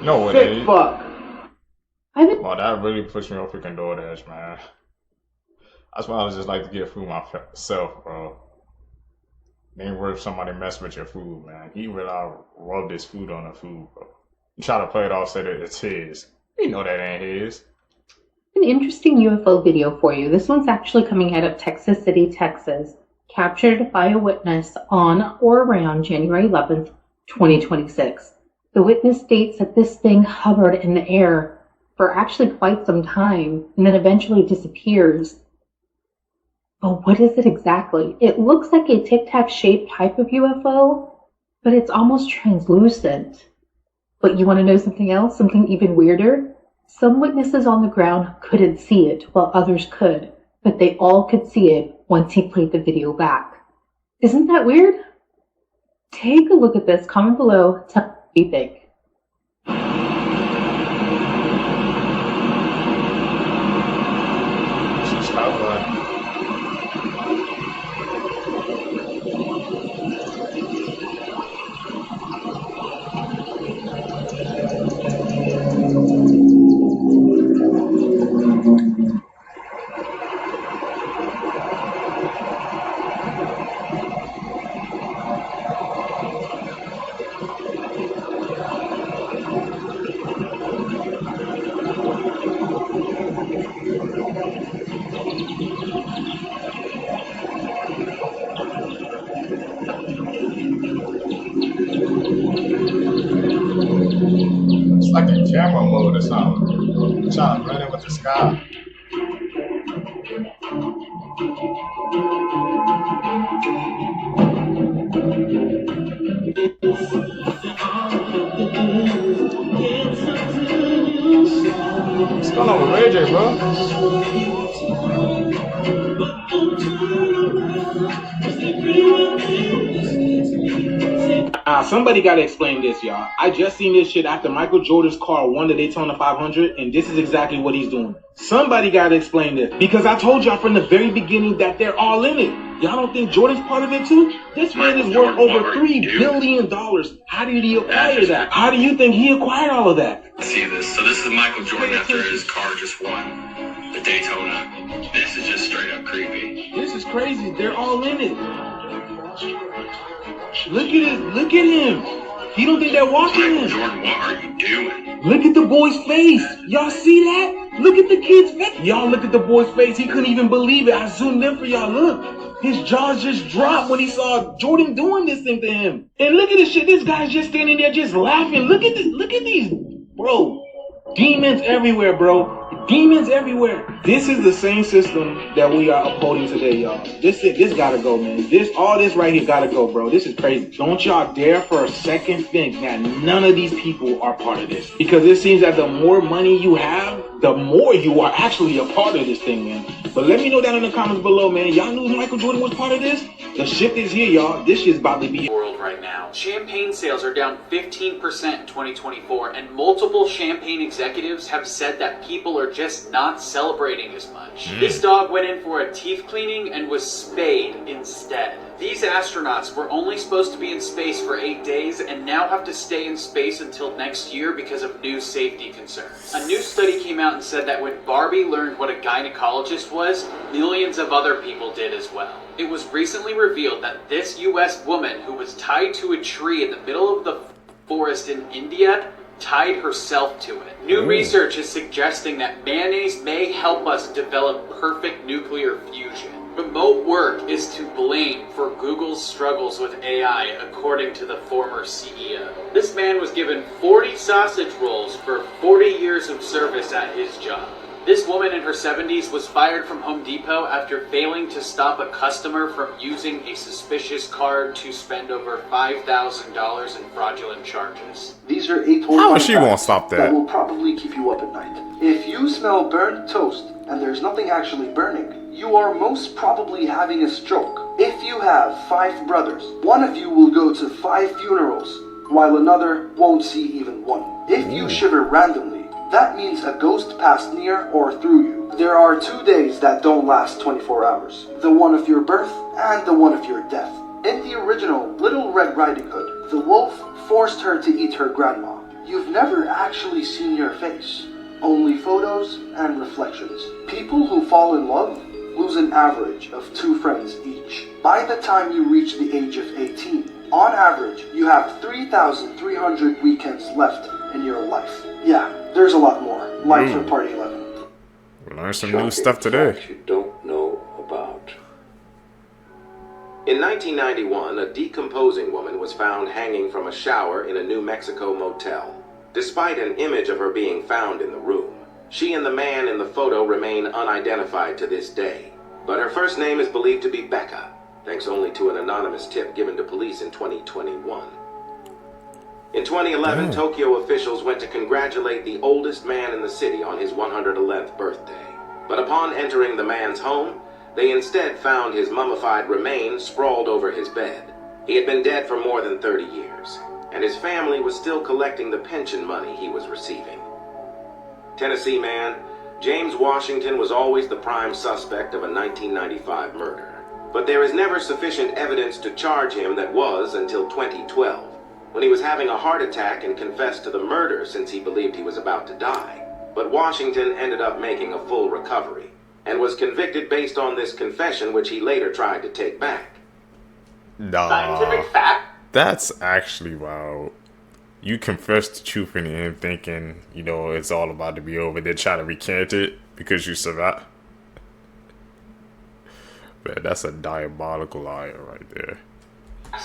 [SPEAKER 1] No, it
[SPEAKER 9] Sick
[SPEAKER 1] ain't.
[SPEAKER 9] fuck.
[SPEAKER 1] Oh, that really pushed me on freaking DoorDash, man. That's why I was just like to get food myself, bro. It ain't worth somebody mess with your food, man. He would rub this food on the food, bro. You try to play it off, say that it's his. You know that ain't his.
[SPEAKER 4] An interesting UFO video for you. This one's actually coming out of Texas City, Texas, captured by a witness on or around January 11th, 2026. The witness states that this thing hovered in the air for actually quite some time and then eventually disappears. But what is it exactly? It looks like a tic-tac shaped type of UFO, but it's almost translucent. But you want to know something else? Something even weirder? Some witnesses on the ground couldn't see it while others could, but they all could see it once he played the video back. Isn't that weird? Take a look at this. Comment below. Tell me what you think.
[SPEAKER 1] It's like a camera mode or something. I'm trying to blend in with the sky. What's going on with Ray J, bro?
[SPEAKER 9] Somebody gotta explain this, y'all. I just seen this shit after Michael Jordan's car won the Daytona 500, and this is exactly what he's doing. Somebody gotta explain this, because I told y'all from the very beginning that they're all in it. Y'all don't think Jordan's part of it too? This man is worth over $3 billion. How did he acquire that? How do you think he acquired all of that?
[SPEAKER 6] See this. So this is Michael Jordan after his car just won the Daytona. This is just straight up creepy.
[SPEAKER 9] This is crazy. They're all in it. Look at it. Look at him. He don't think they're watching him.
[SPEAKER 6] Jordan, what are you doing?
[SPEAKER 9] Look at the boy's face. Y'all see that? Look at the kid's face. Y'all look at the boy's face. He couldn't even believe it. I zoomed in for y'all. Look. His jaws just dropped when he saw Jordan doing this thing to him. And look at this shit. This guy's just standing there just laughing. Look at this. Look at these. Bro. Demons everywhere, bro. Demons everywhere. This is the same system that we are upholding today, y'all. This gotta go, man. All this right here gotta go, bro. This is crazy. Don't y'all dare for a second think that none of these people are part of this. Because it seems that the more money you have, the more you are actually a part of this thing, man. But let me know down in the comments below, man. Y'all knew Michael Jordan was part of this? The shift is here, y'all. This shit's about to be
[SPEAKER 13] world right now. Champagne sales are down 15% in 2024, and multiple champagne executives have said that people are just not celebrating as much. This dog went in for a teeth cleaning and was spayed instead. These astronauts were only supposed to be in space for 8 days and now have to stay in space until next year because of new safety concerns. A new study came out and said that when Barbie learned what a gynecologist was, millions of other people did as well. It was recently revealed that this US woman who was tied to a tree in the middle of the forest in India tied herself to it. New research is suggesting that mayonnaise may help us develop perfect nuclear fusion. Remote work is to blame for Google's struggles with AI, according to the former CEO. This man was given 40 sausage rolls for 40 years of service at his job. This woman in her 70s was fired from Home Depot after failing to stop a customer from using a suspicious card to spend over $5,000 in fraudulent charges.
[SPEAKER 17] These are 8
[SPEAKER 1] How is she gonna stop that?
[SPEAKER 17] That will probably keep you up at night. If you smell burnt toast and there's nothing actually burning, you are most probably having a stroke. If you have 5 brothers, one of you will go to 5 funerals while another won't see even one. If you shiver randomly, that means a ghost passed near or through you. There are 2 days that don't last 24 hours. The one of your birth and the one of your death. In the original Little Red Riding Hood, the wolf forced her to eat her grandma. You've never actually seen your face. Only photos and reflections. People who fall in love lose an average of 2 friends each. By the time you reach the age of 18, on average, you have 3,300 weekends left in your life. Yeah, there's a lot more. Like for Party 11.
[SPEAKER 1] We learned some new stuff today.
[SPEAKER 8] You don't know about. In 1991, a decomposing woman was found hanging from a shower in a New Mexico motel. Despite an image of her being found in the room, she and the man in the photo remain unidentified to this day. But her first name is believed to be Becca, thanks only to an anonymous tip given to police in 2021. In 2011, Tokyo officials went to congratulate the oldest man in the city on his 111th birthday. But upon entering the man's home, they instead found his mummified remains sprawled over his bed. He had been dead for more than 30 years, and his family was still collecting the pension money he was receiving. Tennessee man James Washington was always the prime suspect of a 1995 murder. But there is never sufficient evidence to charge him that was until 2012, when he was having a heart attack and confessed to the murder since he believed he was about to die. But Washington ended up making a full recovery, and was convicted based on this confession, which he later tried to take back.
[SPEAKER 1] Nah,
[SPEAKER 8] Scientific fact?
[SPEAKER 1] That's actually wild. You confess the truth in the end thinking, you know, it's all about to be over, then try to recant it because you survived. Man, that's a diabolical liar right there.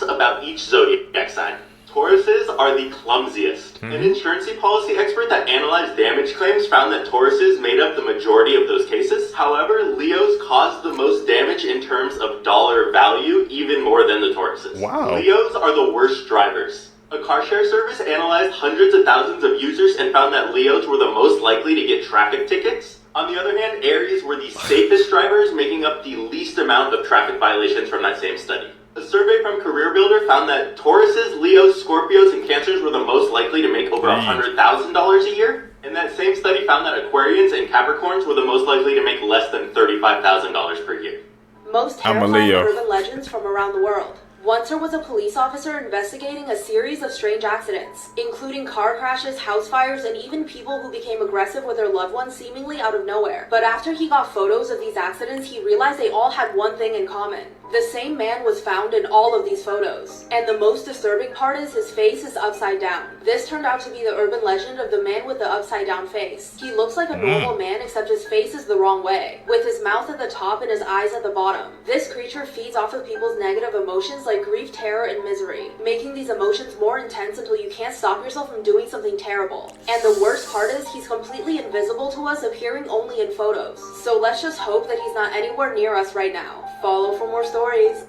[SPEAKER 10] About each zodiac sign. Tauruses are the clumsiest. An insurance policy expert that analyzed damage claims found that Tauruses made up the majority of those cases. However, Leos caused the most damage in terms of dollar value, even more than the Tauruses.
[SPEAKER 1] Wow.
[SPEAKER 10] Leos are the worst drivers. A car share service analyzed hundreds of thousands of users and found that Leos were the most likely to get traffic tickets. On the other hand, Aries were the safest drivers, making up the least amount of traffic violations from that same study. A survey from Career Builder found that Tauruses, Leos, Scorpios, and Cancers were the most likely to make over $100,000 a year. And that same study found that Aquarians and Capricorns were the most likely to make less than $35,000 per year.
[SPEAKER 22] Most terrifying urban legends from around the world. Once there was a police officer investigating a series of strange accidents, including car crashes, house fires, and even people who became aggressive with their loved ones seemingly out of nowhere. But after he got photos of these accidents, he realized they all had one thing in common. The same man was found in all of these photos. And the most disturbing part is his face is upside down. This turned out to be the urban legend of the man with the upside down face. He looks like a normal man, except his face is the wrong way, with his mouth at the top and his eyes at the bottom. This creature feeds off of people's negative emotions like grief, terror, and misery, making these emotions more intense until you can't stop yourself from doing something terrible. And the worst part is he's completely invisible to us, appearing only in photos. So let's just hope that he's not anywhere near us right now. Follow for more stories.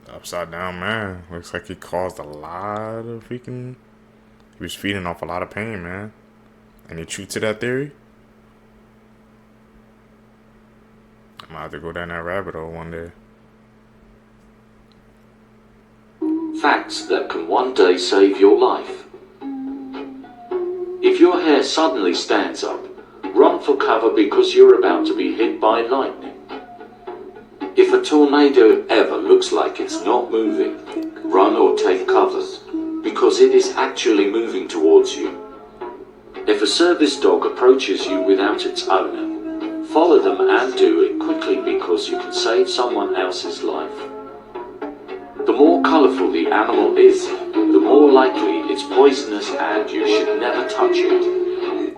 [SPEAKER 1] Upside down man. Looks like he caused a lot of freaking... He was feeding off a lot of pain, man. Any truth to that theory? I might have to go down that rabbit hole one day.
[SPEAKER 24] Facts that can one day save your life. If your hair suddenly stands up, run for cover because you're about to be hit by lightning. If a tornado ever looks like it's not moving, run or take cover, because it is actually moving towards you. If a service dog approaches you without its owner, follow them and do it quickly because you can save someone else's life. The more colourful the animal is, the more likely it's poisonous and you should never touch it.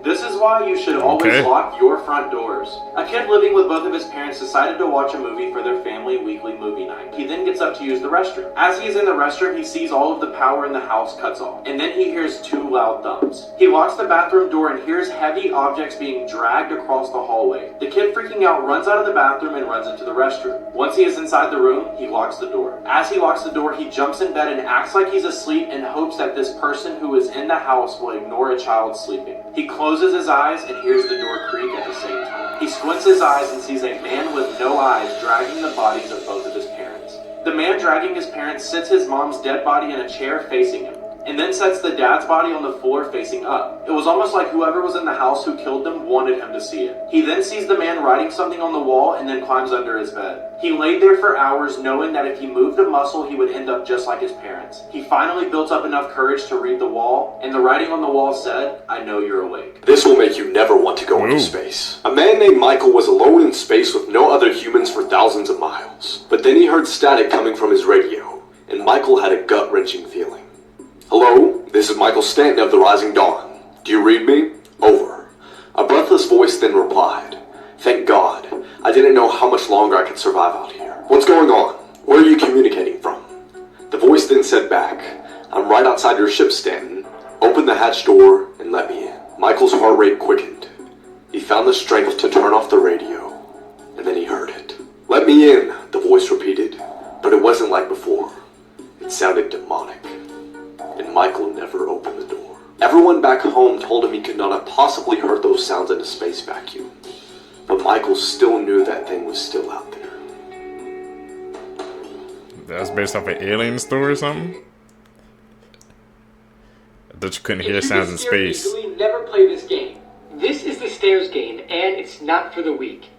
[SPEAKER 25] This is why you should always lock your front doors. A kid living with both of his parents decided to watch a movie for their family weekly movie night. He then gets up to use the restroom. As he's in the restroom, he sees all of the power in the house cuts off, and then he hears 2 loud thumps. He locks the bathroom door and hears heavy objects being dragged across the hallway. The kid, freaking out, runs out of the bathroom and runs into the restroom. Once he is inside the room, he locks the door. As he locks the door, he jumps in bed and acts like he's asleep in hopes that this person who is in the house will ignore a child sleeping. He closes his eyes and hears the door creak at the same time. He squints his eyes and sees a man with no eyes dragging the bodies of both of his parents. The man dragging his parents sits his mom's dead body in a chair facing him. and then sets the dad's body on the floor facing up. It was almost like whoever was in the house who killed them wanted him to see it. He then sees the man writing something on the wall and then climbs under his bed. He laid there for hours knowing that if he moved a muscle he would end up just like his parents. He finally built up enough courage to read the wall, and the writing on the wall said, "I know you're awake."
[SPEAKER 2] This will make you never want to go into space. A man named Michael was alone in space with no other humans for thousands of miles. But then he heard static coming from his radio, and Michael had a gut-wrenching feeling. "Hello, this is Michael Stanton of the Rising Dawn. Do you read me? Over." A breathless voice then replied, "Thank God. I didn't know how much longer I could survive out here. What's going on? Where are you communicating from?" The voice then said back, "I'm right outside your ship, Stanton. Open the hatch door and let me in." Michael's heart rate quickened. He found the strength to turn off the radio, and then he heard it. "Let me in," the voice repeated, but it wasn't like before. It sounded demonic, and Michael never opened the door. Everyone back home told him he could not have possibly heard those sounds in a space vacuum, but Michael still knew that thing was still out there.
[SPEAKER 1] That's based off an alien story or something? I thought you couldn't hear sounds in space.
[SPEAKER 11] Easily, never play this game. This is the stairs game, and it's not for the weak.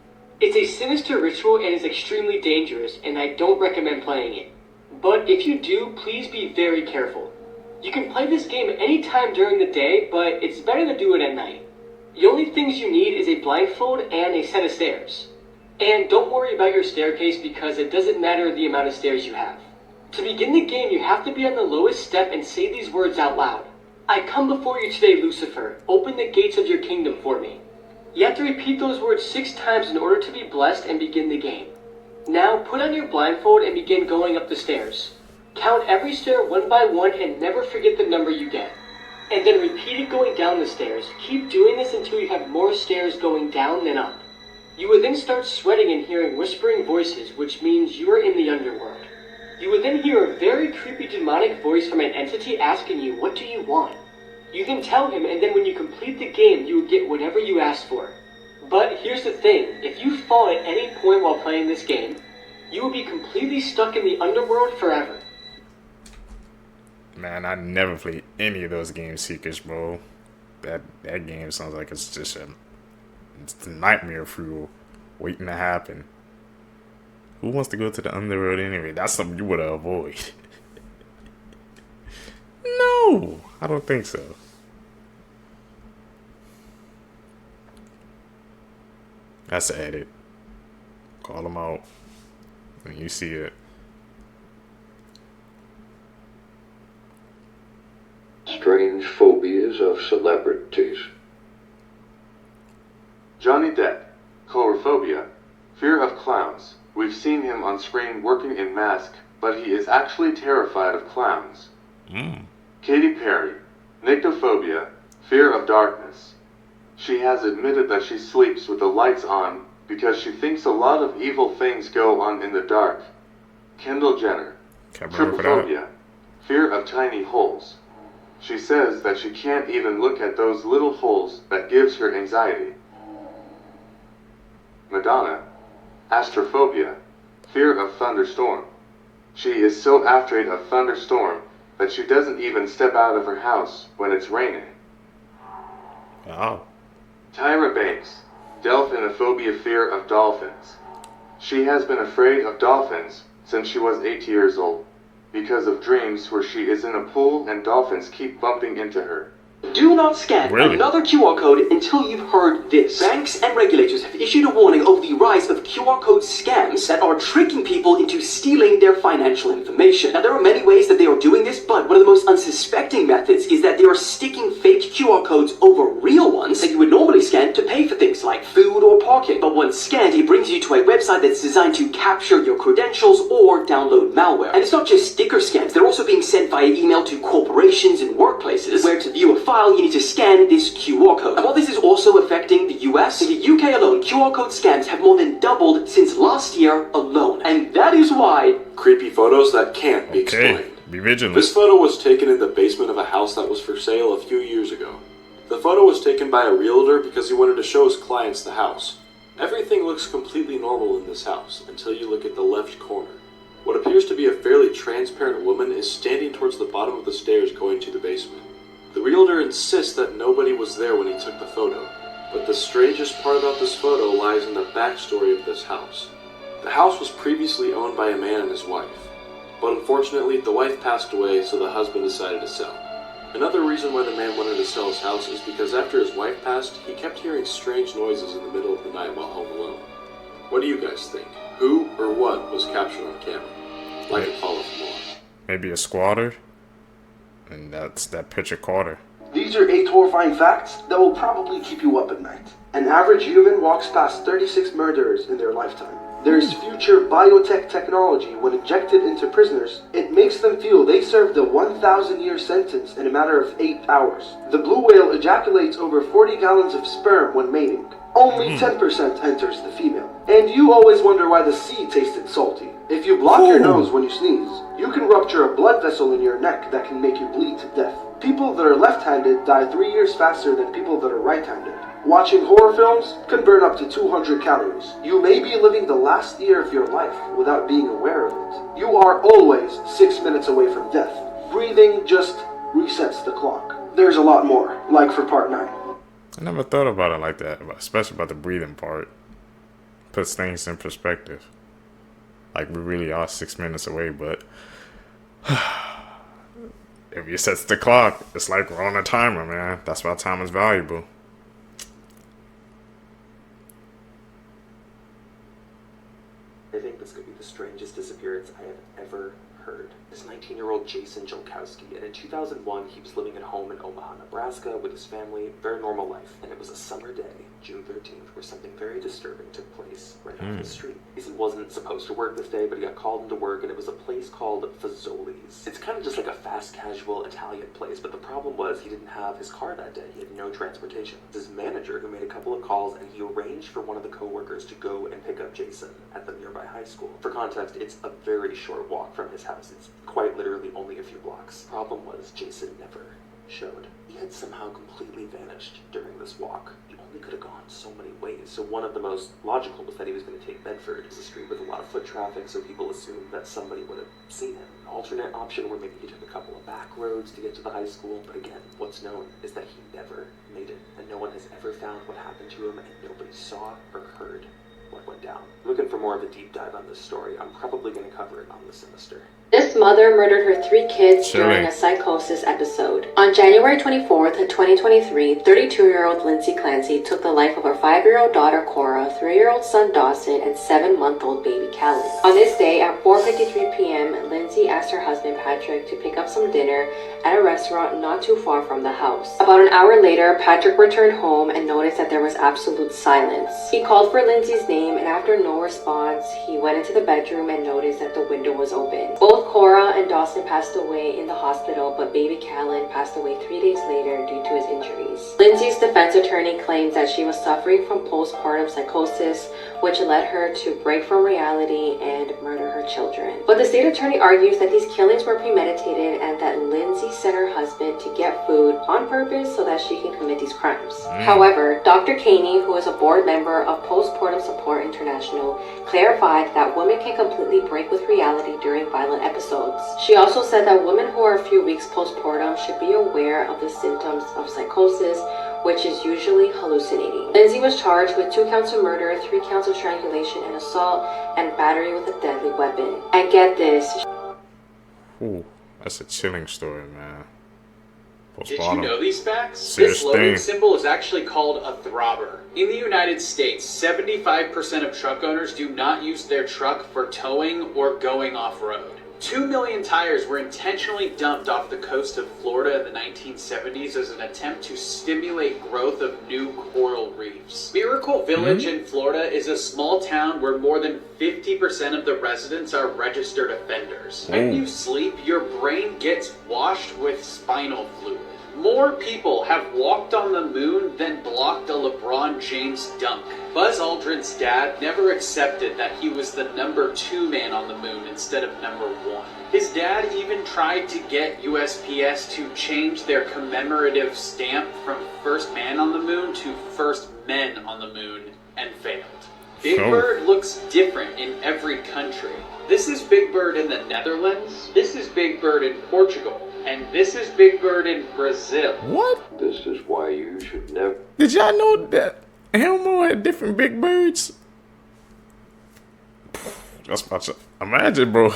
[SPEAKER 11] It's a sinister ritual and is extremely dangerous, and I don't recommend playing it. But if you do, please be very careful. You can play this game anytime during the day, but it's better to do it at night. The only things you need is a blindfold and a set of stairs. And don't worry about your staircase because it doesn't matter the amount of stairs you have. To begin the game, you have to be on the lowest step and say these words out loud. "I come before you today, Lucifer. Open the gates of your kingdom for me." You have to repeat those words 6 times in order to be blessed and begin the game. Now put on your blindfold and begin going up the stairs. Count every stair one by one and never forget the number you get. And then repeat it going down the stairs. Keep doing this until you have more stairs going down than up. You would then start sweating and hearing whispering voices, which means you are in the underworld. You would then hear a very creepy demonic voice from an entity asking you, "What do you want?" You can tell him, and then when you complete the game, you will get whatever you asked for. But here's the thing, if you fall at any point while playing this game, you will be completely stuck in the underworld forever.
[SPEAKER 1] Man, I never played any of those game seekers, bro. That game sounds like it's just it's a nightmare fuel waiting to happen. Who wants to go to the underworld anyway? That's something you would avoid. No, I don't think so. That's the edit. Call them out when you see it.
[SPEAKER 16] Strange phobias of celebrities.
[SPEAKER 18] Johnny Depp, coulrophobia, fear of clowns. We've seen him on screen working in mask, but he is actually terrified of clowns. Katy Perry, nyctophobia, fear of darkness. She has admitted that she sleeps with the lights on because she thinks a lot of evil things go on in the dark. Kendall Jenner, trypophobia, fear of tiny holes. She says that she can't even look at those little holes that gives her anxiety. Madonna, astrophobia, fear of thunderstorm. She is so afraid of thunderstorm that she doesn't even step out of her house when it's raining.
[SPEAKER 1] Oh.
[SPEAKER 18] Tyra Banks, delphinophobia, fear of dolphins. She has been afraid of dolphins since she was 8 years old, because of dreams where she is in a pool and dolphins keep bumping into her.
[SPEAKER 19] Do not scan another QR code until you've heard this. Banks and regulators have issued a warning over the rise of QR code scams that are tricking people into stealing their financial information. Now, there are many ways that they are doing this, but one of the most unsuspecting methods is that they are sticking fake QR codes over real ones that you would normally scan to pay for things like food or parking. But once scanned, it brings you to a website that's designed to capture your credentials or download malware. And it's not just sticker scams, they're also being sent via email to corporations and workplaces, where to view a file, you need to scan this QR code. And while this is also affecting the US, in the UK alone, QR code scams have more than doubled since last year alone. And that is why...
[SPEAKER 2] Creepy photos that can't be explained.
[SPEAKER 1] Be vigilant.
[SPEAKER 2] This photo was taken in the basement of a house that was for sale a few years ago. The photo was taken by a realtor because he wanted to show his clients the house. Everything looks completely normal in this house until you look at the left corner. What appears to be a fairly transparent woman is standing towards the bottom of the stairs going to the basement. The realtor insists that nobody was there when he took the photo, but the strangest part about this photo lies in the backstory of this house. The house was previously owned by a man and his wife, but unfortunately the wife passed away, so the husband decided to sell. Another reason why the man wanted to sell his house is because after his wife passed, he kept hearing strange noises in the middle of the night while home alone. What do you guys think? Who or what was captured on camera? Like and follow for more.
[SPEAKER 1] Maybe a squatter? And that's that picture caught her.
[SPEAKER 17] These are 8 horrifying facts that will probably keep you up at night. An average human walks past 36 murderers in their lifetime. There's future biotech technology. When injected into prisoners, it makes them feel they served a 1,000-year sentence in a matter of 8 hours. The blue whale ejaculates over 40 gallons of sperm when mating. Only 10% enters the female. And you always wonder why the sea tasted salty. If you block your nose when you sneeze, you can rupture a blood vessel in your neck that can make you bleed to death. People that are left-handed die 3 years faster than people that are right-handed. Watching horror films can burn up to 200 calories. You may be living the last year of your life without being aware of it. You are always 6 minutes away from death. Breathing just resets the clock. There's a lot more, like for part 9.
[SPEAKER 1] I never thought about it like that, especially about the breathing part. Puts things in perspective. Like, we really are 6 minutes away, but if you set the clock, it's like we're on a timer, man. That's why time is valuable.
[SPEAKER 7] I think this could be the strangest disappearance I have ever heard. This 19-year-old Jason Jowski, and in 2001 he was living at home in Omaha, Nebraska with his family, very normal life, and it was a summer day, June 13th, where something very disturbing took place right off the street. He wasn't supposed to work this day, but he got called into work, and it was a place called Fazoli's. It's kind of just like a fast casual Italian place, but the problem was he didn't have his car that day. He had no transportation. His manager, who made a couple of calls, and he arranged for one of the co-workers to go and pick up Jason at the nearby high school. For context, it's a very short walk from his house. It's quite literally only a few blocks. Problem was, Jason never showed. He had somehow completely vanished during this walk. He only could have gone so many ways. So one of the most logical was that he was going to take Bedford. It's a street with a lot of foot traffic, so people assumed that somebody would have seen him. An alternate option where maybe he took a couple of back roads to get to the high school, but again, what's known is that he never made it, and no one has ever found what happened to him, and nobody saw or heard what went down. Looking for more of a deep dive on this story, I'm probably going to cover it on The Sinister.
[SPEAKER 22] This mother murdered her 3 kids during a psychosis episode. On January 24th, 2023, 32-year-old Lindsay Clancy took the life of her 5-year-old daughter Cora, 3-year-old son Dawson, and 7-month-old baby Callie. On this day, at 4:53 p.m., Lindsay asked her husband Patrick to pick up some dinner at a restaurant not too far from the house. About an hour later, Patrick returned home and noticed that there was absolute silence. He called for Lindsay's name, and after no response, he went into the bedroom and noticed that the window was open. Both Cora and Dawson passed away in the hospital, but baby Callan passed away 3 days later due to his injuries. Lindsay's defense attorney claims that she was suffering from postpartum psychosis, which led her to break from reality and murder her children. But the state attorney argues that these killings were premeditated and that Lindsay sent her husband to get food on purpose so that she can commit these crimes. However, Dr. Caney, who is a board member of Postpartum Support International, clarified that women can completely break with reality during violent episodes. She also said that women who are a few weeks postpartum should be aware of the symptoms of psychosis, which is usually hallucinating. Lindsay was charged with 2 counts of murder, 3 counts of strangulation and assault, and battery with a deadly weapon. And get this.
[SPEAKER 1] Ooh, that's a chilling story, man.
[SPEAKER 13] Did you know these facts?
[SPEAKER 1] Serious
[SPEAKER 13] This loading
[SPEAKER 1] thing.
[SPEAKER 13] symbol is actually called a throbber. In the United States, 75% of truck owners do not use their truck for towing or going off-road. 2 million tires were intentionally dumped off the coast of Florida in the 1970s as an attempt to stimulate growth of new coral reefs. Miracle Village in Florida is a small town where more than 50% of the residents are registered offenders. When you sleep, your brain gets washed with spinal fluid. More people have walked on the moon than blocked a LeBron James dunk. Buzz Aldrin's dad never accepted that he was the number 2 man on the moon instead of number 1. His dad even tried to get USPS to change their commemorative stamp from first man on the moon to first men on the moon and failed. Big Bird looks different in every country. This is Big Bird in the Netherlands, this is Big Bird in Portugal, and this is Big Bird in Brazil.
[SPEAKER 1] What?
[SPEAKER 16] This is why you should never...
[SPEAKER 1] Did y'all know that Elmo had different Big Birds? That's about to imagine, bro.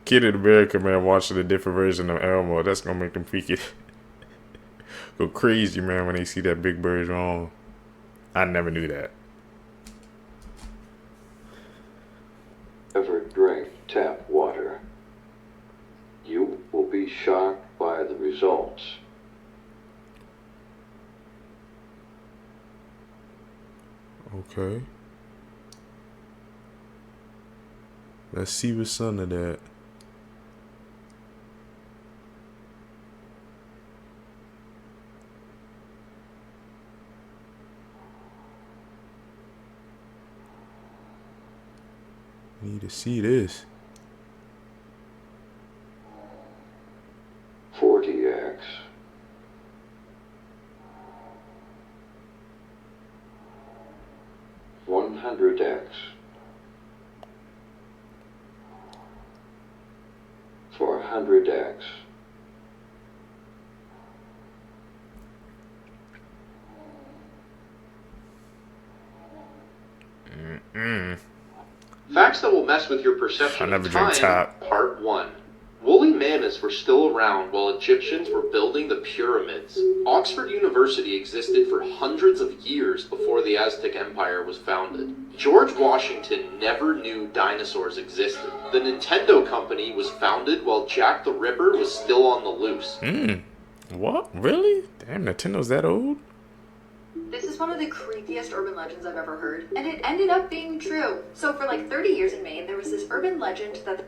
[SPEAKER 1] Kid in America, man, watching a different version of Elmo. That's gonna make them freaking go crazy, man, when they see that Big Bird wrong. I never knew that.
[SPEAKER 16] Ever drink tap water, you will be shocked by the results.
[SPEAKER 1] Okay. Let's see what's under that. Need to see this.
[SPEAKER 16] 40x. 100x. 400x.
[SPEAKER 12] Facts that will mess with your perception of time, Part 1. Woolly mammoths were still around while Egyptians were building the pyramids. Oxford University existed for hundreds of years before the Aztec Empire was founded. George Washington never knew dinosaurs existed. The Nintendo company was founded while Jack the Ripper was still on the loose.
[SPEAKER 1] What? Really? Damn, Nintendo's that old?
[SPEAKER 14] This is one of the creepiest urban legends I've ever heard, and it ended up being true. So for like 30 years in Maine, there was this urban legend that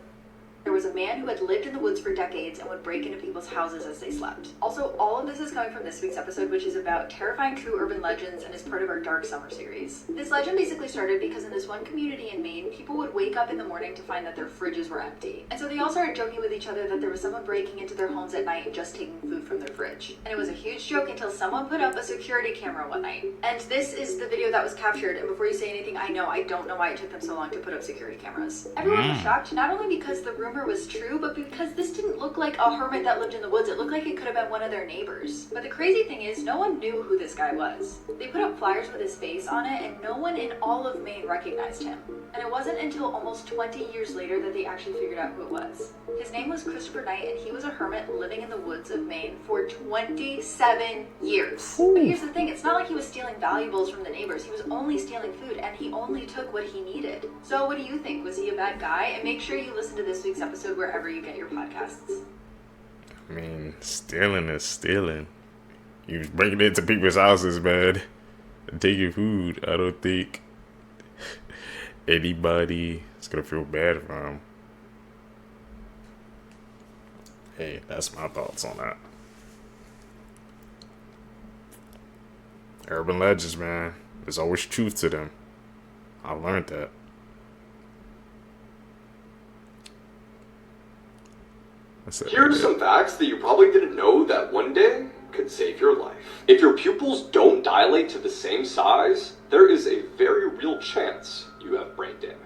[SPEAKER 14] there was a man who had lived in the woods for decades and would break into people's houses as they slept. Also, all of this is coming from this week's episode, which is about terrifying true urban legends and is part of our Dark Summer series. This legend basically started because in this one community in Maine, people would wake up in the morning to find that their fridges were empty. And so they all started joking with each other that there was someone breaking into their homes at night and just taking food from their fridge. And it was a huge joke until someone put up a security camera one night. And this is the video that was captured, and before you say anything, I don't know why it took them so long to put up security cameras. Everyone was shocked, not only because the rumor was true, but because this didn't look like a hermit that lived in the woods. It looked like it could have been one of their neighbors. But the crazy thing is, no one knew who this guy was. They put up flyers with his face on it, and no one in all of Maine recognized him. And it wasn't until almost 20 years later that they actually figured out who it was. His name was Christopher Knight, and he was a hermit living in the woods of Maine for 27 years. But here's the thing, it's not like he was stealing valuables from the neighbors. He was only stealing food, and he only took what he needed. So what do you think? Was he a bad guy? And make sure you listen to this week's episode wherever you get your podcasts.
[SPEAKER 1] I mean, stealing is stealing. You was breaking into people's houses, man, and taking food. I don't think anybody is gonna feel bad for him. Hey, that's my thoughts on that. Urban legends, man. There's always truth to them. I've learned that.
[SPEAKER 2] Here are some facts that you probably didn't know that one day could save your life. If your pupils don't dilate to the same size, there is a very real chance you have brain damage.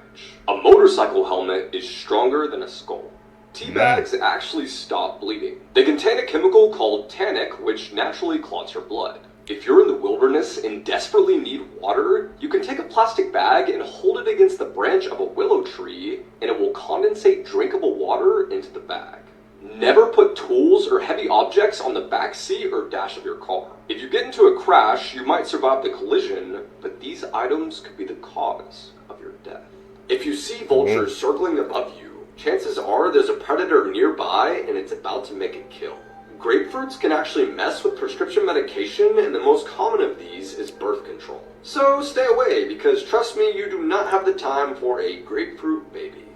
[SPEAKER 2] A motorcycle helmet is stronger than a skull. Tea bags actually stop bleeding. They contain a chemical called tannic, which naturally clots your blood. If you're in the wilderness and desperately need water, you can take a plastic bag and hold it against the branch of a willow tree, and it will condensate drinkable water into the bag. Never put tools or heavy objects on the back seat or dash of your car. If you get into a crash, you might survive the collision, but these items could be the cause of your death. If you see vultures circling above you, chances are there's a predator nearby and it's about to make a kill. Grapefruits can actually mess with prescription medication, and the most common of these is birth control. So stay away, because trust me, you do not have the time for a grapefruit baby.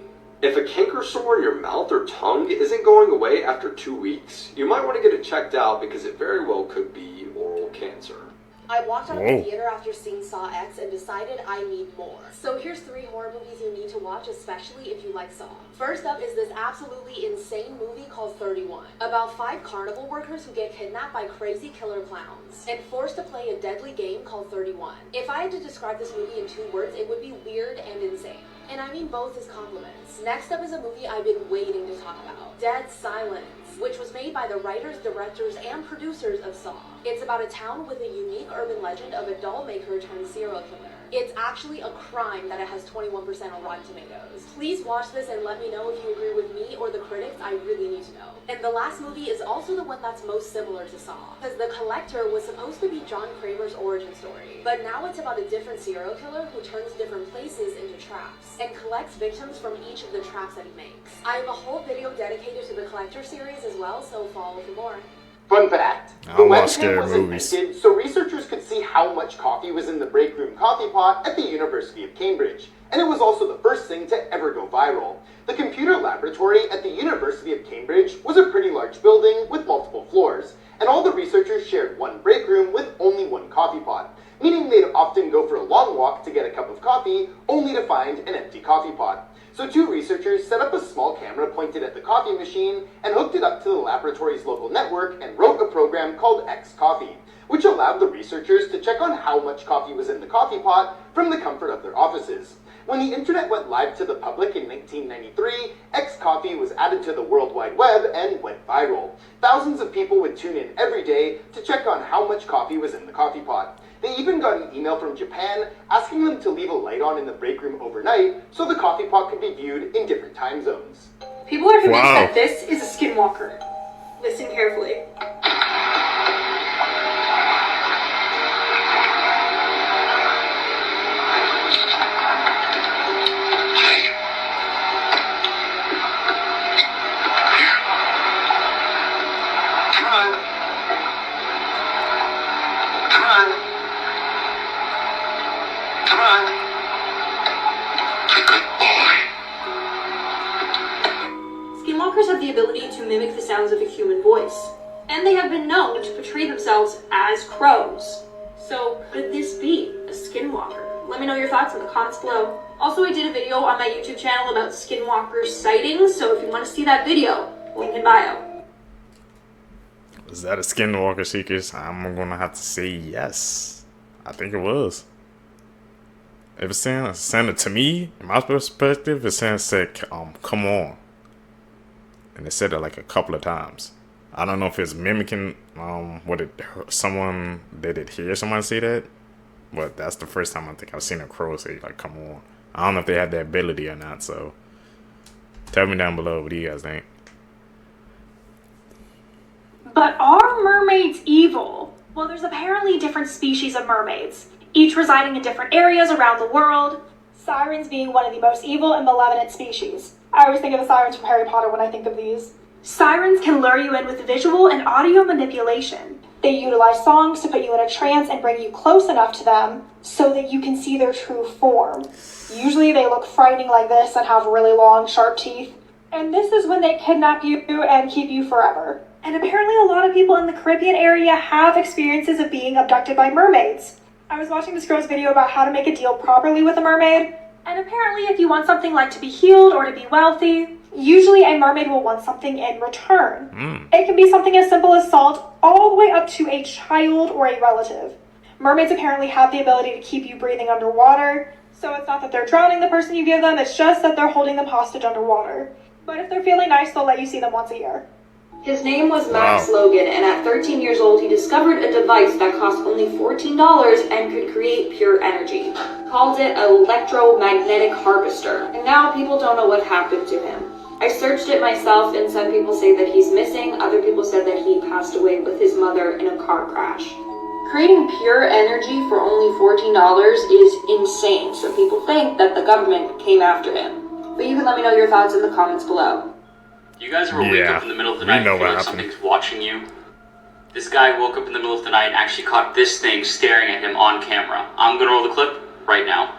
[SPEAKER 2] If a canker sore in your mouth or tongue isn't going away after 2 weeks, you might want to get it checked out because it very well could be oral cancer.
[SPEAKER 22] I walked out of the theater after seeing Saw X and decided I need more. So here's 3 horror movies you need to watch, especially if you like Saw. First up is this absolutely insane movie called 31, about 5 carnival workers who get kidnapped by crazy killer clowns and forced to play a deadly game called 31. If I had to describe this movie in 2 words, it would be weird and insane. And I mean both as compliments. Next up is a movie I've been waiting to talk about, Dead Silence, which was made by the writers, directors, and producers of Saw. It's about a town with a unique urban legend of a doll maker turned serial killer. It's actually a crime that it has 21% on Rotten Tomatoes. Please watch this and let me know if you agree with me or the critics. I really need to know. And the last movie is also the one that's most similar to Saw, because The Collector was supposed to be John Kramer's origin story, but now it's about a different serial killer who turns different places into traps and collects victims from each of the traps that he makes. I have a whole video dedicated to the Collector series as well, so follow for more.
[SPEAKER 3] Fun fact,
[SPEAKER 1] I
[SPEAKER 3] the
[SPEAKER 1] watch
[SPEAKER 3] webcam
[SPEAKER 1] scary
[SPEAKER 3] was
[SPEAKER 1] movies.
[SPEAKER 3] invented so researchers could see how much coffee was in the break room coffee pot at the University of Cambridge, and it was also the first thing to ever go viral. The computer laboratory at the University of Cambridge was a pretty large building with multiple floors, and all the researchers shared one break room with only one coffee pot, meaning they'd often go for a long walk to get a cup of coffee, only to find an empty coffee pot. So 2 researchers set up a small camera pointed at the coffee machine and hooked it up to the laboratory's local network and wrote a program called X-Coffee, which allowed the researchers to check on how much coffee was in the coffee pot from the comfort of their offices. When the internet went live to the public in 1993, X-Coffee was added to the World Wide Web and went viral. Thousands of people would tune in every day to check on how much coffee was in the coffee pot. They even got an email from Japan asking them to leave a light on in the break room overnight so the coffee pot could be viewed in different time zones.
[SPEAKER 5] People are convinced that this is a skinwalker. Listen carefully. Skinwalkers have the ability to mimic the sounds of a human voice, and they have been known to portray themselves as crows. So, could this be a skinwalker? Let me know your thoughts in the comments below. Also, I did a video on my YouTube channel about skinwalker sightings, so if you want to see that video, link in bio.
[SPEAKER 1] Was that a skinwalker, Seekers? I'm gonna have to say yes. I think it was. It was saying it to me, in my perspective, it said, come on. And it said it like a couple of times. I don't know if it's mimicking, someone, did it hear someone say that? But that's the first time I think I've seen a crow say, like, come on. I don't know if they had that ability or not, so tell me down below, what do you guys think?
[SPEAKER 5] But are mermaids evil? Well, there's apparently different species of mermaids, each residing in different areas around the world, sirens being one of the most evil and malevolent species. I always think of the sirens from Harry Potter when I think of these. Sirens can lure you in with visual and audio manipulation. They utilize songs to put you in a trance and bring you close enough to them so that you can see their true form. Usually they look frightening like this and have really long, sharp teeth. And this is when they kidnap you and keep you forever. And apparently a lot of people in the Caribbean area have experiences of being abducted by mermaids. I was watching this girl's video about how to make a deal properly with a mermaid, and apparently if you want something like to be healed or to be wealthy, usually a mermaid will want something in return. It can be something as simple as salt all the way up to a child or a relative. Mermaids apparently have the ability to keep you breathing underwater, so it's not that they're drowning the person you give them, it's just that they're holding them hostage underwater. But if they're feeling nice, they'll let you see them once a year.
[SPEAKER 22] His name was Max Logan, and at 13 years old, he discovered a device that cost only $14 and could create pure energy. Called it electromagnetic harvester, and now people don't know what happened to him. I searched it myself, and some people say that he's missing, other people said that he passed away with his mother in a car crash. Creating pure energy for only $14 is insane, so people think that the government came after him. But you can let me know your thoughts in the comments below.
[SPEAKER 10] You guys ever wake up in the middle of the night and feel like something's watching you? This guy woke up in the middle of the night and actually caught this thing staring at him on camera. I'm gonna roll the clip right now.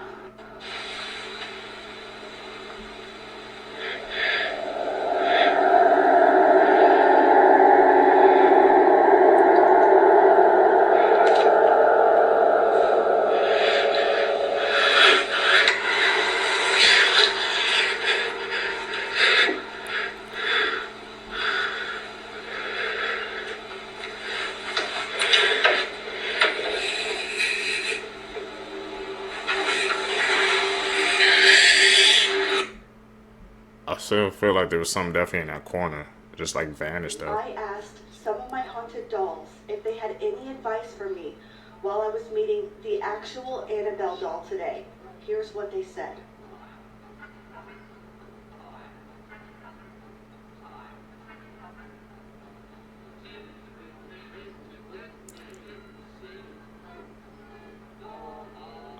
[SPEAKER 1] still feel like there was something definitely in that corner. It just like vanished though.
[SPEAKER 4] I asked some of my haunted dolls if they had any advice for me while I was meeting the actual Annabelle doll today. Here's what they said.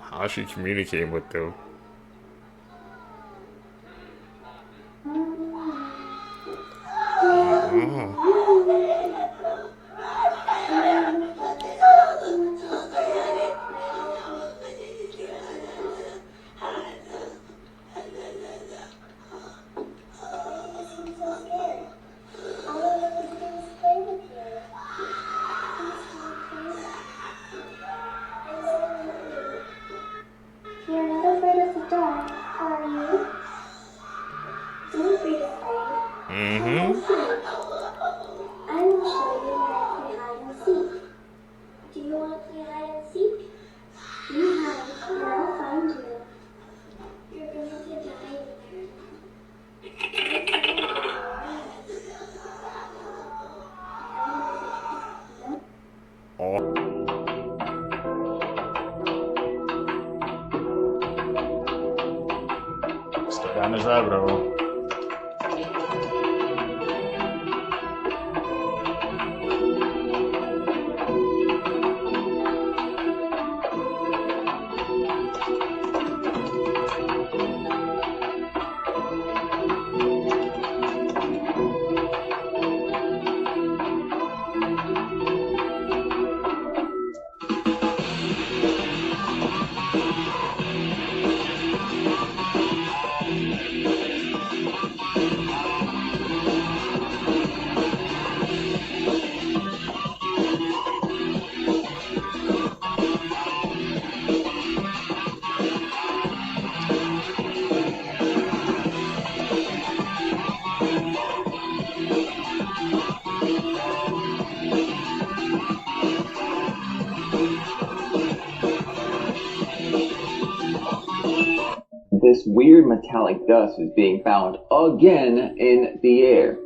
[SPEAKER 1] How's she communicating with them?
[SPEAKER 15] You're not afraid of the dark, are you? Don't be afraid. I will show you where I play hide and seek. Do you want to play hide and seek? You hide, and I'll find you. You're going to die there.
[SPEAKER 1] Stay down this rabbit hole.
[SPEAKER 20] This weird metallic dust is being found again in the air.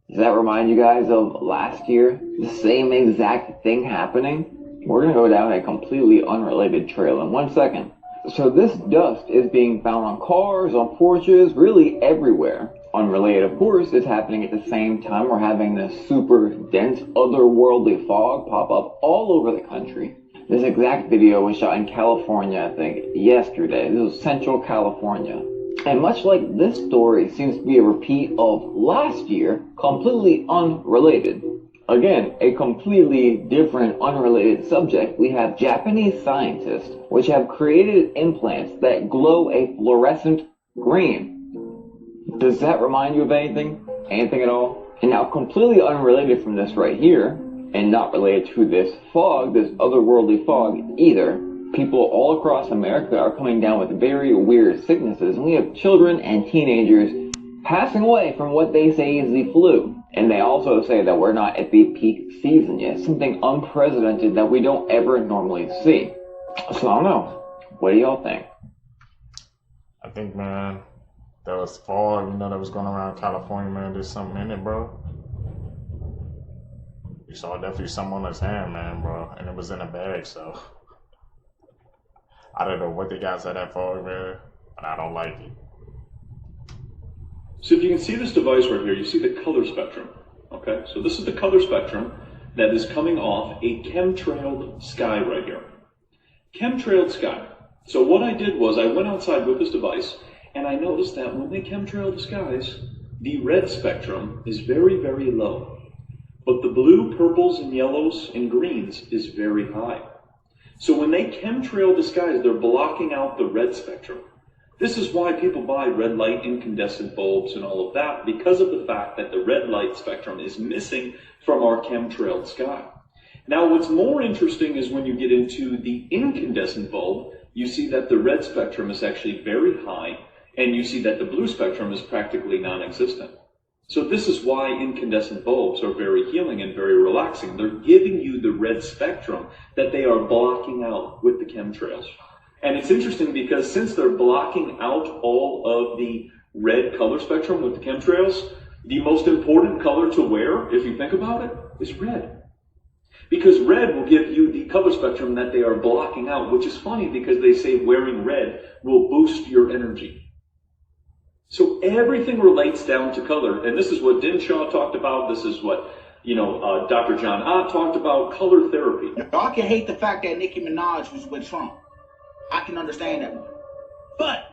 [SPEAKER 20] Does that remind you guys of last year? The same exact thing happening? We're going to go down a completely unrelated trail in 1 second. So this dust is being found on cars, on porches, really everywhere. Unrelated, of course, it's happening at the same time we're having this super dense otherworldly fog pop up all over the country. This exact video was shot in California, I think, yesterday. This was Central California. And much like this story seems to be a repeat of last year, completely unrelated. Again, a completely different, unrelated subject. We have Japanese scientists which have created implants that glow a fluorescent green. Does that remind you of anything? Anything at all? And now, completely unrelated from this right here, and not related to this fog, this otherworldly fog either, people all across America are coming down with very weird sicknesses, and we have children and teenagers passing away from what they say is the flu. And they also say that we're not at the peak season yet, something unprecedented that we don't ever normally see. So I don't know. What do y'all think?
[SPEAKER 1] I think, man, there was fog, that was going around California, man. There's something in it, bro. You saw definitely something on his hand, man, bro. And it was in a bag, so I don't know what they got at that fog, man, but I don't like it.
[SPEAKER 21] So if you can see this device right here, you see the color spectrum. Okay, so this is the color spectrum that is coming off a chemtrailed sky right here. Chemtrailed sky. So what I did was I went outside with this device and I noticed that when they chemtrail the skies, the red spectrum is very, very low. But the blue, purples, and yellows, and greens is very high. So when they chemtrail the skies, they're blocking out the red spectrum. This is why people buy red light incandescent bulbs and all of that, because of the fact that the red light spectrum is missing from our chemtrailed sky. Now, what's more interesting is when you get into the incandescent bulb, you see that the red spectrum is actually very high, and you see that the blue spectrum is practically non-existent. So this is why incandescent bulbs are very healing and very relaxing. They're giving you the red spectrum that they are blocking out with the chemtrails. And it's interesting because since they're blocking out all of the red color spectrum with the chemtrails, the most important color to wear, if you think about it, is red. Because red will give you the color spectrum that they are blocking out, which is funny because they say wearing red will boost your energy. So everything relates down to color, and this is what Dinshaw talked about, this is what, Dr. John Ott talked about, color therapy.
[SPEAKER 6] Y'all can hate the fact that Nicki Minaj was with Trump. I can understand that one. But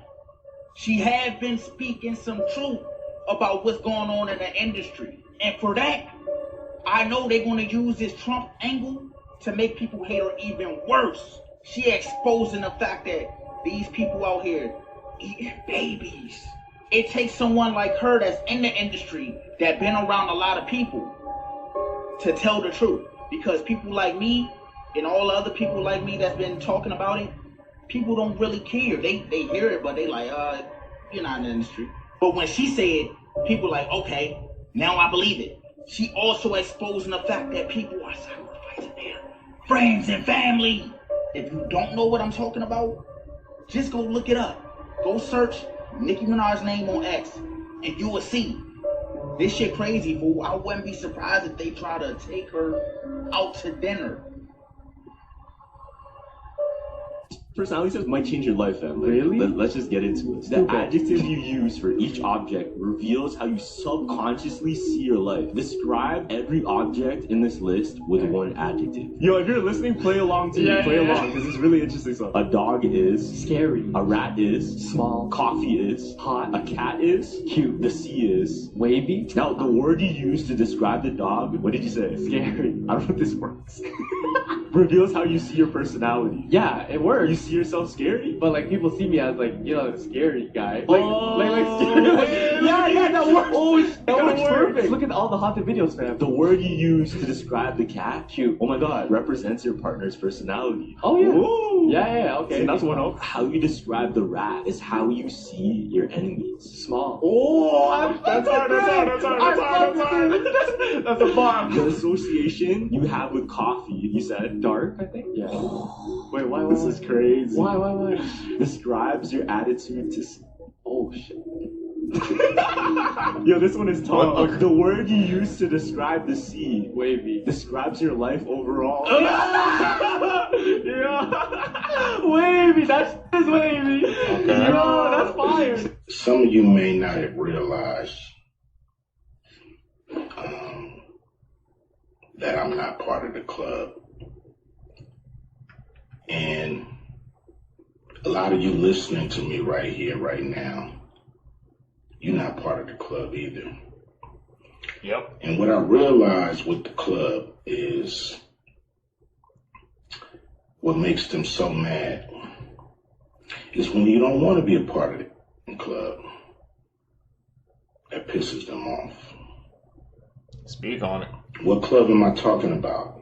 [SPEAKER 6] she had been speaking some truth about what's going on in the industry. And for that, I know they're going to use this Trump angle to make people hate her even worse. She exposing the fact that these people out here eating babies. It takes someone like her that's in the industry, that been around a lot of people, to tell the truth. Because people like me and all the other people like me that's been talking about it, people don't really care. They hear it, but they like, you're not in the industry. But when she said, people like, okay, now I believe it. She also exposing the fact that people are sacrificing their friends and family. If you don't know what I'm talking about, just go look it up. Go search Nicki Minaj's name on X, and you will see. This shit crazy, fool. I wouldn't be surprised if they try to take her out to dinner.
[SPEAKER 8] Personality tests might change your life, fam. Really? Let's just get into it. The adjective you use for each object reveals how you subconsciously see your life. Describe every object in this list with one adjective. Yo, if you're listening, play along too. Play along, because it's really interesting stuff. A dog is scary. A rat is small. Coffee is hot. A cat is cute. The sea is wavy. Now, the word you use to describe the dog, what did you say? Scary. I don't know if this works. Reveals how you see your personality. Yeah, it works. You see yourself scary, but like people see me as like, a scary guy. Like scary. Yeah, that works. Oh, that works perfect. Look at all the haunted videos, fam. The word you use to describe the cat, cute. Oh my god, represents your partner's personality. Oh yeah. Ooh. Yeah, okay. See, that's one up. How you describe the rat is how you see your enemies. Small. Oh, that's hard. That's a bomb. The association you have with coffee, you said dark, I think. Yeah. Wait, why? This is crazy. Why? Describes your attitude to. Oh shit. Yo, this one is tough. The word you use to describe the sea, wavy, describes your life overall. Yeah. Wavy, that's wavy. Okay. Yo, that's fire.
[SPEAKER 9] Some of you may not have realized that I'm not part of the club. And a lot of you listening to me right here, right now, you're not part of the club either.
[SPEAKER 1] Yep.
[SPEAKER 9] And what I realized with the club is what makes them so mad is when you don't want to be a part of the club. That pisses them off.
[SPEAKER 1] Speak on it.
[SPEAKER 9] What club am I talking about?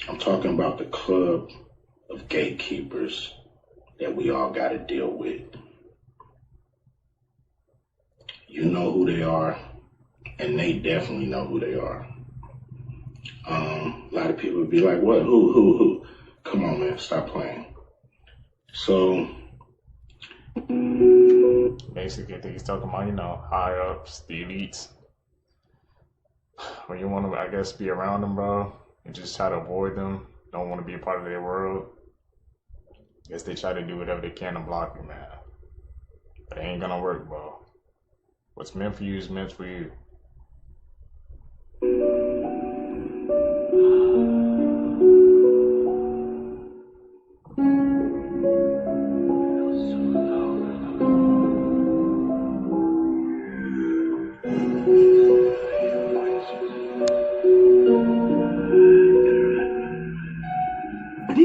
[SPEAKER 9] I'm talking about the club of gatekeepers that we all got to deal with. You know who they are, and they definitely know who they are. A lot of people would be like, what? Who? Come on, man, stop playing. So,
[SPEAKER 1] basically, I think he's talking about, high ups, the elites. When you want to, I guess, be around them, bro, and just try to avoid them, don't want to be a part of their world. I guess they try to do whatever they can to block you, man. But it ain't gonna work, bro. What's meant for you is meant for you.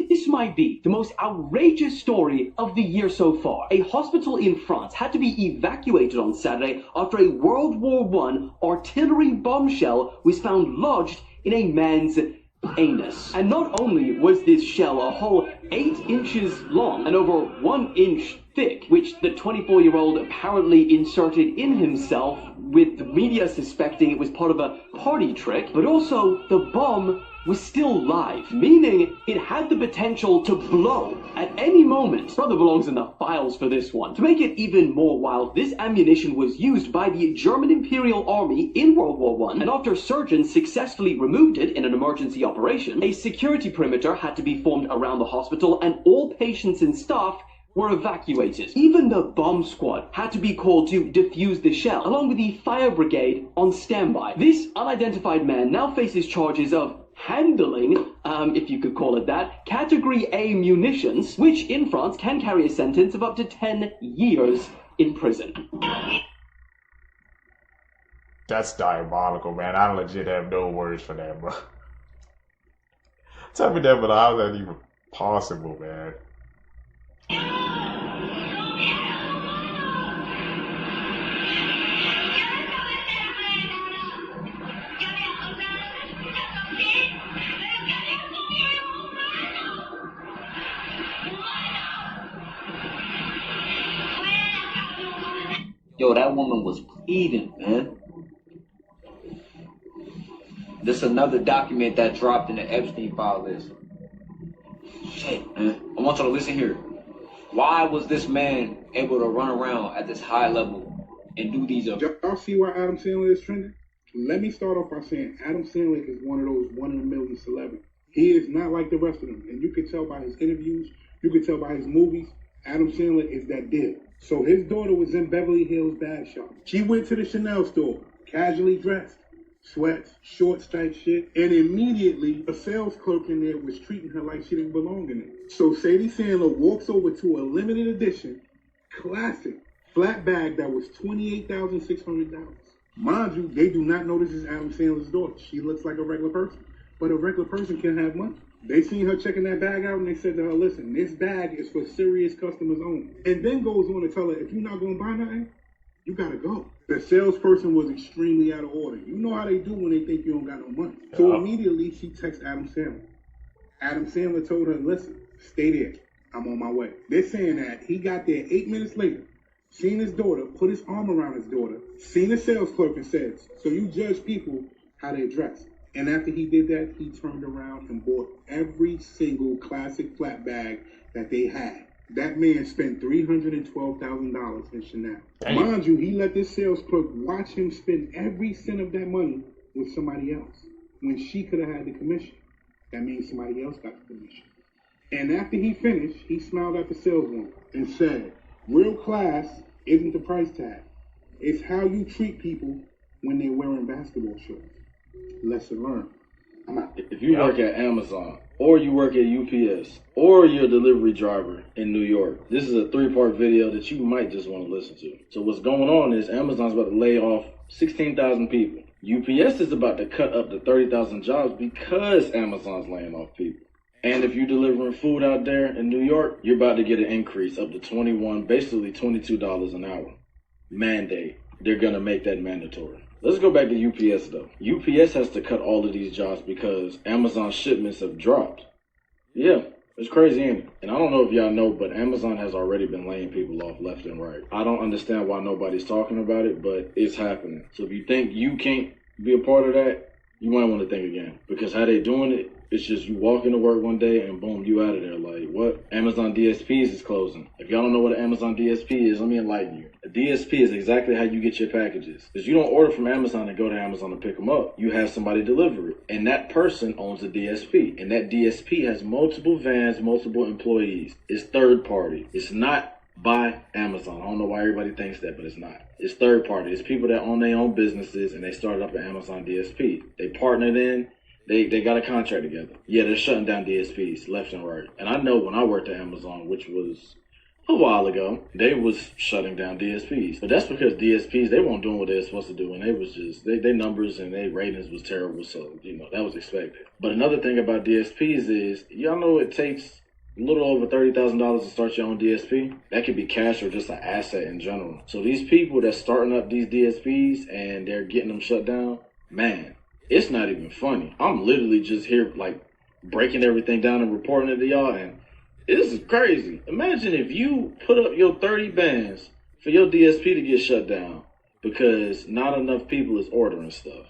[SPEAKER 19] This might be the most outrageous story of the year so far. A hospital in France had to be evacuated on Saturday after a World War I artillery bombshell was found lodged in a man's anus. And not only was this shell a whole 8 inches long and over 1 inch thick, which the 24-year-old apparently inserted in himself, with the media suspecting it was part of a party trick, but also the bomb
[SPEAKER 11] was still live, meaning it had the potential to blow at any moment. Brother belongs in the files for this one. To make it even more wild, this ammunition was used by the German Imperial Army in World War I, and after surgeons successfully removed it in an emergency operation, a security perimeter had to be formed around the hospital, and all patients and staff were evacuated. Even the bomb squad had to be called to defuse the shell, along with the fire brigade on standby. This unidentified man now faces charges of handling, if you could call it that, Category A munitions, which in France can carry a sentence of up to 10 years in prison.
[SPEAKER 1] That's diabolical, man. I legit have no words for that, bro. Tell me that, but how is that even possible, man?
[SPEAKER 18] Yo, that woman was pleading, man. This another document that dropped in the Epstein file list. Shit, man. I want y'all to listen here. Why was this man able to run around at this high level and do these?
[SPEAKER 23] Y'all see why Adam Sandler is trending? Let me start off by saying Adam Sandler is one of those one-in-a-million celebrities. He is not like the rest of them, and you can tell by his interviews, you can tell by his movies, Adam Sandler is that deal. So his daughter was in Beverly Hills bag shop. She went to the Chanel store, casually dressed, sweats, shorts type shit, and immediately a sales clerk in there was treating her like she didn't belong in it. So Sadie Sandler walks over to a limited edition, classic, flat bag that was $28,600. Mind you, they do not know this is Adam Sandler's daughter. She looks like a regular person, but a regular person can have money. They seen her checking that bag out and they said to her, listen, this bag is for serious customers only. And then goes on to tell her, if you're not going to buy nothing, you got to go. The salesperson was extremely out of order. You know how they do when they think you don't got no money. So immediately she texts Adam Sandler. Adam Sandler told her, listen, stay there. I'm on my way. They're saying that he got there 8 minutes later, seen his daughter, put his arm around his daughter, seen the sales clerk and says, so you judge people how they dress. And after he did that, he turned around and bought every single classic flat bag that they had. That man spent $312,000 in Chanel. Damn. Mind you, he let this sales clerk watch him spend every cent of that money with somebody else when she could have had the commission. That means somebody else got the commission. And after he finished, he smiled at the saleswoman and said, real class isn't the price tag. It's how you treat people when they're wearing basketball shorts. Lesson learned.
[SPEAKER 24] If you work at Amazon, or you work at UPS, or you're a delivery driver in New York, this is a 3-part video that you might just want to listen to. So what's going on is Amazon's about to lay off 16,000 people. UPS is about to cut up to 30,000 jobs because Amazon's laying off people. And if you're delivering food out there in New York, you're about to get an increase up to basically $22 an hour. Mandate. They're going to make that mandatory. Let's go back to UPS though. UPS has to cut all of these jobs because Amazon shipments have dropped. Yeah, it's crazy, ain't it? And I don't know if y'all know, but Amazon has already been laying people off left and right. I don't understand why nobody's talking about it, but it's happening. So if you think you can't be a part of that, you might want to think again. Because how they doing it, it's just you walk into work one day and boom, you out of there. Like, what? Amazon DSPs is closing. If y'all don't know what an Amazon DSP is, let me enlighten you. A DSP is exactly how you get your packages. Because you don't order from Amazon and go to Amazon to pick them up. You have somebody deliver it. And that person owns a DSP. And that DSP has multiple vans, multiple employees. It's third party. It's not by Amazon. I don't know why everybody thinks that, but it's not. It's third party. It's people that own their own businesses and they started up an Amazon DSP. They partnered in. They got a contract together. Yeah, they're shutting down DSPs left and right. And I know when I worked at Amazon, which was a while ago, they was shutting down DSPs. But that's because DSPs, they weren't doing what they were supposed to do. And they was just, their numbers and their ratings was terrible. So, that was expected. But another thing about DSPs is, y'all know it takes a little over $30,000 to start your own DSP. That could be cash or just an asset in general. So these people that's starting up these DSPs and they're getting them shut down, man, it's not even funny. I'm literally just here, breaking everything down and reporting it to y'all, and this is crazy. Imagine if you put up your 30 bands for your DSP to get shut down because not enough people is ordering stuff.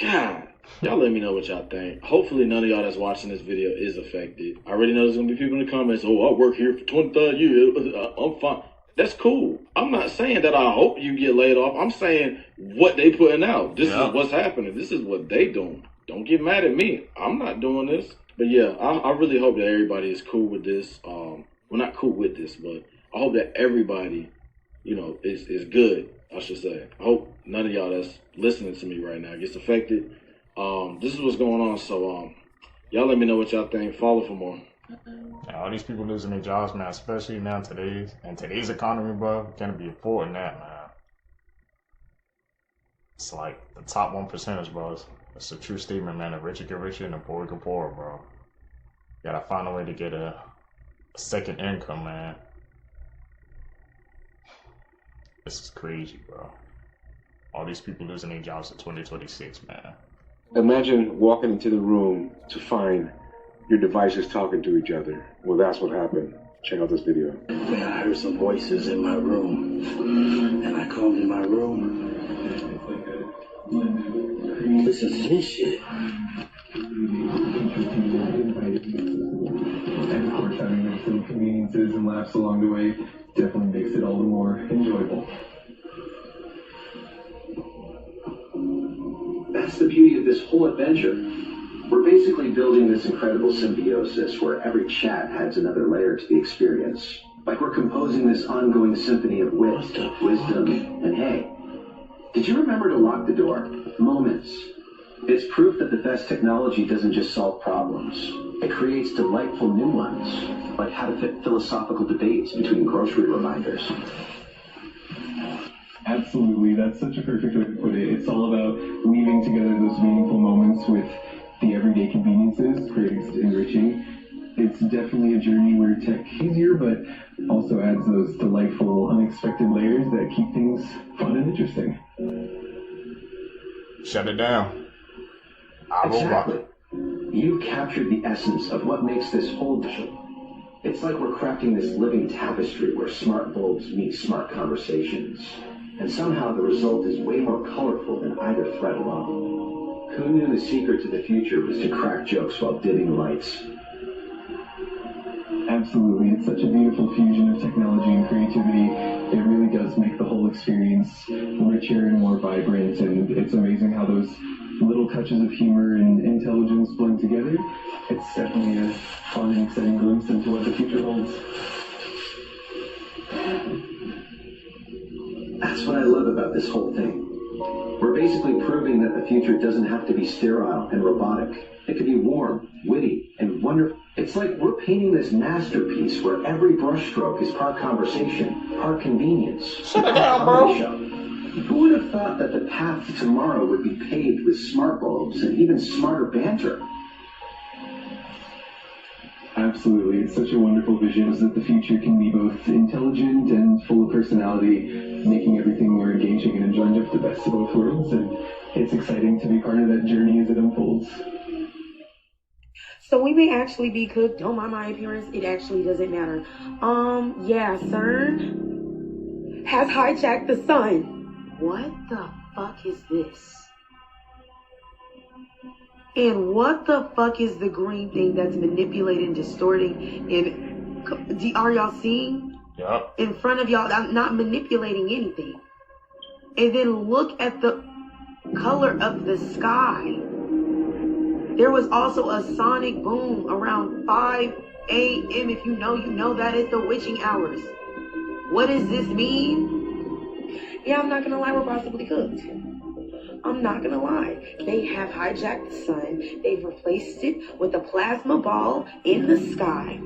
[SPEAKER 24] God, Y'all let me know what y'all think. Hopefully none of y'all that's watching this video is affected. I already know there's going to be people in the comments, oh, I work here for 25 years. I'm fine. That's cool. I'm not saying that I hope you get laid off. I'm saying what they putting out. This is what's happening. This is what they doing. Don't get mad at me. I'm not doing this. But yeah, I really hope that everybody is cool with this. Well, not cool with this, but I hope that everybody, you know, is good, I should say. I hope none of y'all that's listening to me right now gets affected. This is what's going on, so y'all let me know what y'all think. Follow for more.
[SPEAKER 1] Yeah, all these people losing their jobs, man, especially now today's economy, bro, can't be affording that, man. It's like the top 1%ers, bro. It's a true statement, man. The richer get richer and the poor get poorer, bro. You gotta find a way to get a second income, man. This is crazy, bro. All these people losing their jobs in 2026, man.
[SPEAKER 7] Imagine walking into the room to find your devices talking to each other. Well, that's what happened. Check out this video.
[SPEAKER 13] Man, I heard some voices in my room, and I called in my room. This is his shit.
[SPEAKER 16] And of course, having those little conveniences and laughs along the way definitely makes it all the more enjoyable.
[SPEAKER 17] That's the beauty of this whole adventure. We're basically building this incredible symbiosis where every chat adds another layer to the experience. Like we're composing this ongoing symphony of wit, wisdom, and hey, did you remember to lock the door? Moments. It's proof that the best technology doesn't just solve problems. It creates delightful new ones, like how to fit philosophical debates between grocery reminders.
[SPEAKER 16] Absolutely, that's such a perfect way to put it. It's all about weaving together those meaningful moments with the everyday conveniences, creating enriching. It's definitely a journey where tech is easier, but also adds those delightful, unexpected layers that keep things fun and interesting.
[SPEAKER 1] Shut it down.
[SPEAKER 17] Exactly. You captured the essence of what makes this whole digital. It's like we're crafting this living tapestry where smart bulbs meet smart conversations. And somehow the result is way more colorful than either thread alone. Who knew the secret to the future was to crack jokes while dimming lights?
[SPEAKER 16] Absolutely, it's such a beautiful fusion of technology and creativity. It really does make the whole experience richer and more vibrant, and it's amazing how those little touches of humor and intelligence blend together. It's definitely a fun and exciting glimpse into what the future holds.
[SPEAKER 17] That's what I love about this whole thing. We're basically proving that the future doesn't have to be sterile and robotic. It could be warm, witty, and wonderful. It's like we're painting this masterpiece where every brushstroke is part conversation, part convenience.
[SPEAKER 1] Shut it down, bro.
[SPEAKER 17] Who would have thought that the path to tomorrow would be paved with smart bulbs and even smarter banter?
[SPEAKER 16] Absolutely, it's such a wonderful vision that the future can be both intelligent and full of personality, making everything more engaging and enjoying the best of both worlds, and it's exciting to be part of that journey as it unfolds.
[SPEAKER 25] So we may actually be cooked. Don't mind my appearance. It actually doesn't matter. Yeah, CERN has hijacked the sun. What the fuck is this? And what the fuck is the green thing that's manipulating, distorting, and are y'all seeing?
[SPEAKER 1] Yep.
[SPEAKER 25] In front of y'all, I'm not manipulating anything. And then look at the color of the sky. There was also a sonic boom around 5 a.m. If you know, you know that is the witching hours. What does this mean? Yeah, I'm not gonna lie, we're possibly cooked. I'm not gonna lie. They have hijacked the sun. They've replaced it with a plasma ball in the sky.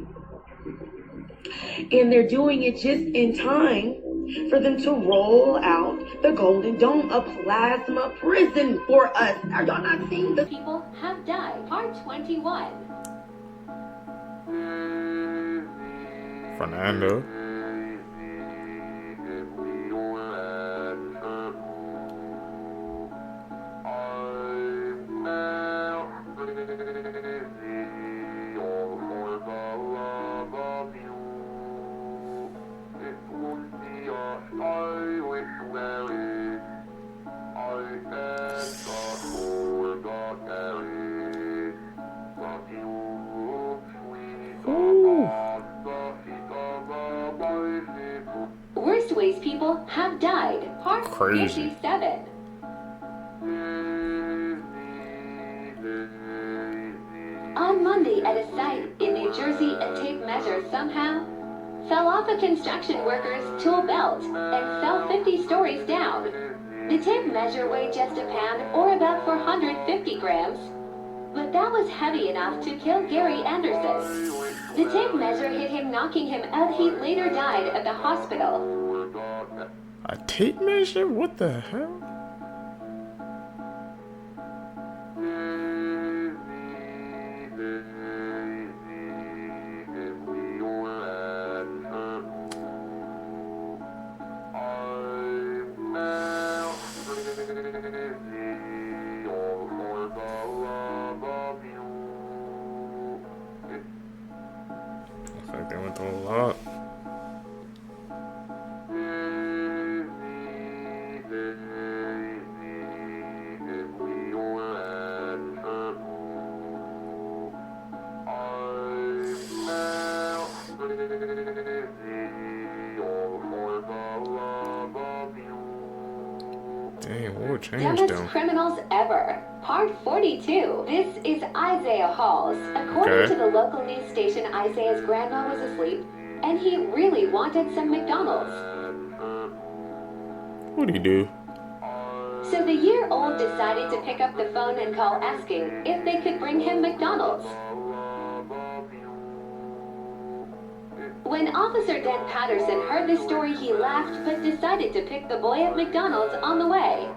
[SPEAKER 25] And they're doing it just in time for them to roll out the Golden Dome, a plasma prison for us. Are y'all not seeing the
[SPEAKER 26] people have died? Part 21.
[SPEAKER 1] Fernando.
[SPEAKER 26] worst ways people have died. Part
[SPEAKER 1] Crazy.
[SPEAKER 26] 57. On Monday at a site in New Jersey, a tape measure somehow fell off a construction worker's tool belt and fell 50 stories down. The tape measure weighed just a pound, or about 450 grams, but that was heavy enough to kill Gary Anderson. The tape measure hit him, knocking him out. He later died at the hospital.
[SPEAKER 1] A tape measure? What the hell? Looks like they went through a lot. Dang, what would change
[SPEAKER 26] Dumbest
[SPEAKER 1] them?
[SPEAKER 26] criminals ever. Part 42. This is Isaiah Halls. According to the local news station, Isaiah's grandma was asleep, and he really wanted some McDonald's.
[SPEAKER 1] What'd he do?
[SPEAKER 26] So the year-old decided to pick up the phone and call asking if they could bring him McDonald's. When Officer Dan Patterson heard the story, he laughed but decided to pick the boy at McDonald's on the way.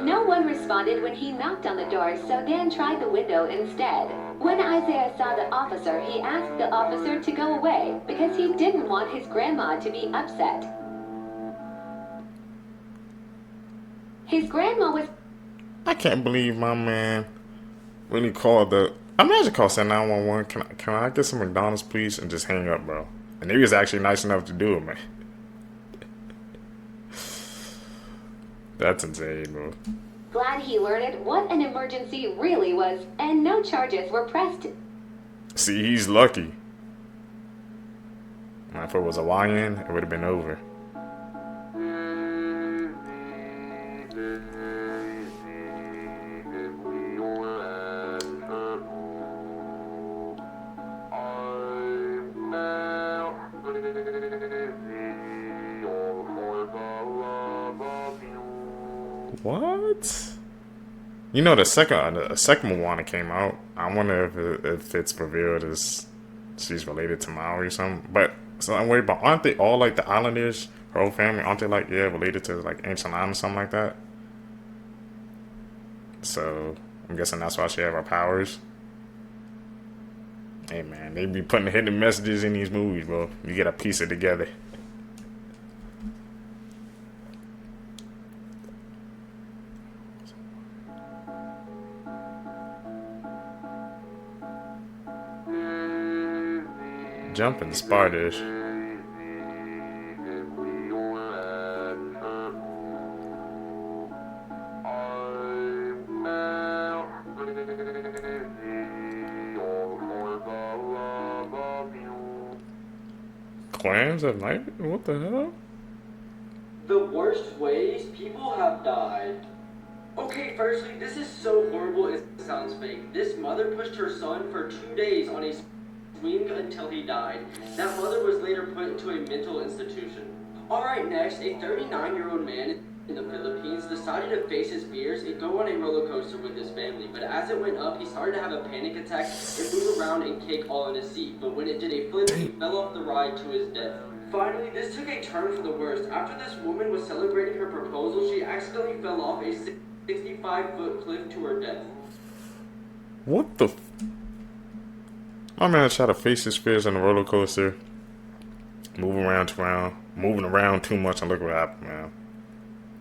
[SPEAKER 26] No one responded when he knocked on the door, so Dan tried the window instead. When Isaiah saw the officer, he asked the officer to go away because he didn't want his grandma to be upset. His grandma was...
[SPEAKER 1] I can't believe my man really called the... Imagine call 911. Can I get some McDonald's, please? And just hang up, bro. And he was actually nice enough to do it, man. That's insane, bro.
[SPEAKER 26] glad he learned what an emergency really was, and no charges were pressed.
[SPEAKER 1] See, he's lucky. If it was a YN, it would have been over. What? You know, the second Moana came out. I wonder if it's revealed as she's related to Maui or something. But so I'm worried about, aren't they all like the Islanders, her whole family? Aren't they like, yeah, related to like ancient island or something like that? So I'm guessing that's why she have her powers. Hey man, they be putting hidden messages in these movies, bro. You get a piece it together. Jumping spiders. Clams at night? What the hell?
[SPEAKER 2] The worst ways people have died. Okay, firstly, this is so horrible it sounds fake. This mother pushed her son for 2 days on a swing until he died. That mother was later put into a mental institution. Alright, next, a 39-year-old man in the Philippines decided to face his fears and go on a roller coaster with his family. But as it went up, he started to have a panic attack and move around and kick all in his seat. But when it did a flip, he fell off the ride to his death. Finally, this took a turn for the worst. After this woman was celebrating her proposal, she accidentally fell off a 65-foot cliff to her death.
[SPEAKER 1] What the My man tried to face his fears on the roller coaster, moving around too much, and look what happened, man.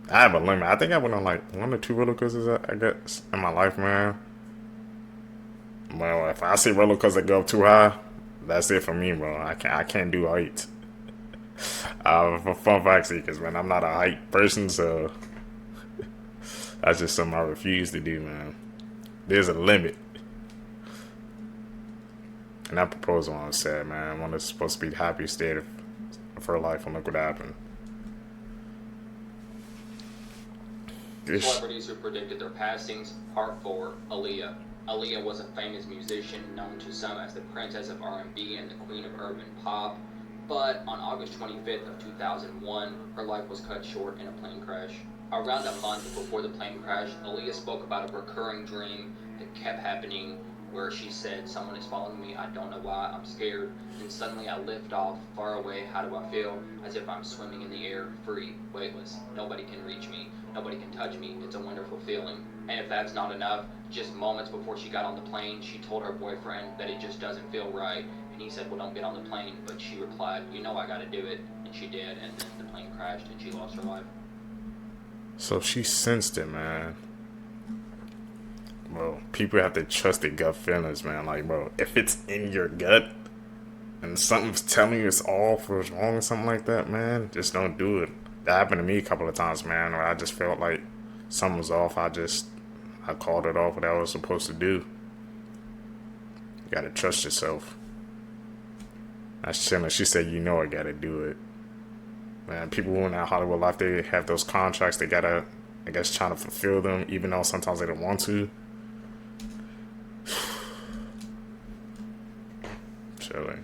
[SPEAKER 1] I have a limit. I think I went on like 1 or 2 roller coasters, I guess, in my life, man. Well, if I see roller coasters that go up too high, that's it for me, bro. I can't do heights. For fun fact seekers, man, I'm not a height person, so that's just something I refuse to do, man. There's a limit. And that proposal was sad, man. One is supposed to be the happiest state of of her life, and look what happened.
[SPEAKER 3] Celebrities who predicted their passings. Part 4, Aaliyah. Aaliyah was a famous musician known to some as the Princess of R&B and the Queen of Urban Pop, but on August 25th of 2001, her life was cut short in a plane crash. Around a month before the plane crash, Aaliyah spoke about a recurring dream that kept happening where she said, "Someone is following me, I don't know why, I'm scared, and suddenly I lift off, far away, how do I feel? As if I'm swimming in the air, free, weightless, nobody can reach me, nobody can touch me, it's a wonderful feeling." And if that's not enough, just moments before she got on the plane, she told her boyfriend that it just doesn't feel right, and he said, "Well, don't get on the plane," but she replied, "You know I gotta do it," and she did, and then the plane crashed and she lost her life.
[SPEAKER 1] So she sensed it, man. Bro, people have to trust their gut feelings, man. Like, bro, if it's in your gut and something's telling you it's off or it's wrong or something like that, man, just don't do it. That happened to me a couple of times, man, where I just felt like something was off. I called it off what I was supposed to do. You gotta trust yourself. That's chilling. She said, "You know I gotta do it." Man, people in that Hollywood life, they have those contracts. They gotta, I guess, trying to fulfill them, even though sometimes they don't want to. Chilling.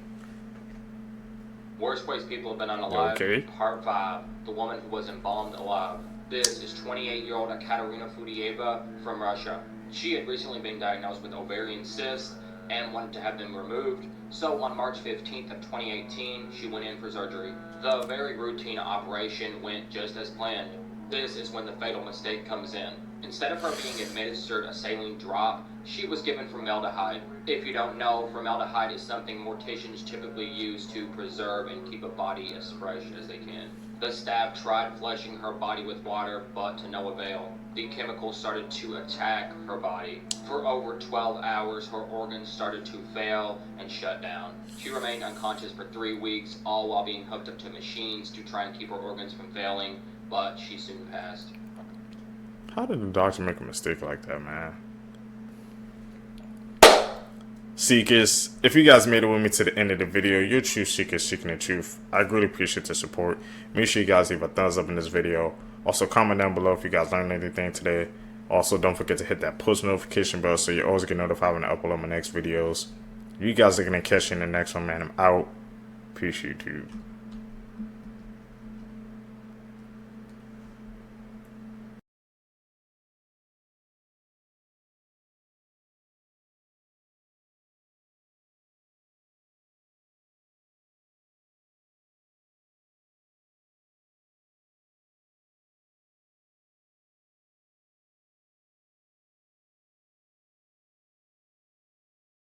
[SPEAKER 3] Worst ways people have been unalive.
[SPEAKER 1] Okay.
[SPEAKER 3] Part 5, the woman who was embalmed alive. This is 28-year-old Katerina Fudieva from Russia. She had recently been diagnosed with ovarian cysts and wanted to have them removed. So on March 15th of 2018, she went in for surgery. The very routine operation went just as planned. This is when the fatal mistake comes in. Instead of her being administered a saline drop, she was given formaldehyde. If you don't know, formaldehyde is something morticians typically use to preserve and keep a body as fresh as they can. The staff tried flushing her body with water, but to no avail. The chemicals started to attack her body. For over 12 hours, her organs started to fail and shut down. She remained unconscious for 3 weeks, all while being hooked up to machines to try and keep her organs from failing, but she soon passed.
[SPEAKER 1] How did the doctor make a mistake like that, man? Seekers, if you guys made it with me to the end of the video, you're true seekers seeking the truth. I really appreciate the support. Make sure you guys leave a thumbs up in this video. Also, comment down below if you guys learned anything today. Also, don't forget to hit that post notification bell so you always get notified when I upload my next videos. You guys are going to catch you in the next one, man. I'm out. Appreciate you.